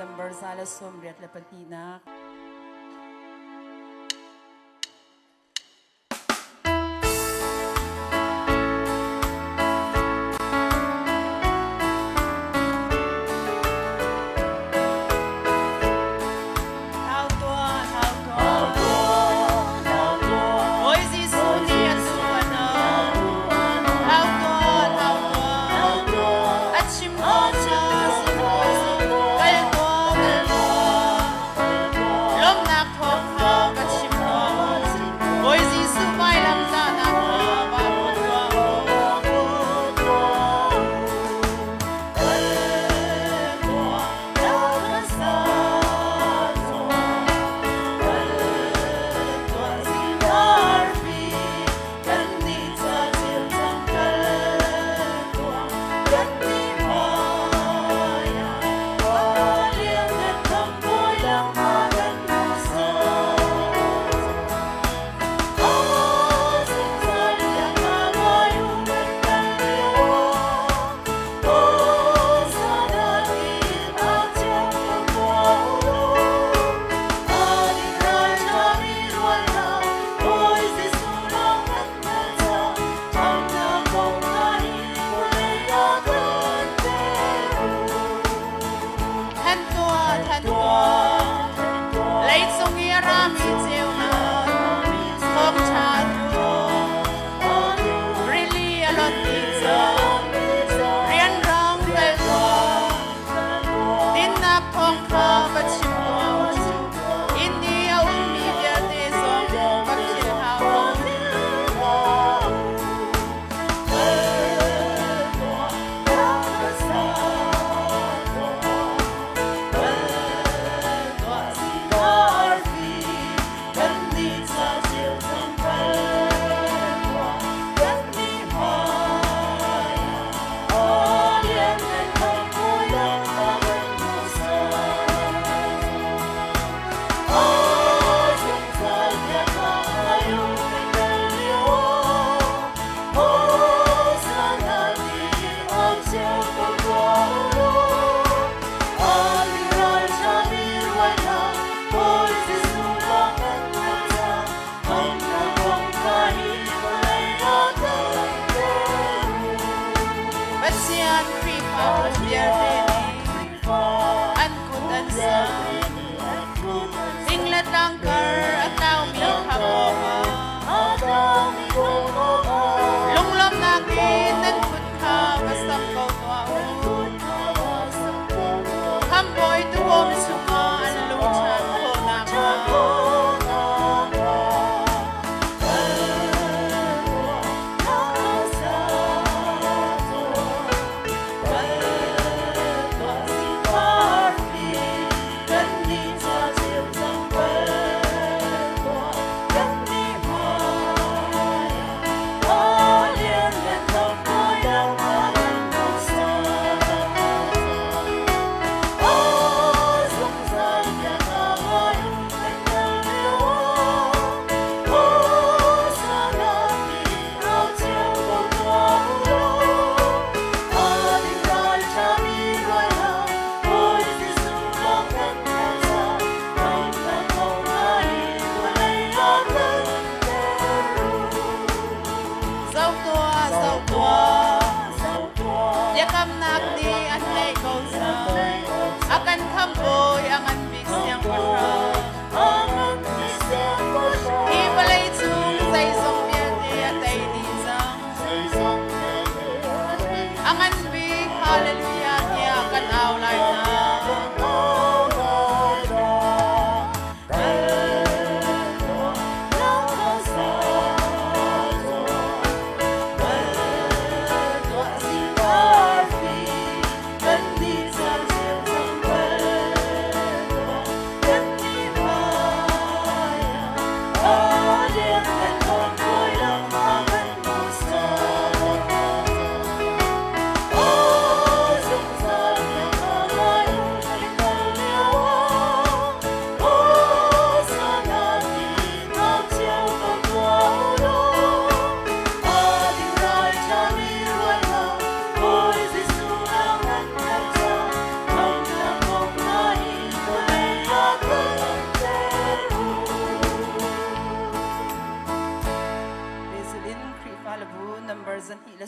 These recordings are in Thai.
Barzala Sombre at Lapantina.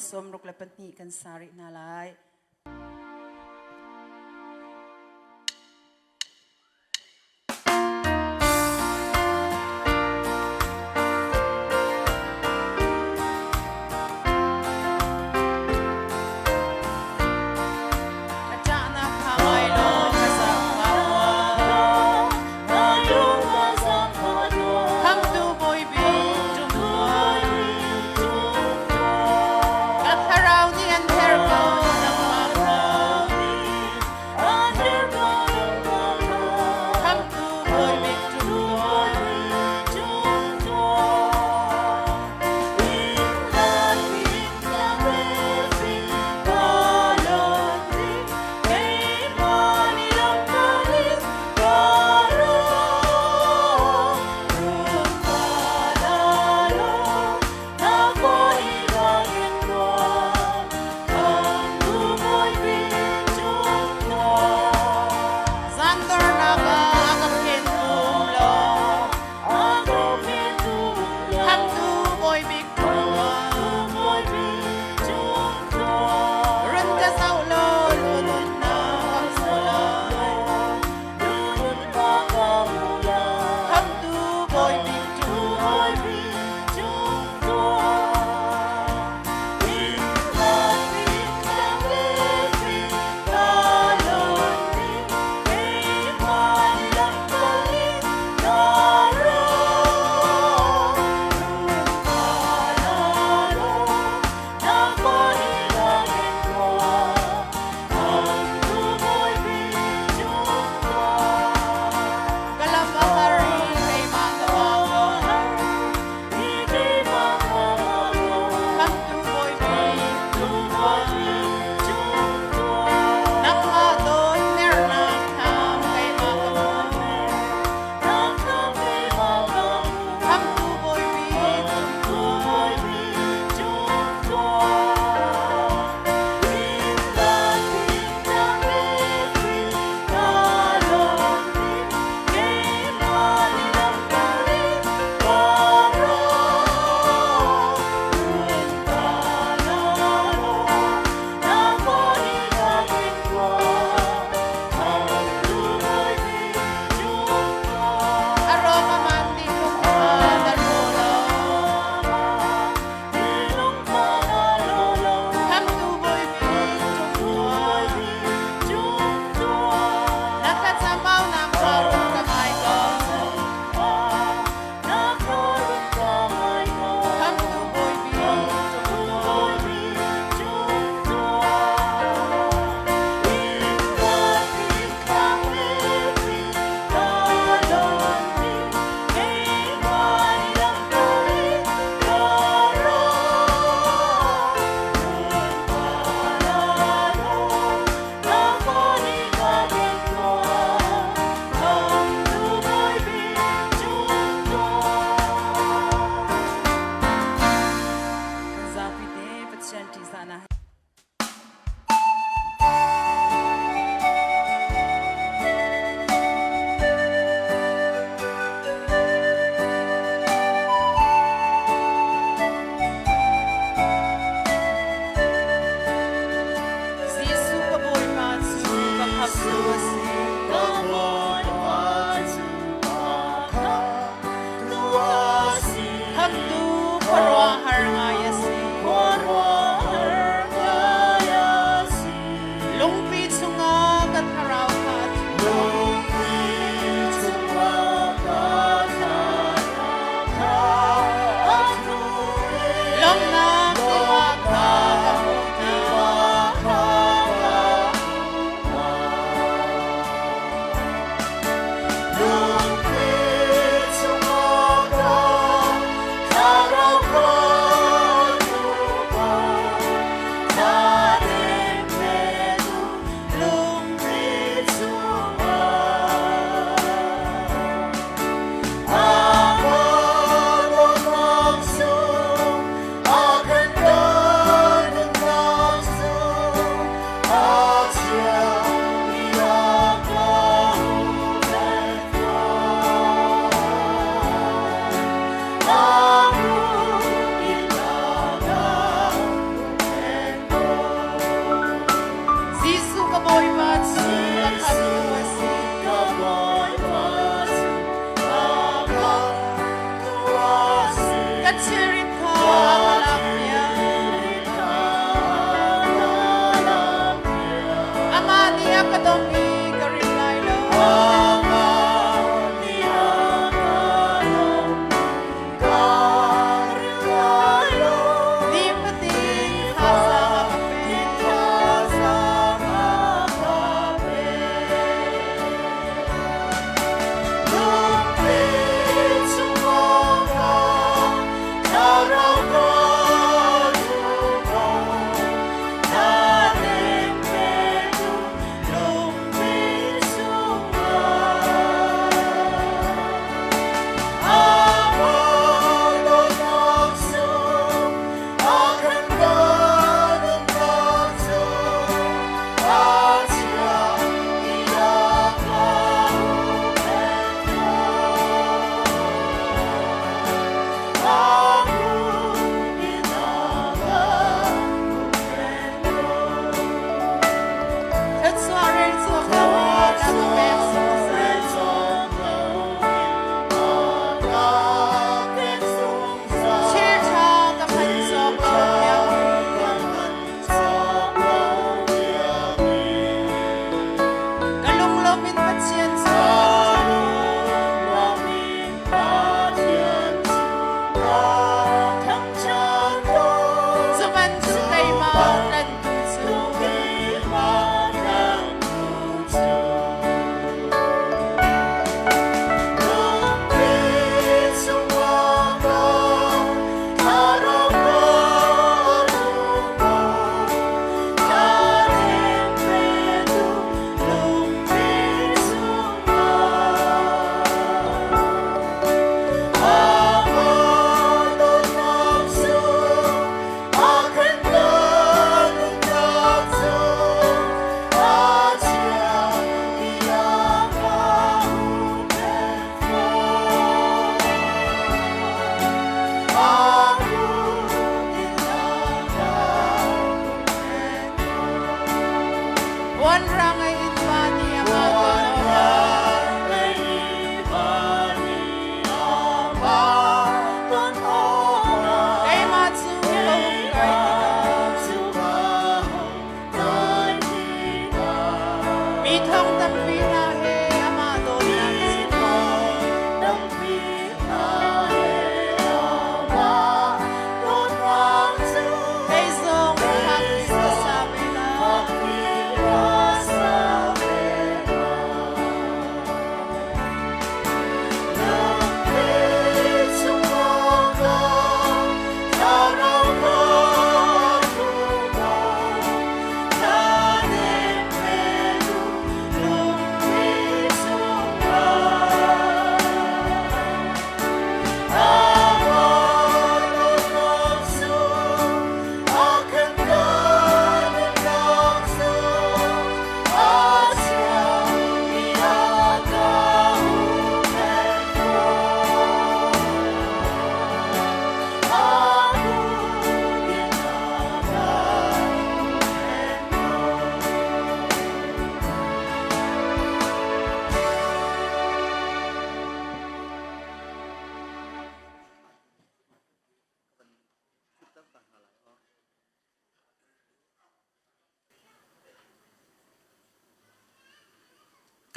somrok lapanti kan sari nalay. Harau ni an terko ng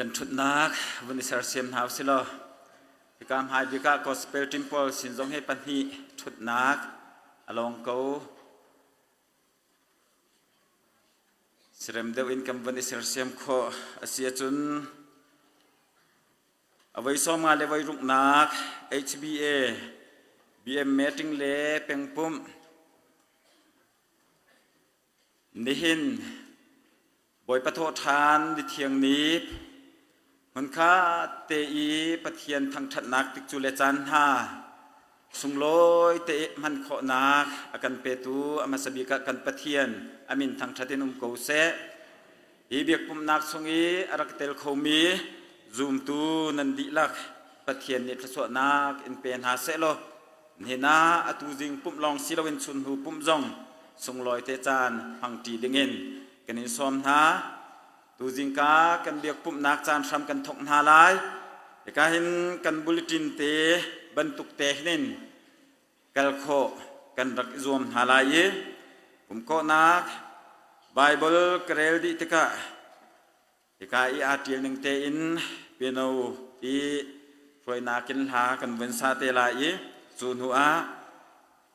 กันชุดนักวันนี้เสียมหาวสิโลการหายบิกากอสเปลทิมพอลสินทรงให้ปัญหาชุดนักอลองเขาเสริมเดวินกัมวันนี้เสียมข้อเสียจุนเอาไว้ซ้อมงานเลยไว้รุ่งนัก HBA BM meeting เล่เป็งปุ่มนิหินบอยประโททานดิเทียงนี้มันข้าเตอีปะเทียนทางถัดนักติจุเลจันฮาสุงลอยเตมันขอนักอากันเปตูอามาสบิกะกันปะเทียนอามินทางทัดนุมโกเซอีเบียกปุ่มนักสงอีอารักเตลเขามีซูมตูนันดิลักปะเทียนนิพระสวนักอินเป็นหาเซโลเฮนาอตูจิงปุ่มลองซิลเวนชุนหูปุ่มจงสุงลอยเตจานพังตีดิงเงินกันนิสอมหาตูจิงกากันเบียกปุ่มนักจานทำกันทกนาลายแต่การเห็นกันบุลตินเตบรรทุกเตะนินกัลโคกันรักรวมหาลายผมก็นักไบเบิลกเรลดิตกะที่กาอีอาทิลนึงเตอินเปียโนอีฟรอยนากินหากันเวนซาเตลายจูนหัว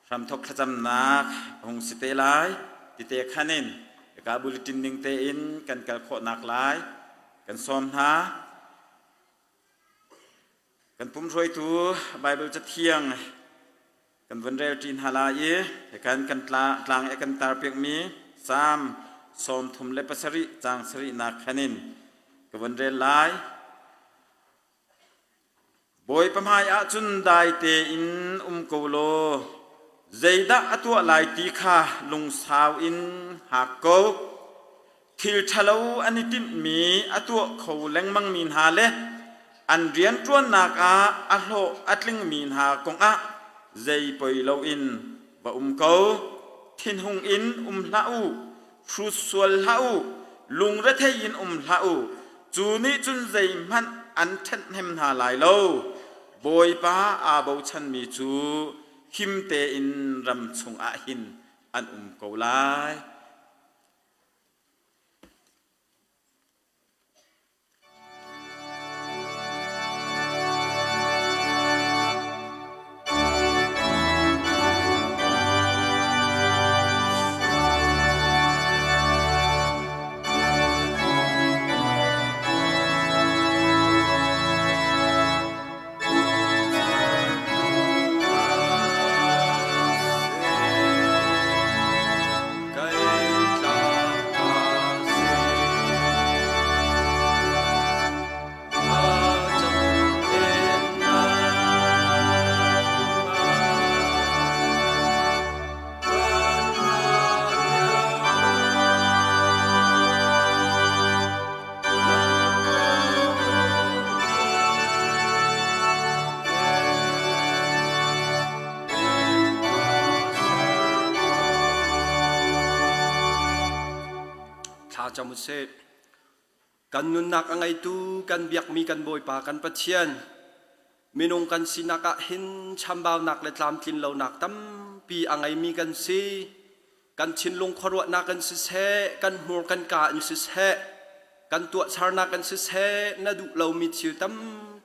ทำทกขจำนักหงสิเตลายติเตขันินที่กาบุลตินนึงเตอินกันกัลโคนักลายกันซ้อมหากันปุ่มรวยตูไบเบิลจะเที่ยงกันวันเรลจีนฮาลายีกันกลางกันตาเปียกมีสามสมทุมเลปสริจางสรินักขนินกันวันเรลไลบอยปมายอาจุนได้เตอินโกโลใจดักตัวลายตีขาลุงสาวอินหักโกทิลทะเลอันนี้ติมีตัวเขาแรงมังมีนหาเลอันเรียนตัวนักอัลโลอัตลิงมีนหากงใจปอยเลาอินบ่เขาทินหงอินลาอูฟุตสวลลาอูลุงระเทยินลาอูจูนี่จุนใจมันอันเทนเฮมหาลายเลาบอยป้าอาบูชันมีจูหิมเตอินรำชงอาหินอันเขาลายจามุเซกันนุนนักอังไงตูกันเบียกมีกันบอยปากันปะเชียนมินงกันสินักหินชัมบาวนักและตามทินเหล่านักตั้มปีอังไงมีกันซีกันชินลงขรวนักกันสิเสกันหัวกันกาอินสิเสกันตัวชานักกันสิเสนาดุเหล่ามีชิวตั้ม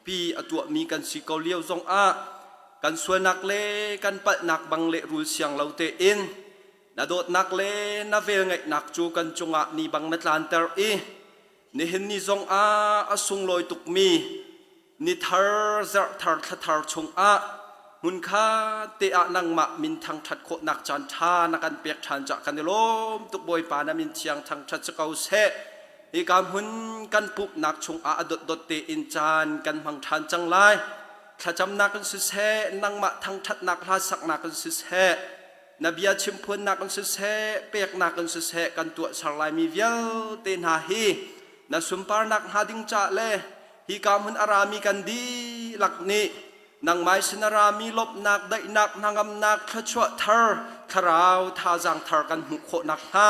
ปีอตัวมีกันสิเกาเลียวซองกันส่วนนักเลกันปะนักบังเลรูเสียงเหล่าเตอินนาโดดนักเลนาเวงไงนักจูกันจงนีบังนัดลานเตอร์นี่เห็นนี่จงอสุงลอยตุกมีนี่ทาร์จะทาร์ทาร์ชงหุนข้าเตะนังมะมินทางทัดโคนักจันทานักันเปียกชันจากกันลมตุกบอยปานามินเชียงทางทัดจะเกาเสอีกามหุนกันปุบนักชงดดเตอินจานกันพังทันจังไลถ้าจำนักกันสิเสนังมะทางทัดนักลาสักนักกันสิเสนบียชิมพวนนักกันสิเสเปียกนักกันสิเสกันตัวสลายมีเวียลเตนหาฮีนาสุมปานักหาดิงจ่าเลฮีกามุนอารามีกันดีหลักนี้นางไม้สนารามีลบนักได้นักนางอำนักขชวเธอคราวท่าจังเธอกันหุโคนักฮา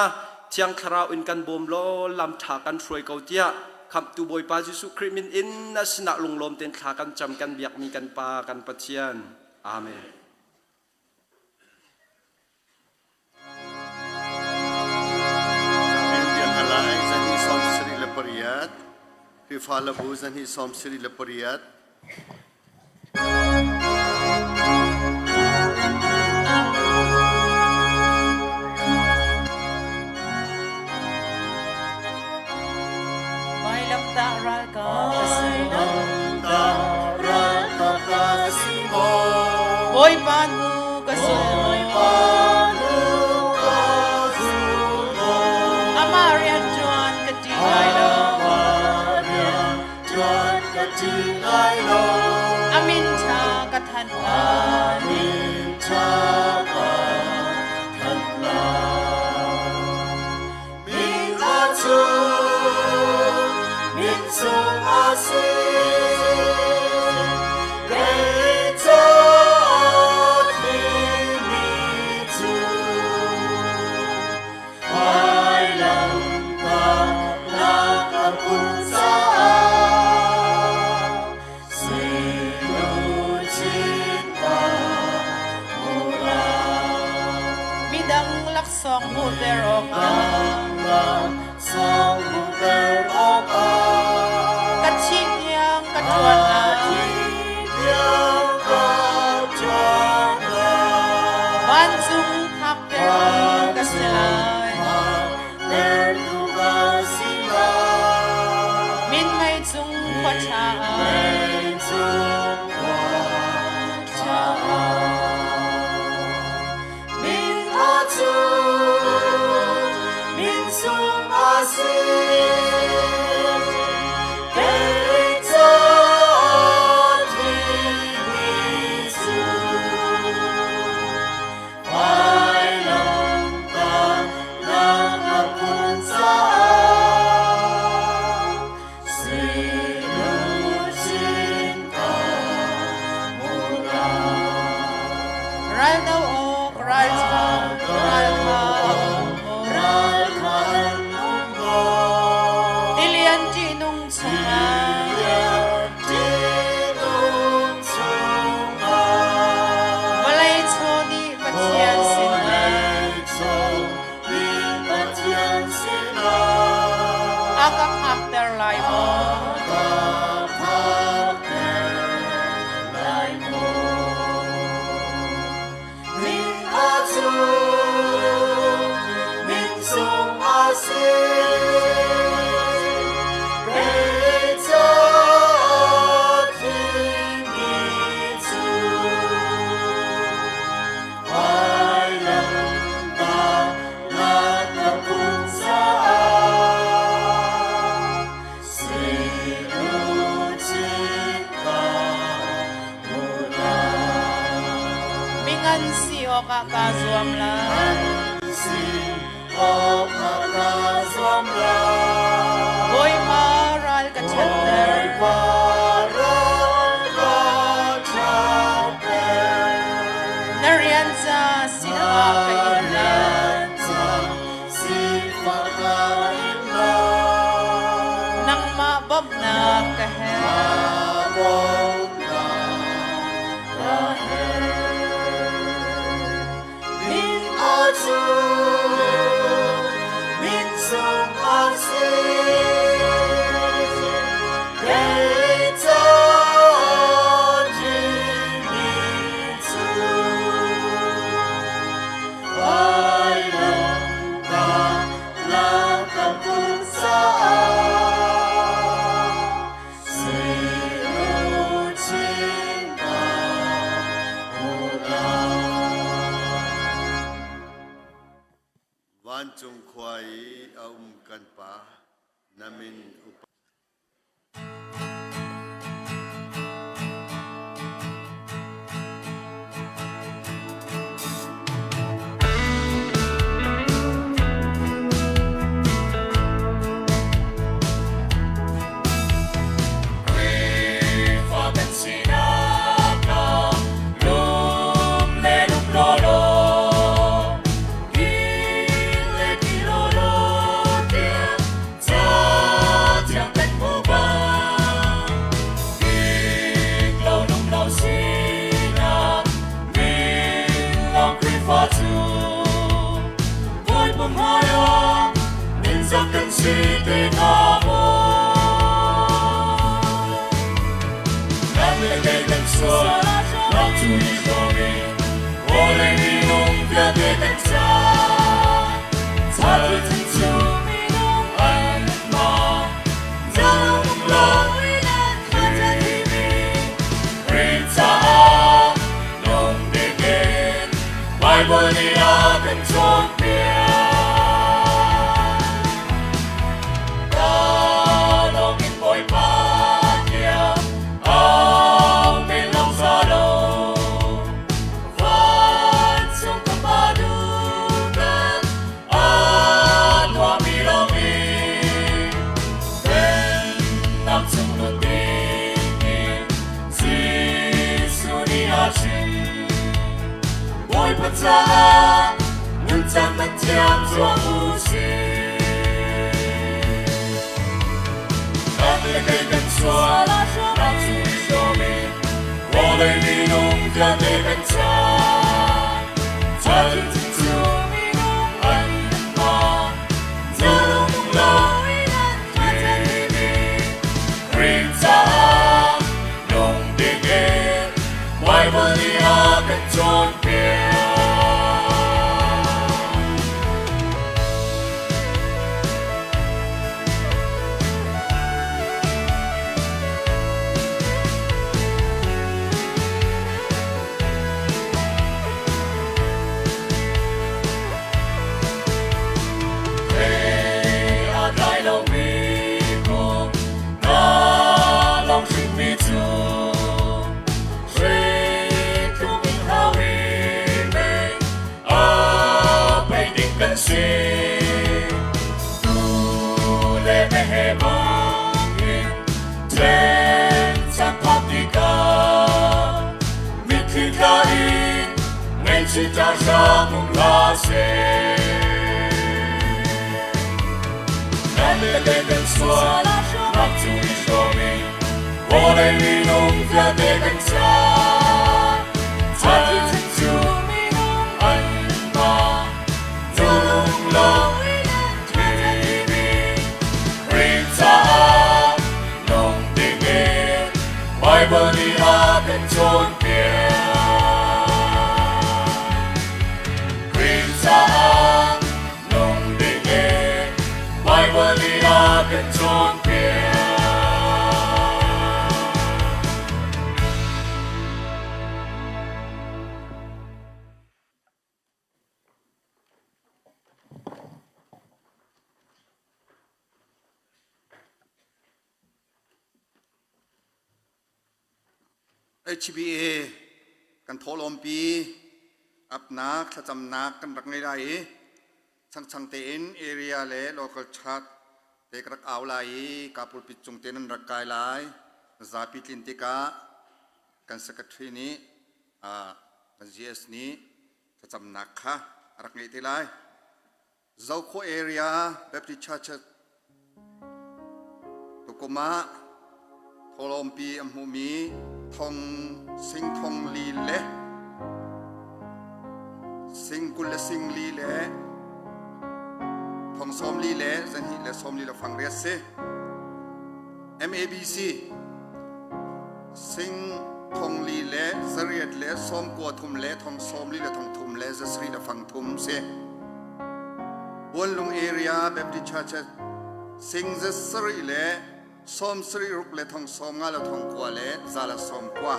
เชียงคราวอินกันบ่มโลลำถากันช่วยเกาเจียคำตูบอยปาจิสุคริมินอินนัสนาลงลมเต็นขากันจำกันเบียกมีกันปากันปะเชียนอาเมน Krifala buzan hi som siri leporiat. Mailam ta ral ka Kasimo. Boy panu kasul Amarian Juan Katilalo Amin cha kathan Midang laksong muterok Kachiyang katuan Bansung hakderang kasilay Min may tsung kwachaan Ral daw o, ral ka, Tilian jinong sunga Balay di patiyan sila Akak hakter lai mo Mingan si o kakazuam lang Boy maral ka chatter Nariyan sa sinakailan Nang mabab na kahe Wan chung khwai kan pa namin Hãy subscribe cho kênh Ghiền Mì Gõ để không bỏ lỡ lệ cây gần xuôi lòng chú ý của mình ô lệ đi nông kia tê cánh cha cha đi thân chú mình anh mà cha nông lòng cha cha đi mình rin cha nông đi kết Bible đi à gần chốn biển ta lòng in bồi ba kia ông bên lòng xa đâu vẫn sống cầm ba đu gần an hoa mi lòng mi bên nằm chung luôn tình in Jesus đi à chi bồi ba cha nhưng chẳng mất chạm cho u si lệ cây gần xuôi lòng chú ý của mình ô lệ đi nông kia tê cánh cha cha đi thân chú mình anh mà cha nông lòng cha cha đi mình rin cha nông đi kết Bible đi à gần chốn biển chỉ ta ra mong la sẽ nam lệ cây gần xuôi lòng chú ý của mình ô lệ đi nông kia tê cánh cha cha đi thân chú mình anh mà cha nông lòng thì mình rin cha nông đi kết Bible đi à gần chốn biển nông đi kết Bible đi à gần chốn biển HBA kan tholom pi apna khachamna kan rangai rai changchang te in area le local chat te krak awlai kapul pichung tenan rakai lai zapi tlintika kan secretary ni kan GS ni khachamna kha rakngai te lai zauko area baptist church tukuma tholom pi amhumi thong sing thong li le sing kul le sing li le thong som li le zan hi le som li le phang ria se MABC sing thong li le zariat le som ko thum le thong som li le thong thum le zasri le phang thum se Bonlung area Baptist Church sing zasri le som sri ruk le thong som nga le thong kwa le zala som kwa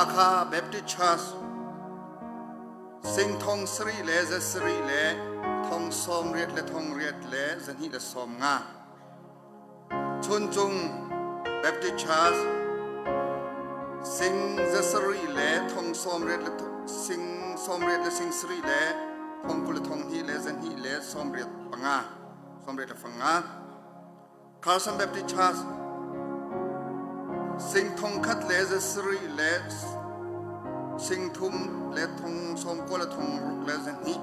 akha Baptist Church sing thong sri le za sri le thong som riat le thong riat le zan hi le som nga chun chung Baptist Church sing za sri le thong som riat le sing som riat le sing sri le thong kul thong hi le zan hi le som riat panga som riat le phanga Carson Baptist Church sing thong khat le za sri le sing thum le thong som ko le thong ruk le zan hi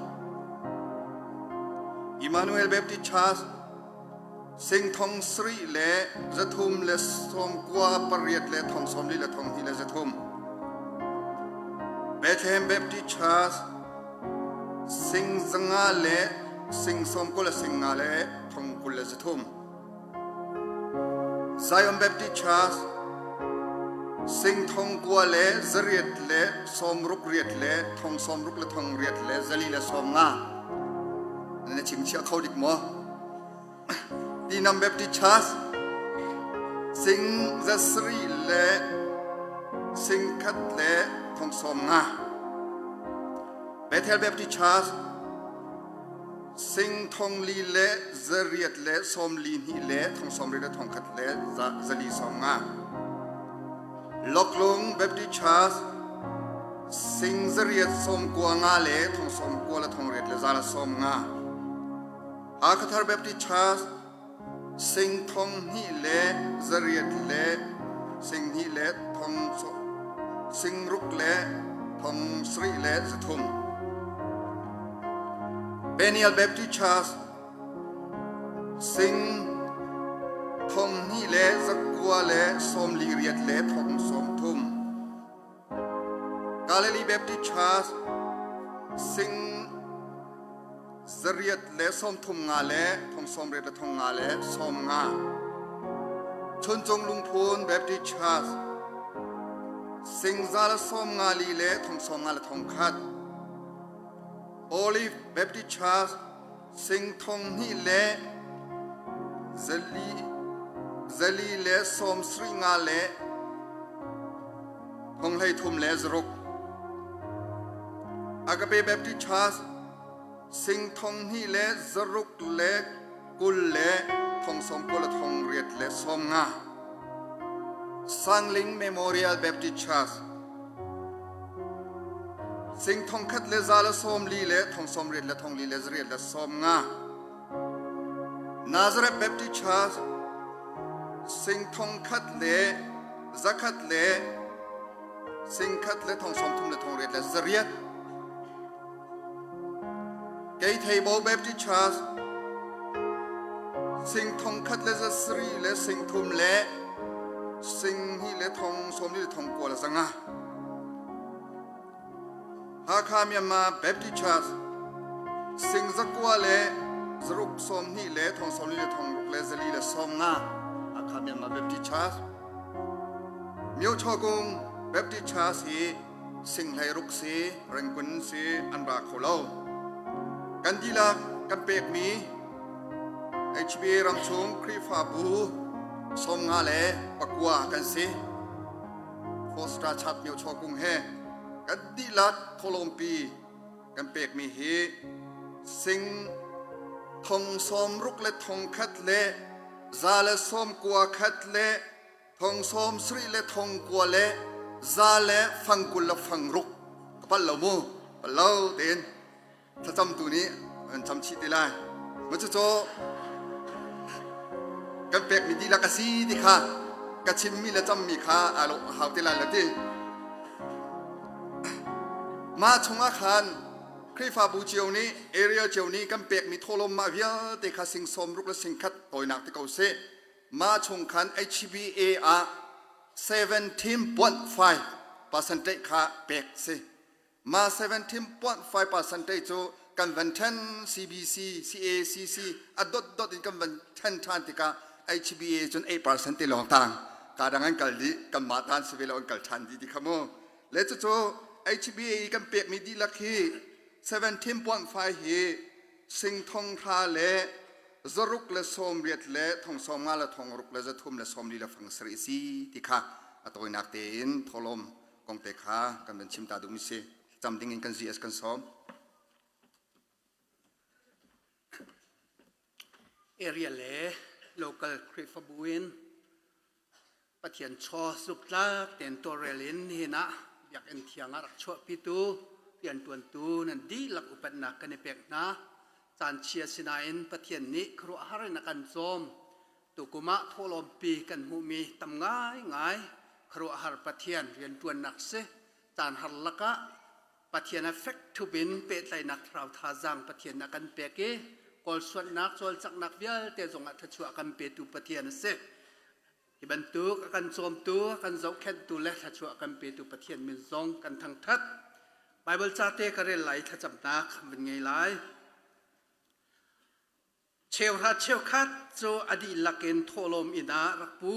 Emmanuel Baptist Church sing thong sri le za thum le som kwa pariat le thong som li le thong hi le za thum Bethlehem Baptist Church sing zanga le sing som ko le sing nga le thong kul le za thum Zion Baptist Church สิงทองกัวเล่จเรียดเล่สมรุกเรียดเล่ทองสมรุกเล่ทองเรียดเล่จลีเล่สมงานั่นชิงเชื่อเขาดิกมั้งดีนำแบบที่ชัสสิงจะสรีเล่สิงคัดเล่ทองสมงาเบเทลแบบที่ชัสสิงทองลีเล่จเรียดเล่สมลีนีเล่ทองสมเรียดเล่ทองคัดเล่จลีสมงาลกลงแบบที่ชัสสิงจเรียดสมกัวงาเล่ทองสมกัวและทองเรียดเล่จาลสมงาอาคาทาร์แบบที่ชัสสิงทองฮีเล่จเรียดเล่สิงฮีเล่ทองสิงรุกเล่ทองสรีเล่จะทุ่มเบเนียลแบบที่ชัสสิงทองฮีเล่จะกัวเล่สมลีเรียดเล่ทองสมทุ่มกาเลลีแบบที่ชัสสิงจเรียดเล่สมทุ่มงาเล่ทองสมเรียดเล่ทองงาเล่สมงาชนจงลุงพูนแบบที่ชัสสิงจาลสมงาลีเล่ทองสมงาเล่ทองคัดโอลิฟแบบที่ชัสสิงทองฮีเล่จลีเล่สมสริงาเล่ทองให้ทุ่มเล่จรุกอากาเปแบบที่ชัสสิงทองฮีเล่จรุกเล่กุลเล่ทองสมกุลทองเรียดเล่สมงาสังลิงเมโมเรียลแบบที่ชัสสิงทองคัดเล่จาลสมลีเล่ทองสมเรียดเล่ทองลีเล่จเรียดเล่สมงานาซาเรตแบบที่ชัสสิงทองคัดเล่จักคัดเล่สิงคัดเล่ทองสมทุ่มเล่ทองเรียดเล่จเรียดเกย์เทเบิลแบบที่ชัสสิงทองคัดเล่จะสรีเล่สิงทุ่มเล่สิงฮีเล่ทองสมลีเล่ทองกัวเล่สังาฮาคามีมาแบบที่ชัสสิงจักกัวเล่จรุกสมฮีเล่ทองสมลีเล่ทองรุกเล่จลีเล่สมงาฮาคามีมาแบบที่ชัสมิวชอกุงแบบที่ชัสฮีสิงไหรุกสีเริงกุนสีอันบาโคโลกันดีละกันเปกมีHB รังชงครีฟาบูสมงาเล่ปักว่ากันสิโฟสตราชัดมิวชอกุงเฮกันดีละโคลอมปีกันเปกมีเฮสิงทองสมรุกเล่ทองคัดเล่ซาเล่สมกัวคัดเล่ทองสมสรีเล่ทองกัวเล่ซาเล่ฟังกุลฟังรุกกับปัลลามูปัลลาเดนถ้าจำตัวนี้มันจำชิดได้เลยมันจะโจกันเป็กมีดีละกสีดีค่ะกระชิมมีละจำมีค่ะอาลุหาวติลาละที่มาชงอาคารครีฟาบูเจียวนี้เอเรียเจียวนี้กันเป็กมีโทลมมาเวียเตคาสิงสมรุกและสิงคัดตัวหนักที่เขาเสมาชงคัน HBAR 17.5% ค่ะเป็กเสมา 17.5% จูconvention CBC CACC อดดin convention ทันติกา HBA จน 8% ที่ลองต่างการงานกัลดีกันมาตันสิเวลากัลทันดีขโมเลจุโจ HBA กันเปียกมีดีลักฮี 17.5 ฮีสิงทองทาเลจรุกเลสมเรียดเลทองสมงาเลทองรุกเลจะทุ่มเลสมลีเลฟังสรีสีติค่ะตัวนักเตนทลมกองเตค่ะกันเป็นชิมตาดุมิเซจำดิ่งกัน GS กันสมเอเรียเล่ local คริฟบูอินปะเทียนชอสุกลาเต็นตัวเรลินหินะอยากเอ็นเทียงรักชวปิตูเตียนตวนตูนันดีหลักอุปนักกันในเปกนะจานเชียสินาอินปะเทียนนี้ครัวหารินักันโจมตุกุมะโทลมปีกันมุมีตำง่ายครัวหารปะเทียนเรียนตวนนักเสจานหัลละกะปะเทียนเอฟเฟกทูบินเปตไลนักเราทาจังปะเทียนนักกันเปกกอลส่วนนักส่วนจักนักเวียเตจงอัตชัวกันเปตุปะเทียนเสที่บรรทุกกันโจมตัวกันเจ้าแค่ตัวเล็กทัชัวกันเปตุปะเทียนมินซองกันทั้งทัดไบเบิลชาเตกระเรไหลทัจำนักเป็นไงไลเชลทัดเชลคัดโจอดีลักเกนโทลมอินารักปู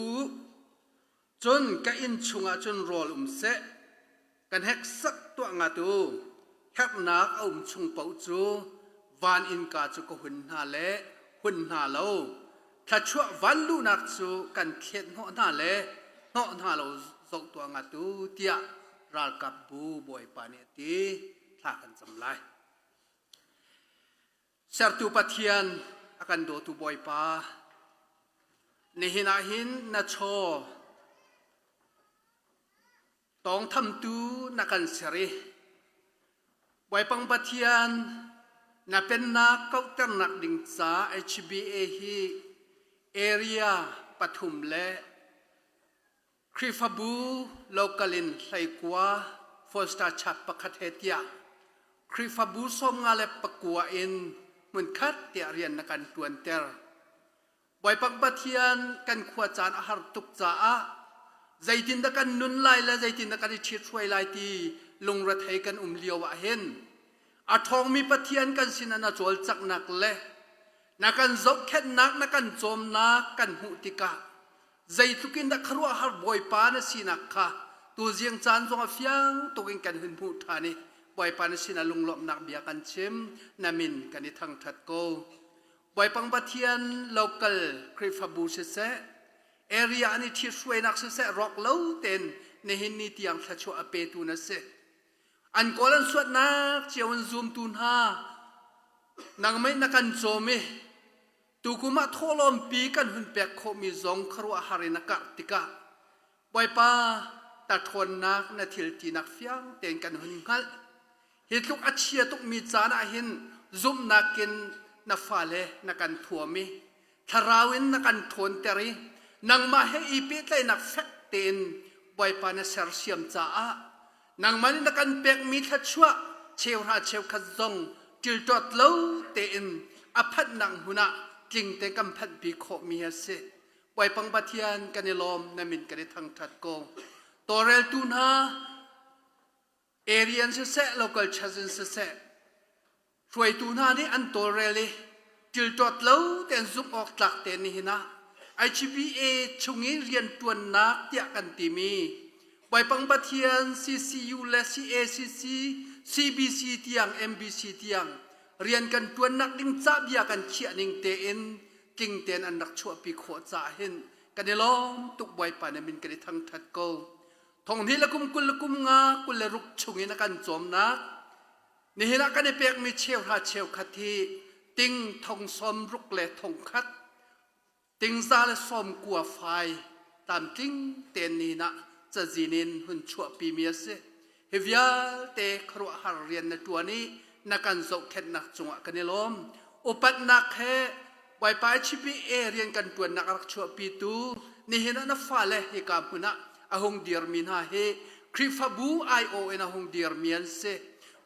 จนกะอินชุงอาจนรอลเสกันแฮกสักตัวงาตูแฮกนักเอาชุงเป่าจูวานอินกาจูก็หุ่นหาเละหุ่นหาเราถ้าชั่ววันลูนักจูกันเข็ดเหาะหน้าเละเหาะหน้าเราสกตัวงาตูเตียรากับบูบอยปานีตีถ้ากันจำไรเสร์ตุปะเทียนอากันโดตุบอยปาในหินาหินนาโชต้องทำตูนักันเสรีไว้ปังปะเทียนนับเป็นนักเก้าตั้งนักดิ่งจ้า HBA ฮีเอเรียปทุมและคริฟบูโลกาลินไลกัวฟอสตาชัดปะคัดเฮติยาคริฟบูสมงาเลปะกัวอินเหมือนคัดเตียเรียนนักันตวนเตอร์ไว้ปังปะเทียนกันขวาจานอาหารตุกจ้าใจตินตะกันนุนไลและใจตินตะกันที่ชิดช่วยไลตีลงระเทกันเลียววะเห็นอาทองมีปะเทียนกันสินานาโจลจักนักเละนักกันจกแค่นักนักกันโจมนักกันหุติกาใจทุกินตะครัวหาบอยปานสินักค่ะตัวเจียงจานจงเฟียงตัวกินกันหุ่นผู้ทานี่บอยปานสินาลุงหลบนักเบียกันเชมนามินกันในทางทัดโกบอยปังปะเทียน local คริฟบูเสเอเรียนี้ที่ช่วยนักเสร็อกเล่าเต็นในหินนี้ที่ยังทัชวอเปตูนัสอันก่อนสวดนักเจ้าวันซูมตุนฮานังไม่นักันโจมีตุกุมาทอลอมปีกันหุ่นเปกโคมีจงครัวหารินักติกาไว้ป้าตัดทนนักนาทิลตีนักเฟียงเต็นกันหุ่นฮัลเหตุลูกอาเชียตุกมีจานอาหินซุมนักกินนาฟาเลนักันทัวมีทาราวินนักันทนเตรีนังมาให้อีปีไลนักเฟกเต็นไว้ป้าเนเซอร์เซียมจ้านังมันนักันเปกมีทัชวะเชวราเชวขจงจิลจอดเล่าเต็นอภัดนังหุนะจริงแต่กำพัดปีโคมีเสไว้ปังปะเทียนกันในลมนามินกันในทางทัดโกตัวเรลตุนฮาเอเรียนเสโลกอลชัซนเสช่วยตุนฮานี่อันตัวเรลจิลจอดเล่าเต็นซุปออกหลักเต็นนี่นะHBA ชงเรียนตัวนักเตียกันตีมีไว้ปังปะเทียน CCU และ CACC CBC เตียง MBC เตียงเรียนกันตัวนักดิ้งจับยากันเชียนิงเตอินกิ่งเตนอันนักชั่วปีโคจ่าเห็นกันในล้อมตุกไว้ปานมินกันในทางทัดโกทองนี้ละกุมกุลละกุมงากุลละรุกชงเงินกันจอมนักนี่เห็นกันในเปียกมีเชลราเชลคัดที่ติงทองสมรุกเละทองคัดติงซาและสมกัวไฟตามติงเตนนี่นะจะจีนินหุ่นชั่วปีเมียเสเฮียเตะครัวหาเรียนในตัวนี้นักการจกแค่นักจงกันในลมอุปัตนักแค่ไว้ไปชิบีเอเรียนกันตัวนักรักชั่วปีตูนี่เห็นนักฟ้าเลยเฮกามุนะอาหงเดียร์มินฮาเฮคริฟบูไอโอเอ็นอาหงเดียร์มินเส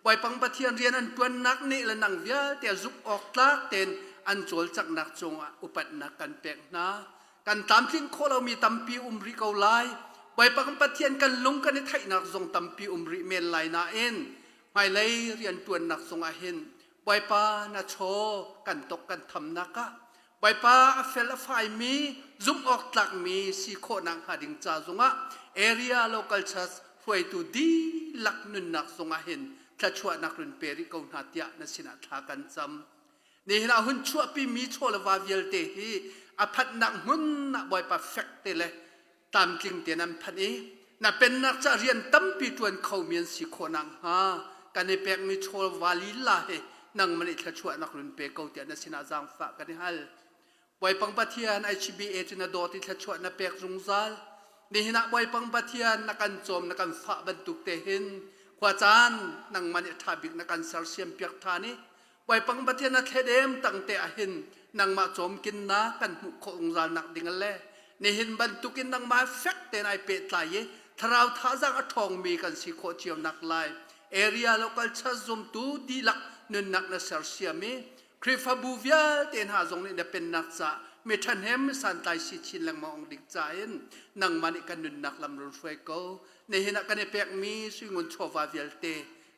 ไว้ปังปะเทียนเรียนอันตัวนักนี่และนังเวียแต่จุกออกลากเต็นอันโจลจากนักจงอุปัตนักกันเปกนะกันตามทิ้งโคเรามีตัมปีริเกาไลไว้ปังปะเทียนกันลงกันในไทยนักจงตัมปีริเมลไลนาเอ็นไม่เลยเรียนตัวนักทรงอาเห็นไว้ป้านาโชกันตกกันทำนักะไว้ป้าเฟลไฟมีซุ่มออกตักมีสีโคนังหาดิงจ่าทรงอ่ะเอเรียโลกัลชัสช่วยตัวดีหลักนุนนักทรงอาเห็นถ้าช่วยนักรุนเปริกนาเตียนสินาทากันจำนี่เราหุ่นช่วยปีมีโชลวาเวลเตฮีอภัดนักหุ่นนักไว้ป้าเฟกเตเลยตามจริงเตียนันพันนี้น่ะเป็นนักจะเรียนตั้มปีจวนเขาเมียนสีโคนังฮะกันในเปกมีโชลวาลีลาเฮนังมันอิทธิชวนักรุนเปกเอาเตียนสินาจางฝากกันในฮัลไว้ปังปะเทียนHBAจินาโดติทชวนักเปกรุงซาลนี่หินะไว้ปังปะเทียนนักการโจมนักการฝากบรรทุกเตหินขวาจานนังมันอิทธิบิกนักการเซลเซียมเปียกทานีไว้ปังปะเทียนนักเทเดมตั้งเตอหินนังมาโจมกินนะกันหุกองซาลนักดิ่งเล่นี่หินบรรทุกินนังมาเฟกเตนไอเปตไลเยทราวท้าจังทองมีกันสีโคเจียวนักไลเอเรียโลกัลชัซมตูดีลักนุนนักนาเซอร์เซียมีคริฟาบูเวียเตนหาจงนี่เป็นนักจ่าเมทันเฮมสันไตสิชินลังมองดิกใจนนังมันกันนุนนักลำรุนช่วยเขาในเห็นกันในเปียกมีสุงุนโชวาเวลเต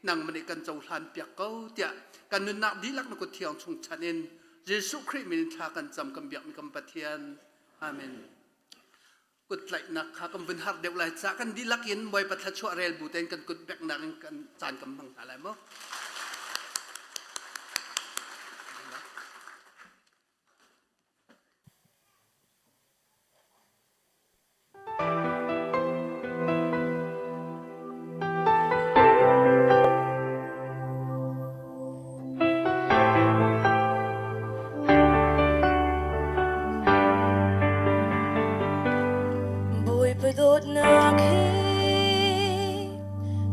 นังมันกันเจ้าหลานเปียกเขาเดียกันนุนนักดีลักนักเที่ยวชงชันินเยซูคริสต์มีทากันจำกันเบียกมีกำปะเทียนอาเมน กุดไหลนักข้ากันเป็นหักเดียวไหลจากกันดีลักยินบอยปัทชัวเรลบูเตนกันกุดแบกนักกันจานกำบังอะไรมั้ง Bụi bơi đốt nạc hi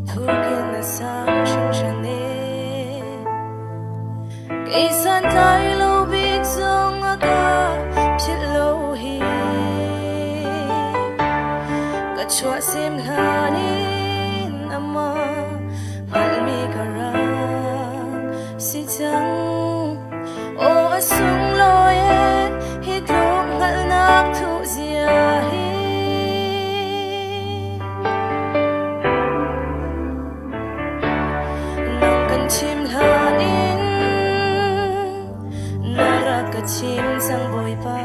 thu kiên là sáng trong chân nê cây san tay lâu biết dòng aga biết lâu hi cả chua xem là nín ama mal mi kara si chang o asung loe hit lo ngal nak thu zia hi chim hanin narak ka chim sang boy pa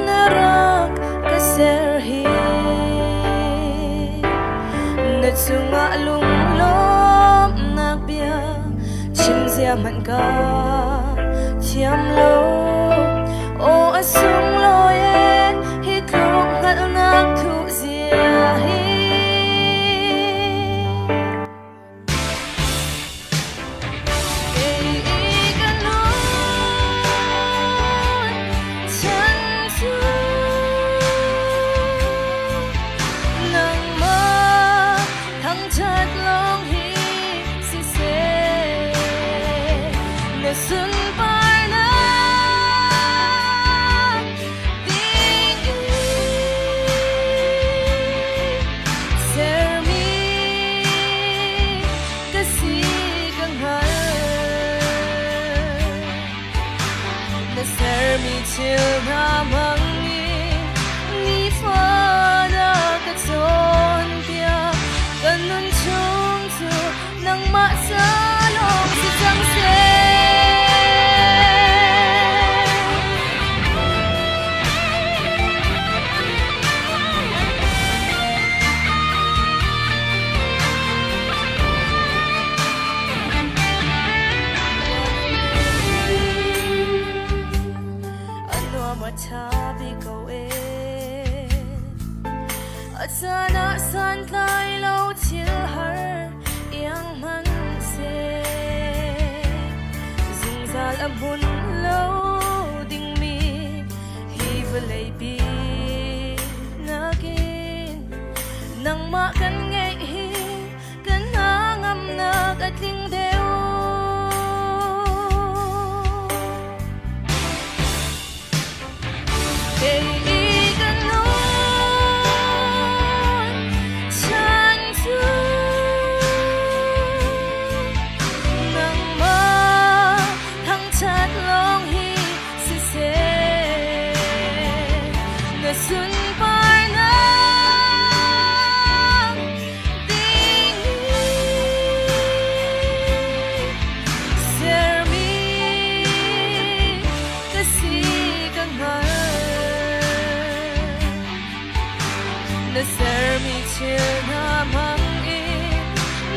narak ka ser hi na chunga lung lom nak bia chim zia man ka thiam lo o asung lo ye hit lo ngal nak thu zia hi xuân par na tình ser mi kasi kang hal na ser mi chill na mangi ni fa na katson pia kanun chung tu nang ma sa long si chang se Tabi ko at sana san tay lâu chill har yang man se zung zal abun lâu ding mi hi valay bi nakin nang makan ngay hi kanangam nag at ling deo xuân par na tình ser mi kasi kang hal na ser mi chill na mang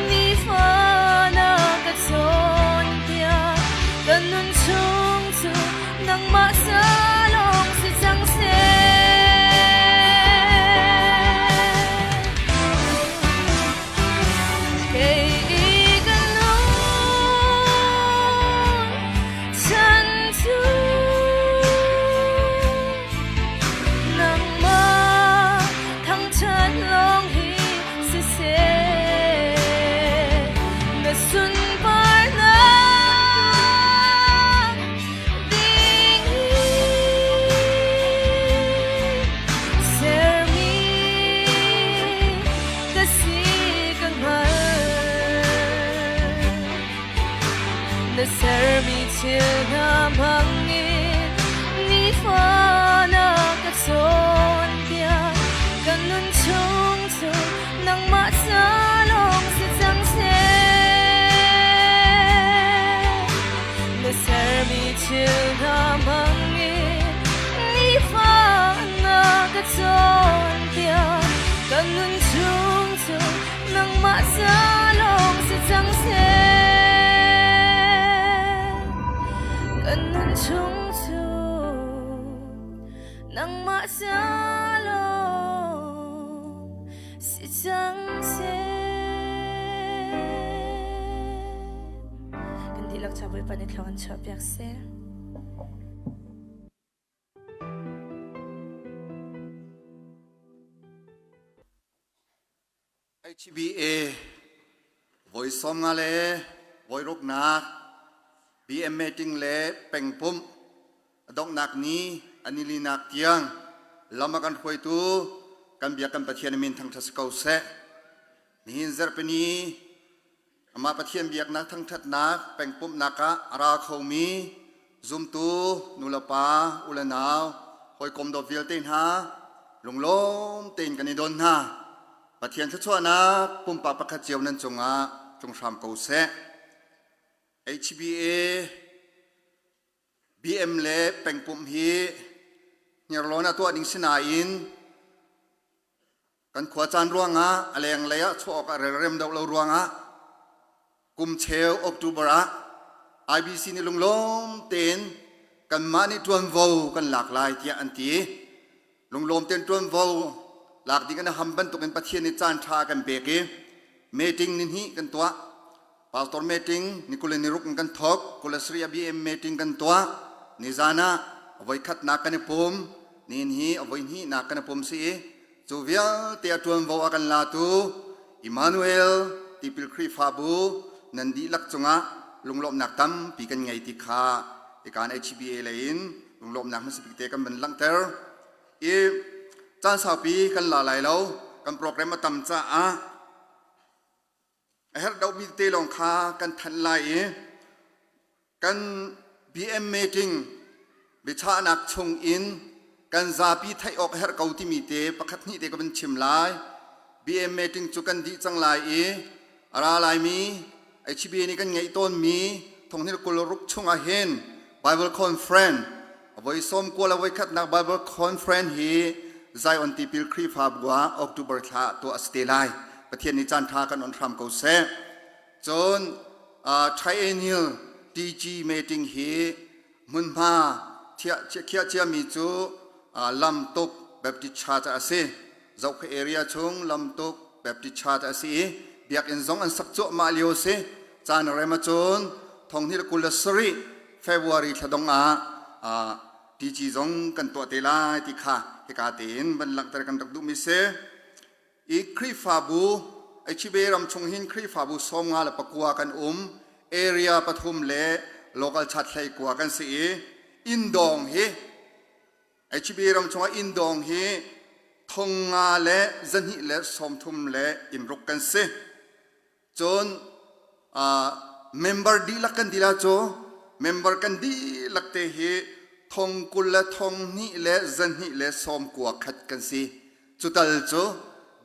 ni fa na katson pia kanun chung tu nang masalong si chang se nang masalong si chang se kan dilak chaboy panit lawan chapyak se HBA voi som nga le voi ruk nak BM meeting le pengpum dok nak ni anili nak tiang lama kan khoi tu kan bia kan pathian min thang thas kau se ni zer pani ama pathian biak nak thang that nak pengpum naka ara khomi zum tu nulapa ulanaw hoi kom do vil ten ha lunglom ten kan ni don haปะเทียนชั่วนะปุ่มปากประคัดเจียวนั่นจงจงทำกูเส HBA BM เล่แปงปุ่มฮีเนี่ยร้อนตัวดิ่งสินาอินกันขวาจานร่วงอะไรอย่างไรชั่วออกอะไรเริ่มดอกเราร่วงกุมเชลออกตุบระ IBC นี่ลงล้มเต้นกันมาในตัววาวกันหลากหลายที่อันตีลงล้มเต้นตัววาวหลักดีกันฮัมบันตุกันปะเทียนในจานทากันเบกเมติงนี่ฮีกันตัวพาสตอร์เมติงนิโคลนิรุกกันทอกกุลสรีบีเอ็มเมติงกันตัวนิจานะเอาไว้คัดนักกันในปุ่มนี่ฮีเอาไว้ฮีนักกันในปุ่มสิจูเวียเตียตัววาวกันลาตูอิมานูเอลติปิลครีฟาบูนันดีลักจงลงลมนักตั้มปีกันไงติขาในการ HBA เลยอินลงลมนักมันสปิกเตกันเป็นลังเตอร์จานสาวปีกันหลายแล้วกันโปรแกรมมาตำจ้าเฮ็ดดาวมีเตลองคากันทันไลกัน BM meeting บิชานักชงอินกันซาปีไทยออกเฮ็ดเกาที่มีเตประคัดนี้เตก็เป็นชิมลาย BM meeting จุกันดีจังไลอะไรลายมีHBAนี่กันไงต้นมีทงนี้กุลรุกชงอาเฮน Bible Conference เอาไว้ส้มกัวเอาไว้คัดนัก Bible Conference ฮีใจอันตีพิลครีฟาบัวออกตุบร์ทาตัวสเตลัยประเทศนิจันทากันอันทรัมกูเซจนไทยเอนิลดีจีเมติงฮีมุนมาเทียเคียเทียมีจูลำตกแบบติชาตอาศัยเจ้าเอเรียชงลำตกแบบติชาตอาศัยเบียกอินซงอันสักจุมาเลียวเซจานเรมาจนทองที่กุลสรีเฟบรุรีทดงดีจีจงกันตัวเตลัยติขาเหตุการณ์บันลักตระกันตักดูมิเซอีครีฟาบูไอชิเบรัมชงหินครีฟาบูสมงาลปะกัวกันเอเรียปฐุมเล่โลกาลชัดไทยกัวกันสิอินดองเฮไอชิเบรัมชงอินดองเฮทงงาเล่จันหิเล่สมทุมเล่อิมรุกกันเซจนเมมเบอร์ดีลักกันดีละโจเมมเบอร์กันดีลักเตเฮทงกุลทงนี่และจันนี่และสมกัวขัดกันสิจุดตัลโจ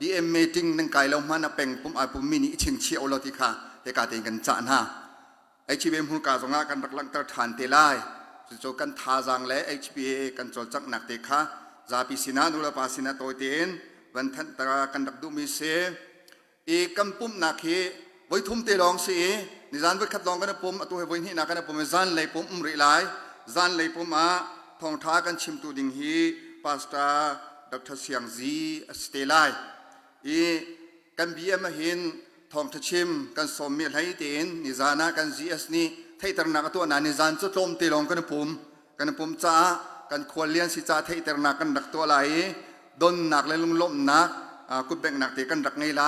BM meeting นั่งไกลเรามานับเป็นปุ่มปุ่มมินิชิงเชียวเราที่ค่ะเหตุการณ์กันจันฮะHBA หุ่นกาสงากันรักลังตระฐานเตลัยจุดกันท่าจังและ HBA กันจดจักหนักเตค่ะจาปิสินานุลปาสินาโตเตนวันทันตระกันรักดูมิเซกันปุ่มนักเฮไว้ทุ่มเตลองสินิจานไว้ขัดลองกันปุ่มตัวไว้ที่นักกันปุ่มจันเลยปุ่มริไลจันเลยปุ่มทองท้ากันชิมตูดิงฮีพาสต้าดร.เสียงซีสเตลัยกันบีเอ็มหินทองทัชิมกันสมมีไหลเตียนนิจานะกันซีเอสนี่ไทยตระหนักตัวนั้นนิจานจะโจมตีลงกันปุ่มจ้ากันควรเลี้ยงสิจ้าไทยตระหนักกันดักตัวไหลดนหนักเลยลมนักกุดแบ่งหนักเตะกันดักไงไหล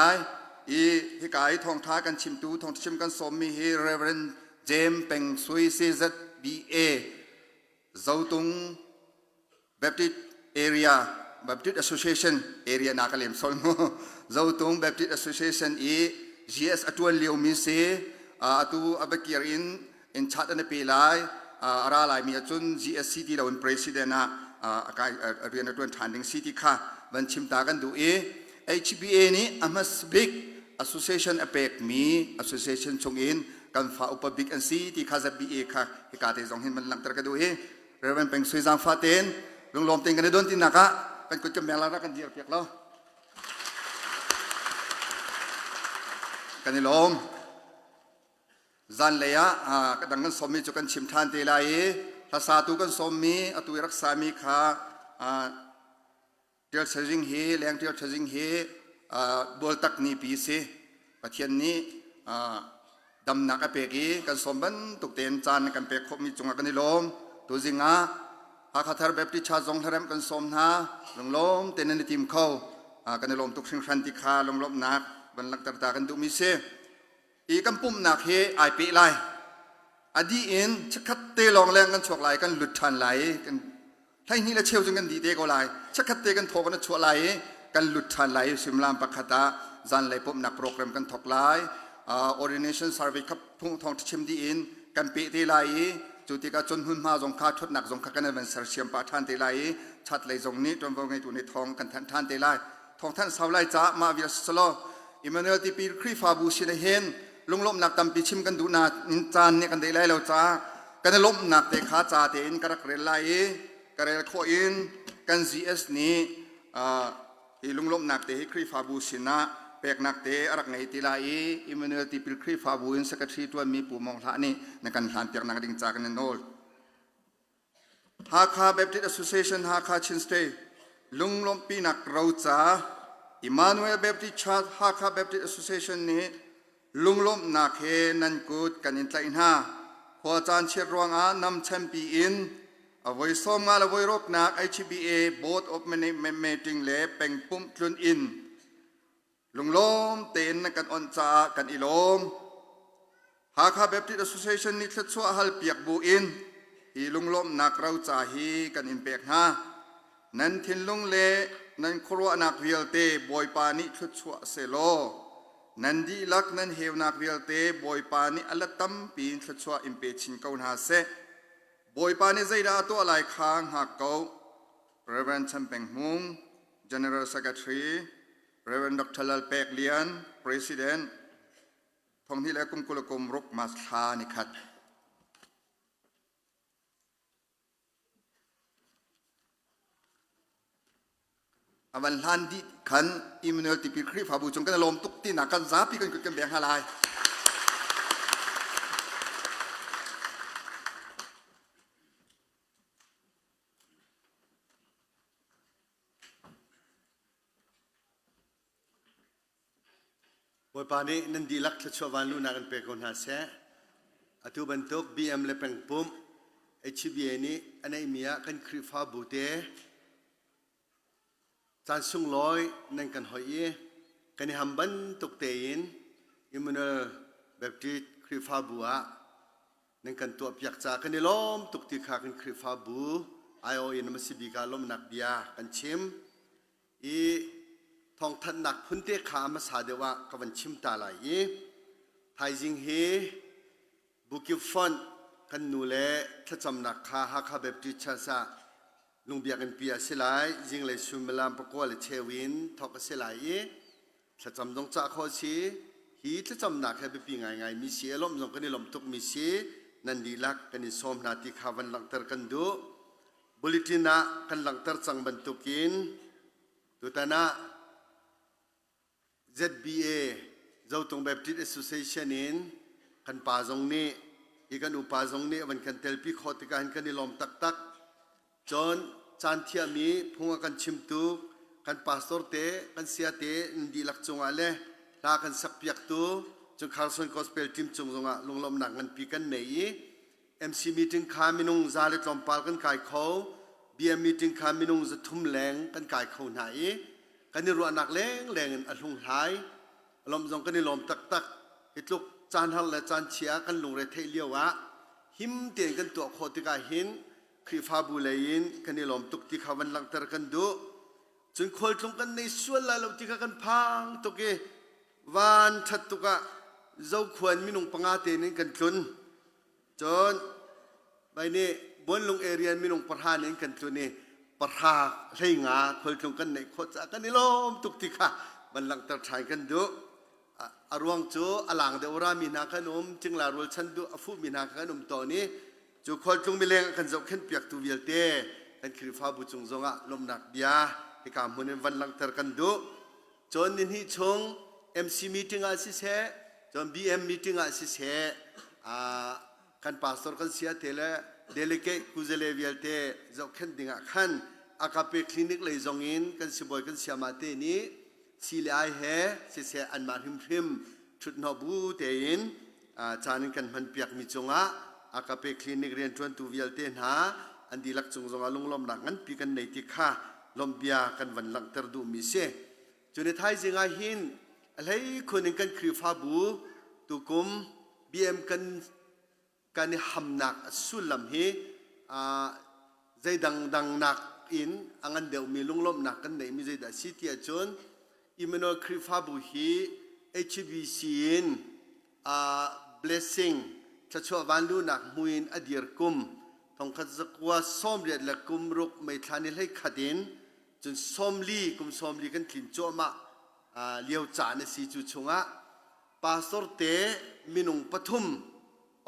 ที่กายทองท้ากันชิมตูทองทัชิมกันสมมีเฮเรเวนเจมเป็งซุยซีซัดบีเอเจ้าตุงแบบที่เอเรียBaptist Association area nakalem solmo zautung Baptist Association GS atuan liu mi se atu abakir in chat na pelai aralai mi achun GSCT lawan president na akai rian atuan thanding city kha ban chimta kan du HBA ni amas big association apek mi association chongin kan fa upabik an city kha za BA kha hikate jong hin man lang tar ka du reverend peng sui jang faten lom ting kan don tin nakaกันก็จะแมลากันเดียร์เปียกแล้วกันนี่ลมจันเลยกระดังกันสมมีจุกันชิมทานเตลัยภาษาตูกันสมมีอตุรักษามีขา เดียวเชจิงเฮแรงเดียวเชจิงเฮบอลตักนี่ปีเสปะเทียนนี้ดำนักเปกีกันสมบันตุกเตียนจานกันเปกคบมีจงกันนิลมตัวจิงหากทาร์แบบที่ชาจงทาร์กันสมนาลงลมเตนันทีมเขากันนิลมตุกสิงขันติคาลงลมนักบรรลักตากันดูมิเสอีกันปุ่มนักเฮไอปีไลอดีอินชักขัดเตลองแรงกันชวกไหลกันหลุดทันไหลกันไทยนี่ละเชี่ยวจนกันดีเตก็ไหลชักขัดเตกันโทกันชวกไหลกันหลุดทันไหลสิมลามปักขตาจันไหลปุ่มนักโปรแกรมกันถกไหลordination survey ครับพุ่งทองชิมดีอินกันปีตีไหลจุดที่กจนหุ่นมาจงคาทุดหนักจงคากันเป็นเสียมปะท่านตีไหลชัดไหลจงนี้จนวงไงตัวในทองกันท่านตีไหลทองท่านสาวไหลจ้ามาวิสโลอิมานเอลตีปีครีฟาบูชินเฮนลุงลมหนักตำปีชิมกันดูนาอินจานเนี่ยกันได้แล้วจ้ากันลมหนักเตะขาจ้าเตอินกระเรลายกระเรลโคอินกัน GS นี้ที่ลุงลมหนักเตะครีฟาบูชินะเป็กนักเตะรักไงตีลายอิมันเอลตีปีครีฟาบูอินสักทีตัวมีปูมองท่านี่ในการหานเปียกนักดิ่งจากกันโนลฮาคาเบปติส Association ฮาคาชินสเตย์ลุงลมปีนักเราจ้าอิมานูเอลเบปติชาฮาคาเบปติส Association นี้ลุงลมนักเฮนันกูดกันอินไลน์ห้าพอจานเชิดรวงนำแชมปีอินเอาไว้ซ้อมงานเอาไว้รบนัก HBA Board of Management Meeting เล่เป็นปุ่มจุนอินลุงลมเต้นกันอ่อนจ้ากันอิลมหากข้าแบบที่ Association นี้ชัดชัวฮัลเปียกบูอินฮีลุงลมนักเราจ้าฮีกันอินเปียกห้านั้นทินลุงเล่นั้นครัวนักเวียลเตบอยปานิชัดชัวเซโลนันดีลักนันเฮวนักเวลเตบอยปานิอัลตัมปีนชัดชัวอิมเปชินเกาหนาเซบอยปานิใจดาตัวอะไรค้างหักเกา Reverend ชัมเป็งมุง General Secretary Reverend Dr. Lal Pek Lian President ทองที่แล้วกุมกุลกุมรุกมาสานิคัดอวันลันดีขันอิมเนลติปิครีฟาบูจงกันลมตุกตีนักกันซาปีกันกุดกันแบงฮาลายบอยปานี้นันดีลักชัชวานลูนากันเปกอนหาเสอตุบันตุก BM เลเป็งปุ่ม HBA นี้อันไหนมีกันครีฟาบูเตจานสุงลอยนั่งกันหอยกันฮัมบันตุกเตยินอิมันแบบที่ครีฟาบัวนั่งกันตัวเปียกจากกันล้อมตุกติขากันครีฟาบูไอโอเอ็นมัสบิกาล้อมนักเบียกันชิมอีทองทันนักพุนเตขามาสาเดวะกันชิมตาไหลไทยจิงเฮบุกิฟอนกันนูเลถ้าจำนักขาฮักแบบที่ชาซาลุงเบียกันเปียเสลายจิงเลยสุมลามปะกัวเลยเชวินทอกเสลายถ้าจำต้องจากข้อชีฮีถ้าจำหนักให้ไปปีไงมีเสียลมจงกันในลมทุกมีเสียนันดีลักกันในสมนาติขาวันหลังเตอร์กันดูบุลิตินะกันหลังเตอร์จังบรรทุกินตุตานะ ZBA เจ้าตรงแบบที่ Association นี้กันป่าจงนี้อีกันอุปาจงนี้วันกันเตลปีขอติการกันในลมตักจนจานเทียมีพุ่งกันชิมตุกันปาสตอร์เตกันเสียเตนดีลักจงอะไรลากันสักเปียกตุจนคาร์สันคอสเปลทีมจงอ่ะลงลมหนักกันปีกันไหน MC meeting ขามินุงซาเลตลมปาลกันไก่เขา BM meeting ขามินุงจะทุ่มแรงกันไก่เขาไหนกันนี่รัวหนักแรงอันลงท้ายลมจงกันนี่ลมตักฮิตลุกจานฮัลและจานเชียกันลงเรทเลียวะหิมเตียนกันตัวโคติกาหินครีฟาบูเลยินกันนี่ลมตุกติขาวันหลังเตอร์กันดูจนคนตรงกันในส่วนละลมติกากันพังตุกเกวันทัดตุกะเจ้าควรมินุงปังอาเตนิกันจุนจนไปนี่บนลงเอเรียนมินุงประธานนิกันจุนนี่ประธานใช่งาคนตรงกันในโคตรกันนี่ลมตุกติกาวันหลังเตอร์ชายกันดูอารวงจูอลังเดวรามีนาขนมจึงลารุลชันดูอฟูมีนาขนมตอนนี้จูคนจงมีแรงกันจบขึ้นเปียกตูเวียลเต้กันคริฟ้าบุจงจงะลมหนักเบียที่การมุนวันหลังเตอร์กันดูจนนินฮิชง MC meeting อาศิเสจน BM meeting อาศิเสกันพาสตอร์กันเสียเทเลเดลิเกตกุเจเลเวียลเต้จบขึ้นดิ่งขัน อากาเปคลินิกเลยจงอินกันสิบอยกันเสียมาเตนี้สิเลไอเฮเสียอันมาหิมชุดนบูเตอินจานิกันมันเปียกมิจงะอากาเปคลินิกเรียนชวนตูวิลเตนหาอันดีลักจงอาลุงลมหนักงั้นปีกันในติค่าลมเบียกันวันหลังตรดูมิเสจนในท้ายจิงอาหินอะไรคนกันคริฟาบูตุกุมบีเอ็มกันหำหนักสุลลัมฮีใจดังหนักอินอันเดียวมีลุงลมหนักกันในมิใจดัสิที่จนอิมโนคริฟาบูฮี HBC อินblessing จะช่วยวันดูหนักมุยนอดีรกุมทองขัดสักว่าส้มเรียดและกุมรุกไม่ทานิให้ขัดินจนส้มลีกุมส้มลีกันถิ่นโจมาเลี้ยวจ่าในสีจุชงะปาสตอร์เตมินุงปฐุม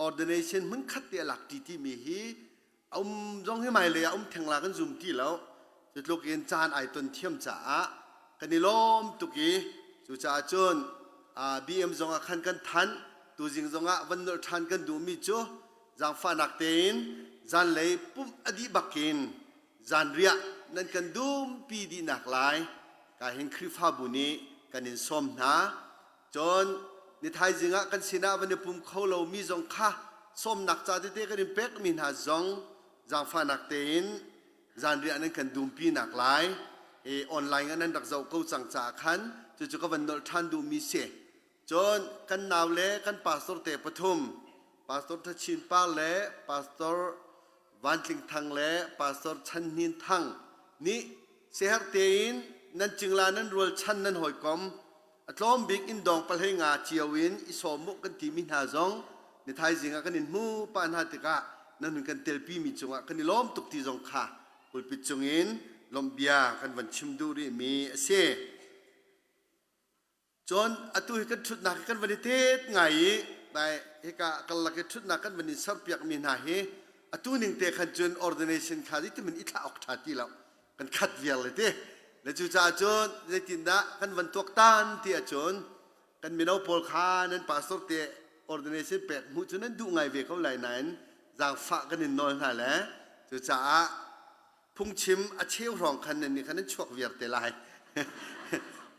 ordination มันขัดเดียหลักที่มีฮีเอาจงให้ไม่เลยเอาแทงลากันซุ่มที่แล้วจะลูกเอ็นจานไอต้นเทียมจ่ากันนี่ล้มตุกี้จุจ่าจนBM จงอาคันกันทันตัวจริงจงอาวันนอทันกันดูมิจูจางฟ้านักเต้นจานเลยปุ่มอดีบักินจานเรียนั่นกันดูมปีดีนักลายการเห็นคริฟาบุนีกันเห็นสมนะจนในไทยจริงอ่ะกันสินะวันนี้ปุ่มเขาเรามีจงค่าสมนักจ่าเต้กันเห็นเป็กมินหาจงจางฟ้านักเต้นจานเรียนั่นกันดูมปีนักลายออนไลน์กันนั้นดักเจ้าเขาจังจ่าขันจู่ๆก็วันนอทันดูมิเสจนกันนาวเล่กันปาสตอร์เตปฐุมปาสตอร์ทัชชินปาเล่ปาสตอร์วันจิงทังเล่ปาสตอร์ชันนินทังนี่เสียเตียนนั่นจึงลานั้นรัวชันนั้นหอยกอมอัตลอมบิ๊กอินดองปะเฮงาเจียวินอิสอมุกันทีมินหาจงในไทยจริงกันนินมูปานหาติกะนั่นกันเตลปีมิจงะกันนิล้อมตุกทีจงค่ะอุลปิจงอินลมเบียกันวันชิมดูริมีเสจนอตุให้กันชุดนักกันวันนี้เทศไงไปเฮกะกันลักชุดนักกันวันนี้สับเปียกมีนาเฮอตุนึงเตะกันจน ordination ขาดิที่มันอิทาออกทัดที่แล้วกันขัดเวียเลยเตะแล้วจู่จ้าจนในจินดากันวันตัวตันที่จนกันมีน้องพอลคานั้นปาสเตะ ordination เป็ดหูจนนั้นดูไงเวเขาไหลนั้นจากฝากกันนินนอนหาแล้วจู่จ้าพุ่งชิมอาเชี่ยวรองคันนี้คันนั้นชวกเวียเตะลาย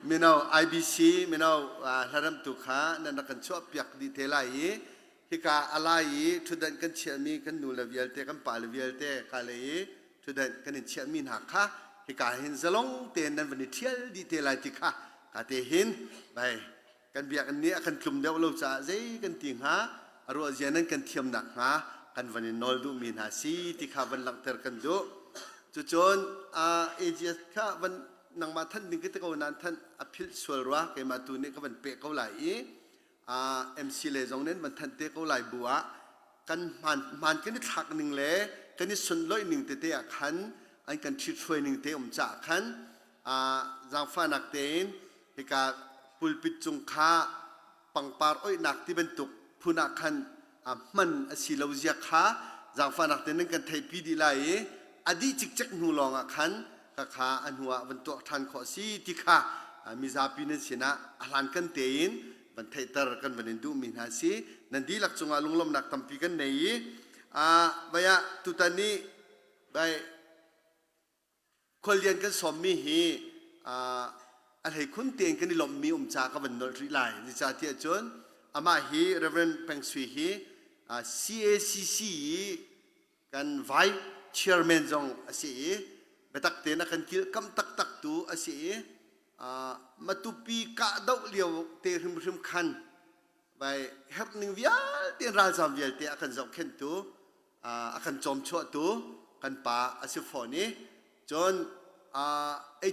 มีน้อง IBC มีน้องฮารัมตุขานั่นนักกันชอบอยากดีเทลายฮิกาอะไรทุดันกันเชื่อมีกันนูเลเวียลเตกันปาเลเวียลเตกาเลยทุดันกันเชื่อมีหักค่ะฮิกาเห็นสลงเตนนั้นวันนี้เที่ยวดีเทลายที่ค่ะกาเตหินไปกันเบียกันนี้กันกลุ่มเดียวเราจะใจกันติงหาอารมณ์เจนั้นกันเทียมหนักหากันวันนี้นอลดูมีหาซีที่ข้าวันหลังเตอร์กันดูจุดจนเอเจสข้าวันนังมาท่านนึงก็ตะโกนนั้นท่านอภิสวรวะเกมาตูนี่ก็มันเปะเขาไหลMC เลยตรงนั้นมันทันเตะเขาไหลบัวกันมันกันนี่ถักหนึ่งเลยกันนี่ส่วนร้อยหนึ่งเตะขันอันกันชิดช่วยหนึ่งเตะจ่าขันจางฟ้านักเตนเฮกาปุลปิดจงค้าปังปาร์อ้อยนักที่เป็นตุกผู้นักขันมันสิลาวเจียค้าจางฟ้านักเตนนั้นกันไทยปีดีไลอดีจิกจักนูลองขันข้าอันหัววันตัวทันขอสีที่ข้ามิซาปินเสนาอัลลันกันเตยนวันไทยตร์กันวันนี้ดูมินาสีนันดีหลักจงอาลุงลมนักตั้มปีกันนี้บายตุตันนี้บายคนเรียนกันสมมีฮีอะไรคุณเตียนกันนี่ลมมีจากัวันนอริไลดิจ่าที่จนอามาฮีเรเวนเปงสวีฮี CACC กันไวเชียร์แมนจงอาศัยตักเตนักขันคิลคำตักตูอาศัยมาตุปีกะดาวเลียวเตะริมขันไปเฮปนึงวิอาเตียนราชามวิอาเตะขันจอมเข็นตูขันจอมชัวตูขันป่าอาศัยฝนนี้จน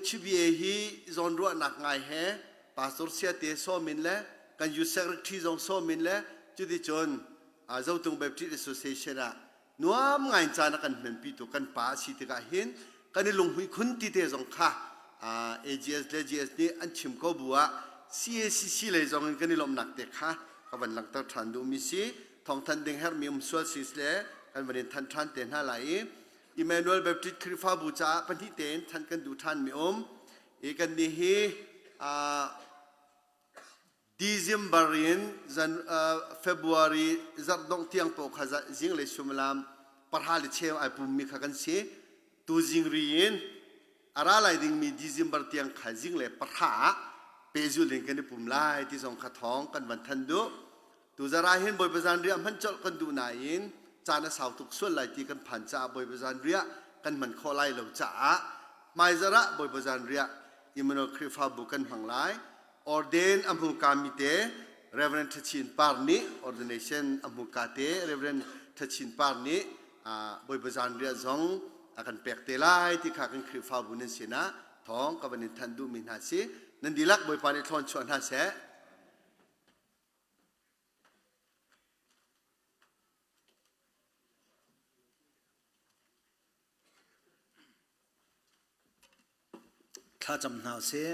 HBA ฮีจอนรัวนักไงเฮปาสตอร์เสียเตะโซมินเล่กันยูเซอร์ที่จงโซมินเล่จุดที่จนเจ้าตรงแบบที่ association นัวมไงจานักกันเหมือนปีตุกันป่าสิทธิ์กันเห็นกันนี่ลงหุยคุณที่เตะจงค่ะAGS และ GS นี่อันชิมก็บัว CACC เลยจงกันนี่ลมหนักเด็กค่ะกับวันหลังตั้งทันดูมิสิทองทันเด้งเฮอร์มีสวดสิสเล่กันวันนี้ทันเต็นหาไหลอิมเมนูเอลแบบที่คริฟาบูชาพันที่เต็นทันกันดูทันมีเอกันนี่เฮDecemberin February จัดดงเที่ยงปกขจัดจิงเลยชุมลามปะหาลิเชลไอปุ่มมีขันเสียตูจิงเรียน อาราไลดิงมีดิซิมบาร์เตียงขาจิงเลยปะทะเปจูลิงกันในปุ่มไล่ที่ส่งขัดท้องกันวันทันดูตูจะราเห็นบอยประจานเรียมันจดกันดูนายอินจานสาวตุกส่วนไหลที่กันผ่านจ่าบอยประจานเรียกันมันข้อไล่เหล่าจ่าไม่จะระบอยประจานเรียอิมโนคริฟาบุกันผังไลออเดนอัมพุกามิเตเรเวรนทัชินปาร์นีออร์ดิเนชันอัมพุกาเตเรเวรนทัชินปาร์นีบอยประจานเรียจงอาการเปกเตไลที่ข้ากันคริฟาบุนันเสนาท้องกับวันนี้ทันดูมินฮาซีนันดีลักบอยปานิทอนชวนฮาเซข้าจำหนาเสีย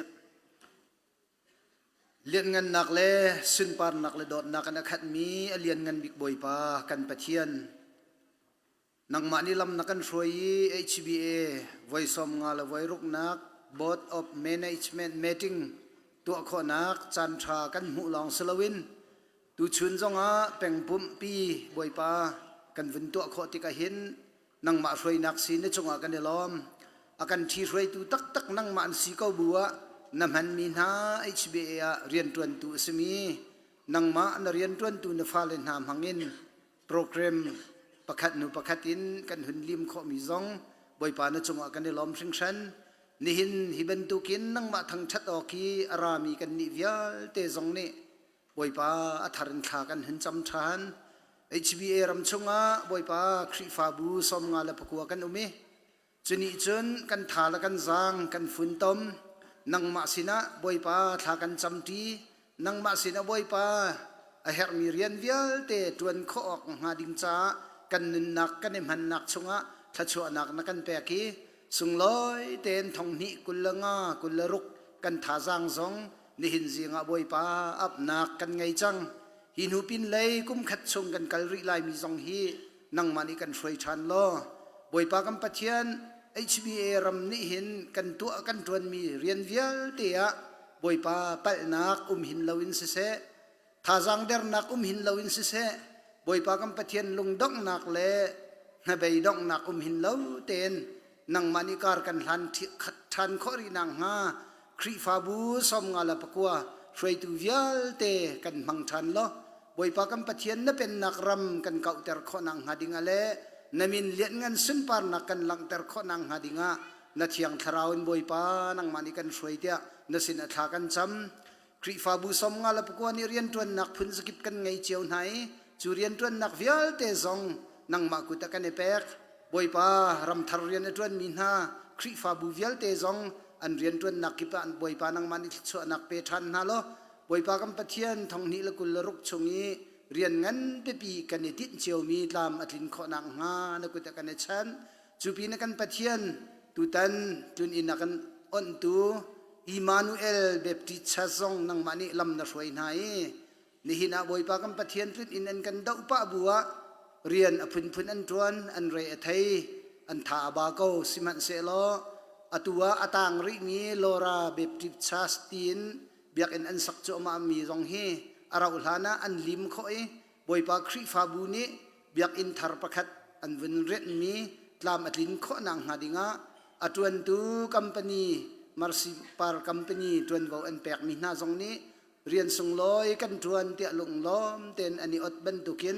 เลียนเงินหนักเลยสุนปานหนักเลยโดดหนักกันขัดมีเลียนเงินบิ๊กบอยปากันปะเทียนนังมานิลำนักกันช่วย HBA ไว้สมงาละไว้รุกนัก Board of Management Meeting ตัวข้อนักจันทรากันหูลองสลวินตูชุนจงอาแป่งปุ่มปีบอยปากันวินตัวข้อที่กะเห็นนังมาช่วยนักสีนจงอากันเดล้อมอากันที่ช่วยตูตักนังมาอันสีเก้าบัวนำหันมีนา HBA เรียนตวนตูสมีนังมาอันเรียนตวนตูนฟ้าเลนหามหังอินโปรแกรมประคัดนูประคัดอินกันหุ่นลิมข้อมีซองบอยปานจงอากันเดล้อมชิงชันนี่หินฮิบันตุกินนังมาทั้งชัดออกีอารามีกันนิวิลเตซงนี่บอยปาอัธรินขากันหินจำชาน HBA รำชงอาบอยปาคริฟาบูสมงาลปกัวกันอุมิจุนีจุนกันทาลกันจางกันฝุ่นตมนังมาสินะบอยปาทากันจำทีนังมาสินะบอยปาเฮรมีเรียนวิลเตตวนข้อออกหาดิงจ้ากันนินนักกันเอ็มหันนักชงอาทัชวนักนักกันเปกีสุงลอยเต็นทองนิกุลงากุลรุกกันทาจางซองนี่หินจีงาบอยปาอับนักกันไงจังหินหูปินเลยกุมขัดชงกันกัลริไลมีซองฮีนังมานี่กันช่วยชันล้อบอยปากันปะเทียน HBA รำนี่หินกันตัวกันทวนมีเรียนเวียลเตียบอยปาปัลนักหินลาวินเสทาจางเดรนักหินลาวินเสบอยปากันปะเทียนลุงดอกนักเล่นเบยดอกนักหินลาวเต็นนังมานิการกันหันทันขอรีนังฮาคริฟาบูสมงาลปกัวช่วยตูวิลเตกันมังทันล้อบอยปากันปะเทียนนั่นเป็นนักรำกันเก่าแต่ข้อนังหาดิงาเลนมินเลี้ยงเงินสุนปานนักกันหลังแต่ข้อนังหาดิงานาเทียงทาราวน์บอยปานังมานิกันช่วยเดียนสินทากันจำคริฟาบูสมงาลปกัวนี่เรียนตัวนนักพุนสกิปกันไงเจียวไหนจูเรียนตัวนนักวิลเตซองนังมากุตะกันเอเปกบอยปารำทารเรียนตวนมีนาคริฟาบูวิลเตซองอันเรียนตวนนักกิปอันบอยปานังมันอิชนักเปทันฮาโลบอยปากัมปะเทียนทองนี้ละกุลรุกชงนี้เรียนงั้นเปปีกันติดเจียวมีตามอธินขอนังฮานักุตะกันเนชันจูปีนักันปะเทียนตุตันตุนอินักันอันตูอิมานูเอลเบปติชาซองนังมันนี่ลำนักสวยไหนนี่หินาบอยปากัมปะเทียนตุนอินันกันดาวปะบัวเรียนอพุนพุนอันจวนอันเรอไทยอันทาบาโกสิมันเซโลอตัวอตางริมีโลราเบบติชาสตินเบียกอันสักโจมามีจงเฮอาราอุลานะอันลิมข้อยบอยปาคริฟาบูนีเบียกอินทาร์ประคัดอันวินเรนมีตามอัดลินข้อนังหาดิงาอตวนตูคัมปานีมาร์ซิปาร์คัมปานีตวนวอันแปกมีนาจงนี้เรียนส่งลอยกันตวนเตียลงล้อมเต็นอันนี้อดบันตุกิน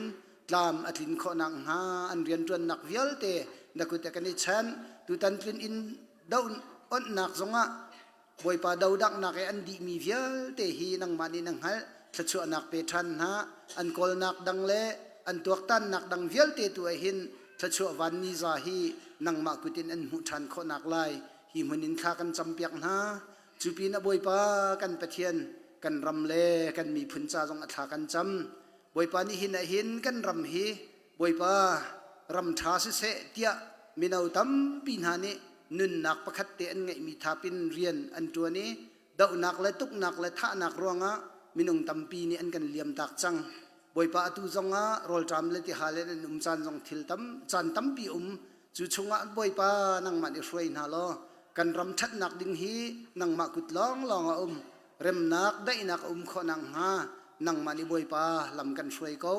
ตามอธินข้อนังหาอันเรียนตวนนักวิลเตนักอุตกันนิชันตุตันฟินอินดาวอันนักจงะบอยปาดาวดักนักอันดีมีวิลเตฮีนังมานีนังฮัลชัชวนักเปทันฮะอันกอลนักดังเลอันตัวตันนักดังวิลเตตัวหินชัชววันนิซาฮีนังมากุตินอันหุทันข้อนักไลฮีมุนินข้ากันจำเปียกฮะจูปีนบอยปากันปะเทียนกันรำเลกันมีพุนจ่าจงอัฐากันจำบอยปานี่หินกันรำฮีบอยปารำท้าเสเตียมินเอาตั้มปีนานีนุนนักประคัดเตอันไงมีทาปินเรียนอันตัวนี้ดาวนักและตุกนักและท่านักรวงะมินุงตั้มปีนี้อันกันเลียมตักจังบอยปาตูจงะโรลจามเลติฮาเลนจานจงทิลตั้มจานตั้มปีจูชงะบอยปานังมันอิสวยนาโลกันรำชัดนักดิ่งฮีนังมากุดลองเริ่มนักได้นักข้อนังฮานังมันอิบอยปาลำกันสวยเขา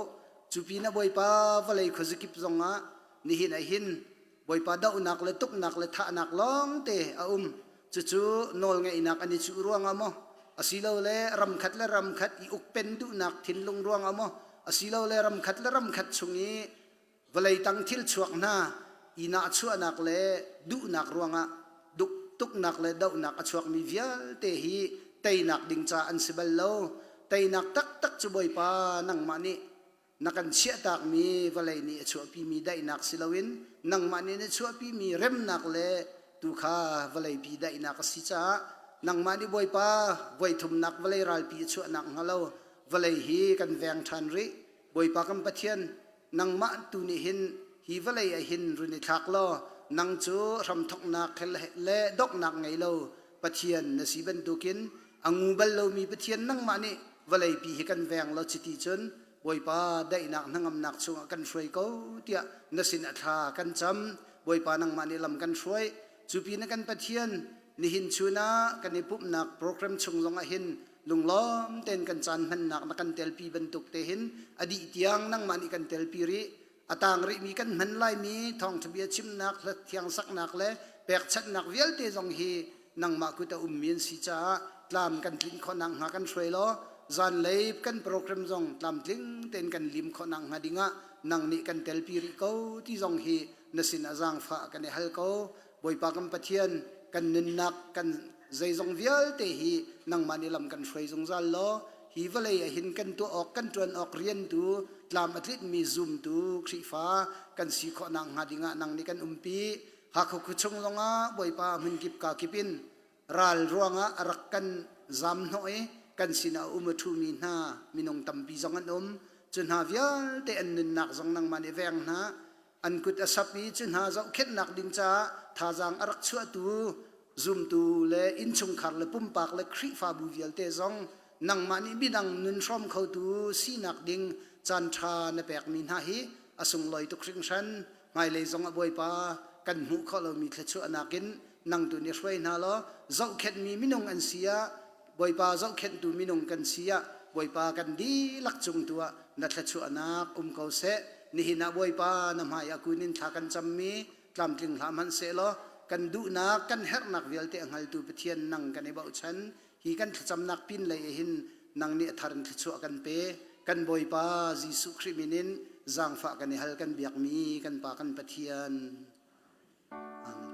จูปีนะบอยปาวะเลยขจิกิบจงะนี่หิน boi pa dau nak le tuk nak le tha nak long te chu nol nge inak ani chu ruang amo asilo le ram khat i ukpen du nak thin lung ruang amo asilo le ram khat chungi valai tang thil chuak na ina chu anak le du nak ruanga duk tuk nak le dau nak achuak mi vial te hi tei nak ding cha an sibal lo tei nak tak chu boi pa nang mani nakan sia tak mi valai ni achuak pi mi dai nak silawin nang mani ne chuak pi mi rem nak le tu kha valai pi dai nak si cha nang mani boi pa voi thum nak valai ral pi chu nak ngalo valai hi kan veng than ri boi pa kam pathian nang ma tu ni hin hi valai a hin runi thak lo nang chu ram thok nak khel le dok nak ngai lo pathian nasiban tukin angu bal lo mi pathian nang mani valai pi hi kan veng lo chiti chun boi pa dai nak nangam nak chu kan hroi ko tia nasin atha kan cham boi pa nang mani lam kan hroi chupi na kan pathian ni hin chuna kan ipup nak program chunglong a hin lunglom ten kan chan man nak na kan telpi bentuk te hin adi tiang nang mani kan telpi ri atang ri mi kan man lai mi thong thbia chim nak la thiang sak nak le pek chat nak vial te jong hi nang ma ku ta min si cha tlam kan thin kho nang ha kan hroi lo zan leip kan program jong tlam tling ten kan lim kho nang ha dinga nang ni kan telpi ri ko ti jong hi nasin azang fa kan hal ko boi pa kam pathian kan nin nak kan zai zong vial te hi nang mani lam kan hroi jong zal lo hi valei a hin kan tu ok kan tuan ok rian tu tlam atlit mi zoom tu khri fa kan si kho nang ha dinga nang ni kan umpi ha khu khu chung longa boi pa min kip ka kipin ral ruanga arak kan zam noi kan sina thu mi na minong tampi zong an chun ha vial te an nin nak zong nang mani veng na an kut asapi chun ha zau khet nak ding cha tha jang arak chua tu zoom tu le in chung khar le pum pak le khri fa bu vial te zong nang mani bidang nun shom khau tu si nak ding chan tha na pek min ha hi asung loi tu khring shan ngai le zong a boi pa kan mu kho lo mi thla chu anakin nang tu ni hroi na lo zau khet mi minung an sia boi pa zau khet tu minung kan sia boi pa kan di lak chung tua na thla chu anak ko se ni hina boi pa na mai akunin tha kan chammi tlam tling hlam han se lo kan du na kan her nak vial te angal tu pathian nang kan e bau chan hi kan cham nak pin le hin nang ni tharan chu kan pe kan boi pa jisu kriminin zang fa kan hal kan biak mi kan pa kan pathian amen.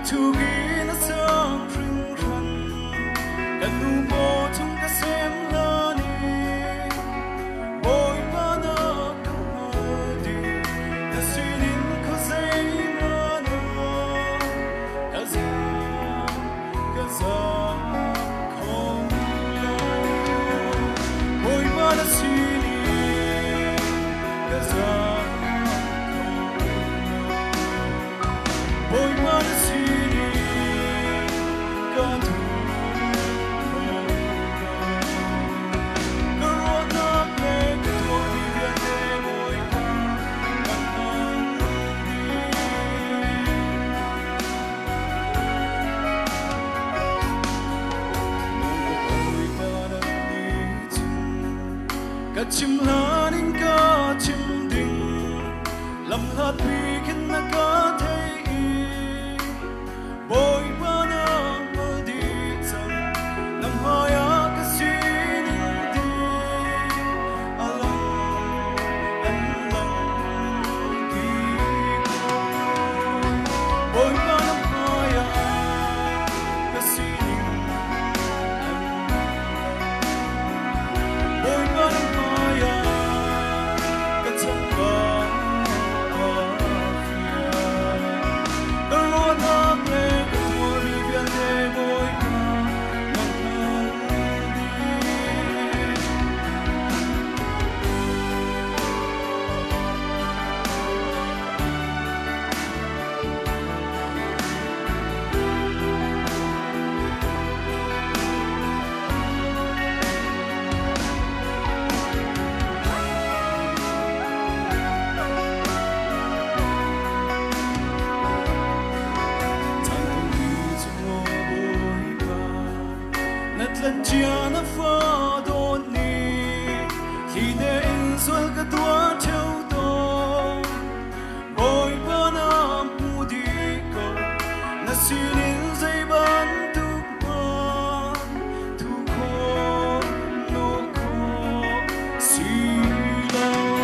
thu ghi nó sang rừng rần cần nu bò trong cái xem la ni bồi ba na đi ta suy nín có dây mà nó cả za không lâu bồi ba na suy nín cả za bồi ba na suy nín cả thu chim lá nín cá chim đình làm hát vì khiến na cá thấy bồi ba na mơ đi rằng nằm hai á cá suy nín đi lòng anh lòng đi bồi ba na hai á cá suy nín bồi ba na lần chia nó phá đồn ni khi để in xuân cái tua theo tôi bồi ba năm mu đi cầu na suy nín dây ban tu ma tu khó nô khó suy lâu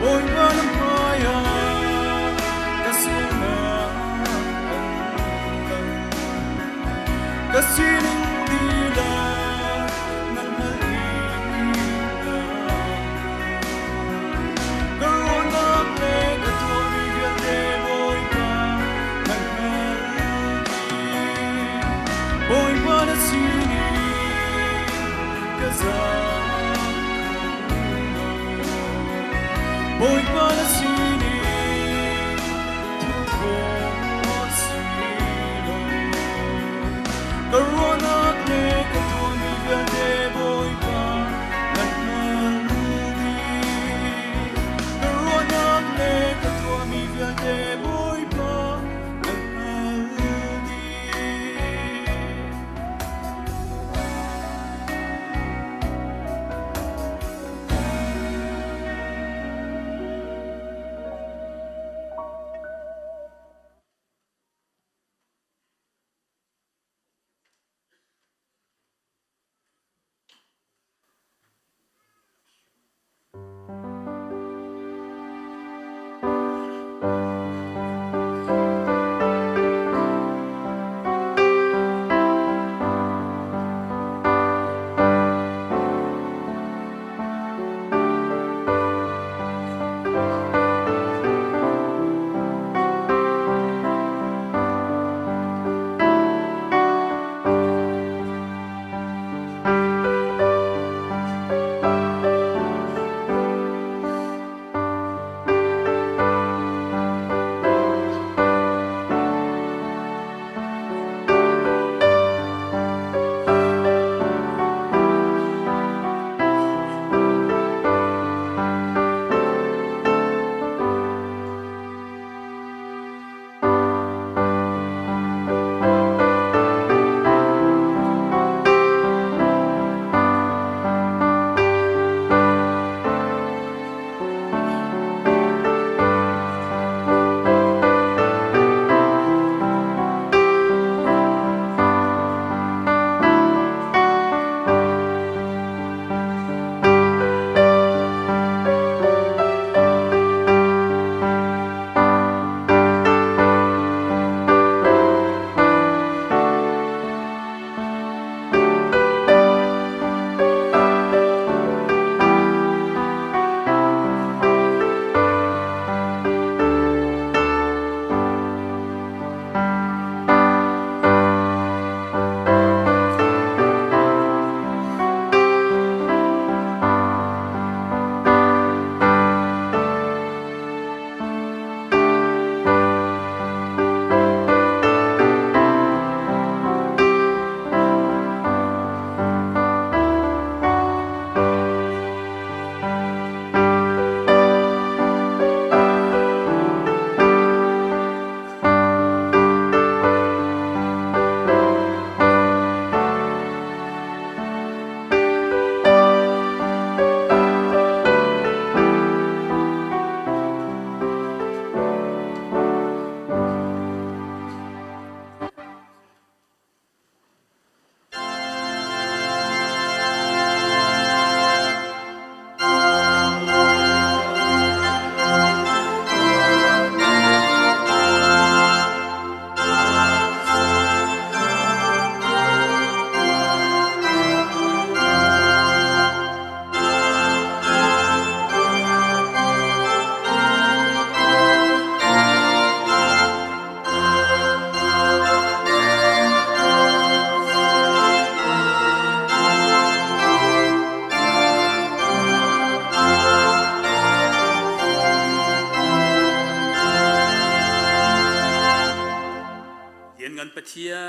bồi ba năm hai à ta suy na ta suy nín bồi ba na suy ni thu khó suy lâu corona ne ka tu ni ga de bồi ba lần đi corona ne ka tu mi ga de bồi ba lần đi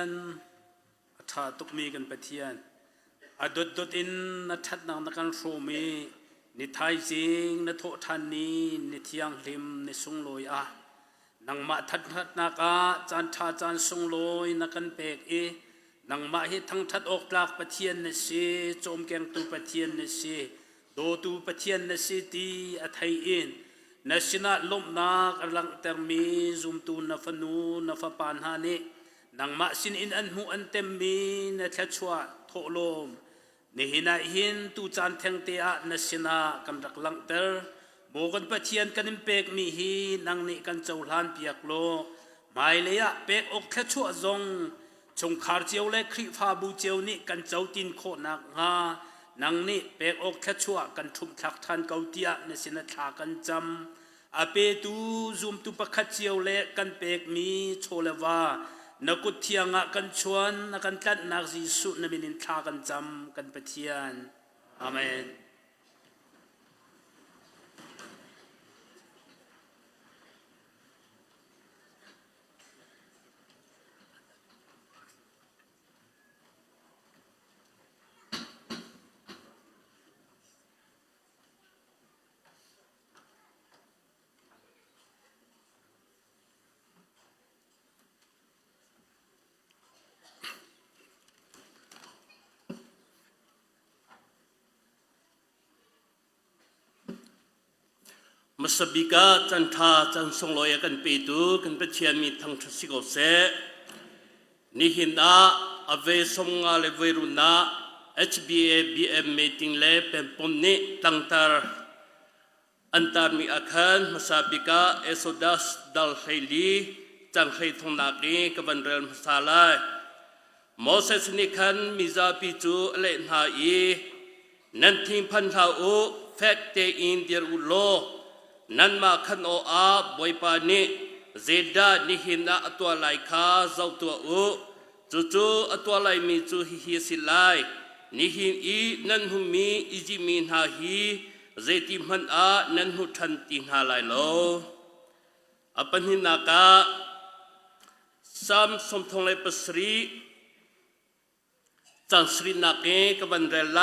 นทาตุกมีกันปะเทียนอดดอินนัทัดนังนักันโรมีนิทายจิงนโททันนีนิทยังลิมนิสุงลอยอะนังมาทัดนักาจันทาจันสุงลอยนักันเปกเอนังมาฮิทั้งทัดออกปลากปะเทียนนสีโจมแกงตูปะเทียนนสีโดตูปะเทียนนสีตีอัทายอินนสินาลมนักลังเตอร์มีซุมตูนฟนูนฟปานฮานินังมาสินอินอันหูอันเต็มมีนเทชวะโทลมนี่หินาหินตูจานเทงเตะนสินากันรักลังเตอร์โบกันปะเทียนกันอิมเปกมีฮีนังนี่กันเจ้าลานเปียกโลไม่เลยอะเปกอกเทชวะจงชงคาร์เจียวและคริฟาบูเจียวนี่กันเจ้าตินโคนักงานังนี่เปกอกแค่ชั่วกันทุบทักทันเกาเตียในสินทากันจำอาเปตูซุมตุปะคัดเจียวเละกันเปกมีโชเลวานักุเทียงะกันชวนนักันตัดนักจีสุนมินินทากันจำกันปะเทียนอาเมน มัสบิกาจันทาจันทรงลอยกันปีตูกันเป็นเชียนมีทั้งทศิโกเสนิหินาอเวสมงาเลเวรุนา HBA BM meeting เลเป็นปมนิตั้งตาอันตารมีอาคารมัสบิกาเอโซดัสดัลไฮลีจังไฮทงนักนี้กับวันเรลมัสลายโมเสสนิคันมิซาปิจูเลนหาอีนันทิงพันธาอุเฟกเตอินเดียรุโลนันมาขันโออาบอยปานิเจดานิหินาตัวไลคาเจ้าตัวอุจู่ๆตัวไลมีจูฮิฮิสิไลนิหินอีนันหุมีอิจิมินหาฮีเจติมันอานันหุทันตินหาไลโลอปันหินากาสามสมทงเลปสรีจังสรีนักเอกับบันเรลไล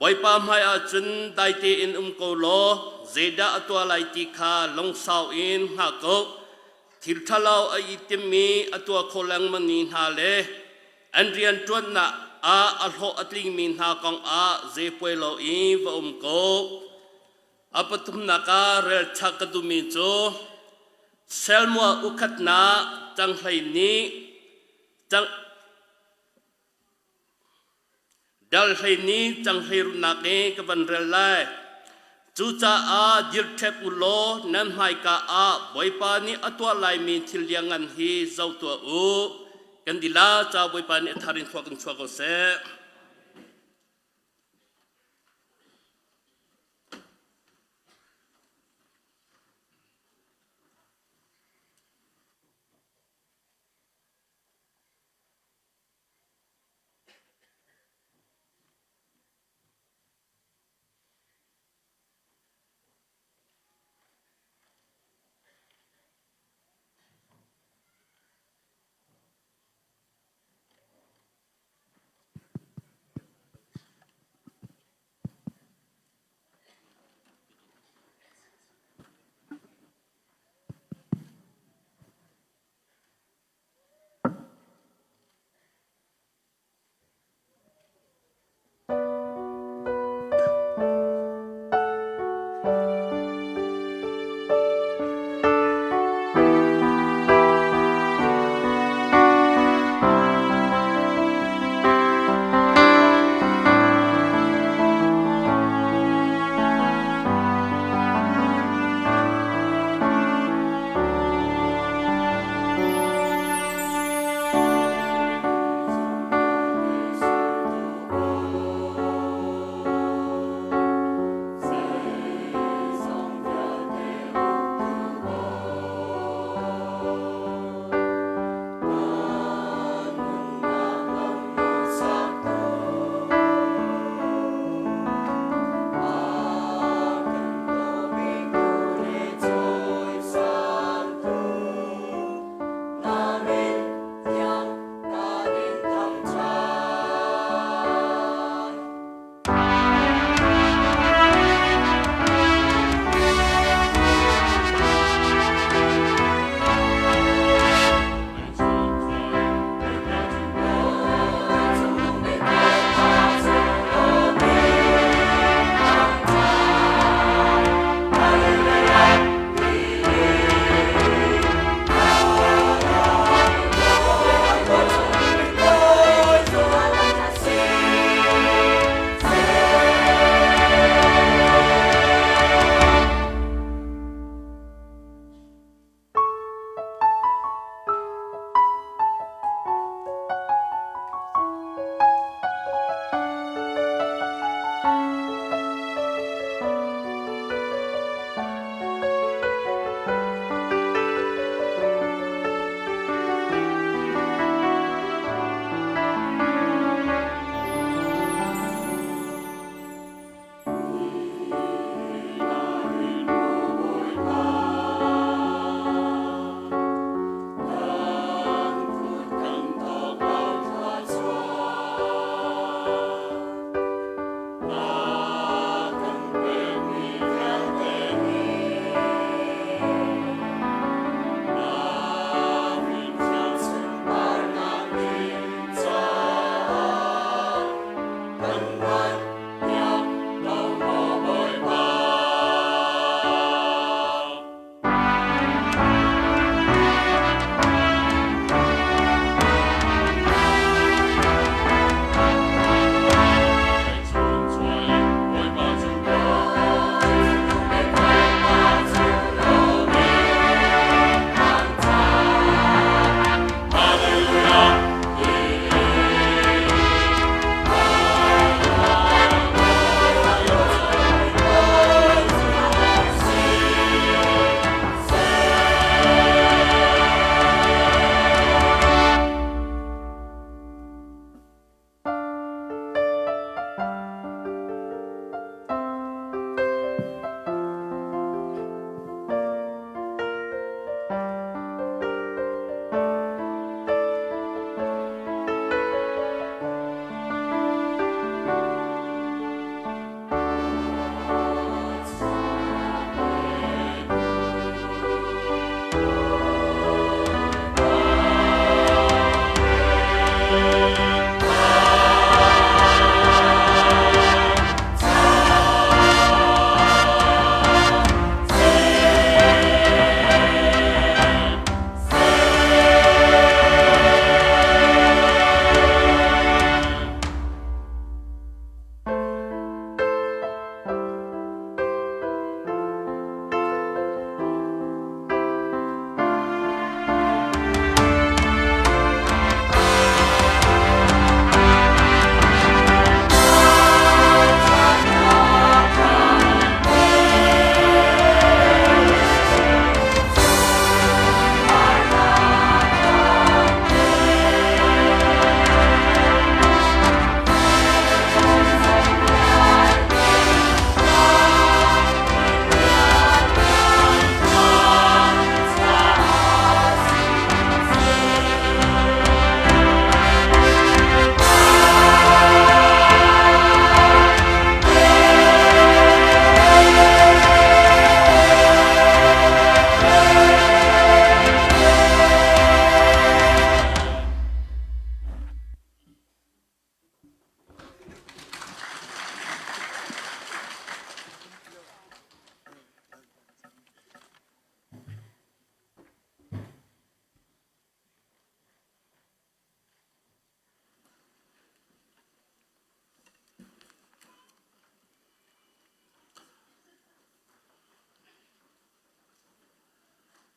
บอยปามให้อาจุนได้เตอินโกโลเจดาตัวไลติคาลงสาวอินหากทิลทลาวอิติมีตัวโคลังมันนินหาเลอันเรียนจวนนะอัลโฮอัตลิงมินหากองเจปวยโลอินวโกอปตุมนักเรลชักดุมิโจเซลมัวอุคัตนาจังไลนี้จังดัลไฮนี้จังไฮรุนักเอกับบันเรลไลจูจ่าดิร์เทปุโลนันไฮกาบอยปานีอัตัวไลมีทิลยังงันฮีเจ้าตัวอูกันดิลาจ้าบอยปานีทารินทวกันชัวก็เส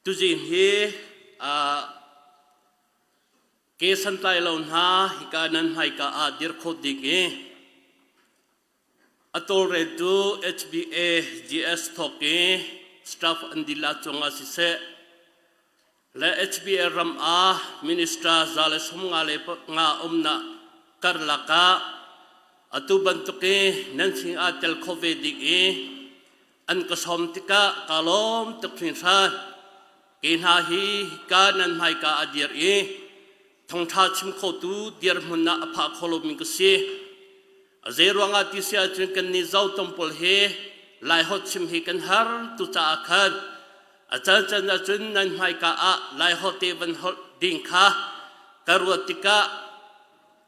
ตุจินฮีเกสันไตลอนฮาฮิกานันไฮกาอาดิรโคดิกเออัตโตเรดู HBA GS ทอกเอสตาฟอันดิลาจงอาศิเซและ HBA รัมอามินิสตราซาเลสมงาเลปงาอมนาการลักาอัตุบันตุเกนันสิงอาเตลโควิดดิกเออันกสมติกะกาลอมตุกินซากินหาฮีกานันไฮกาอาดิรเอทงทาชิมโคตูเดียร์มุนนาอภาโคโลมิกเซเจรวงอาทิเซียจึงกันนิจาวตมปลเฮไลฮอตชิมฮิกันฮาร์ตุตาอาคันอาจารย์จันจุนนันไฮกาอาไลฮอตเตวันฮอตดิงคาการวัติกา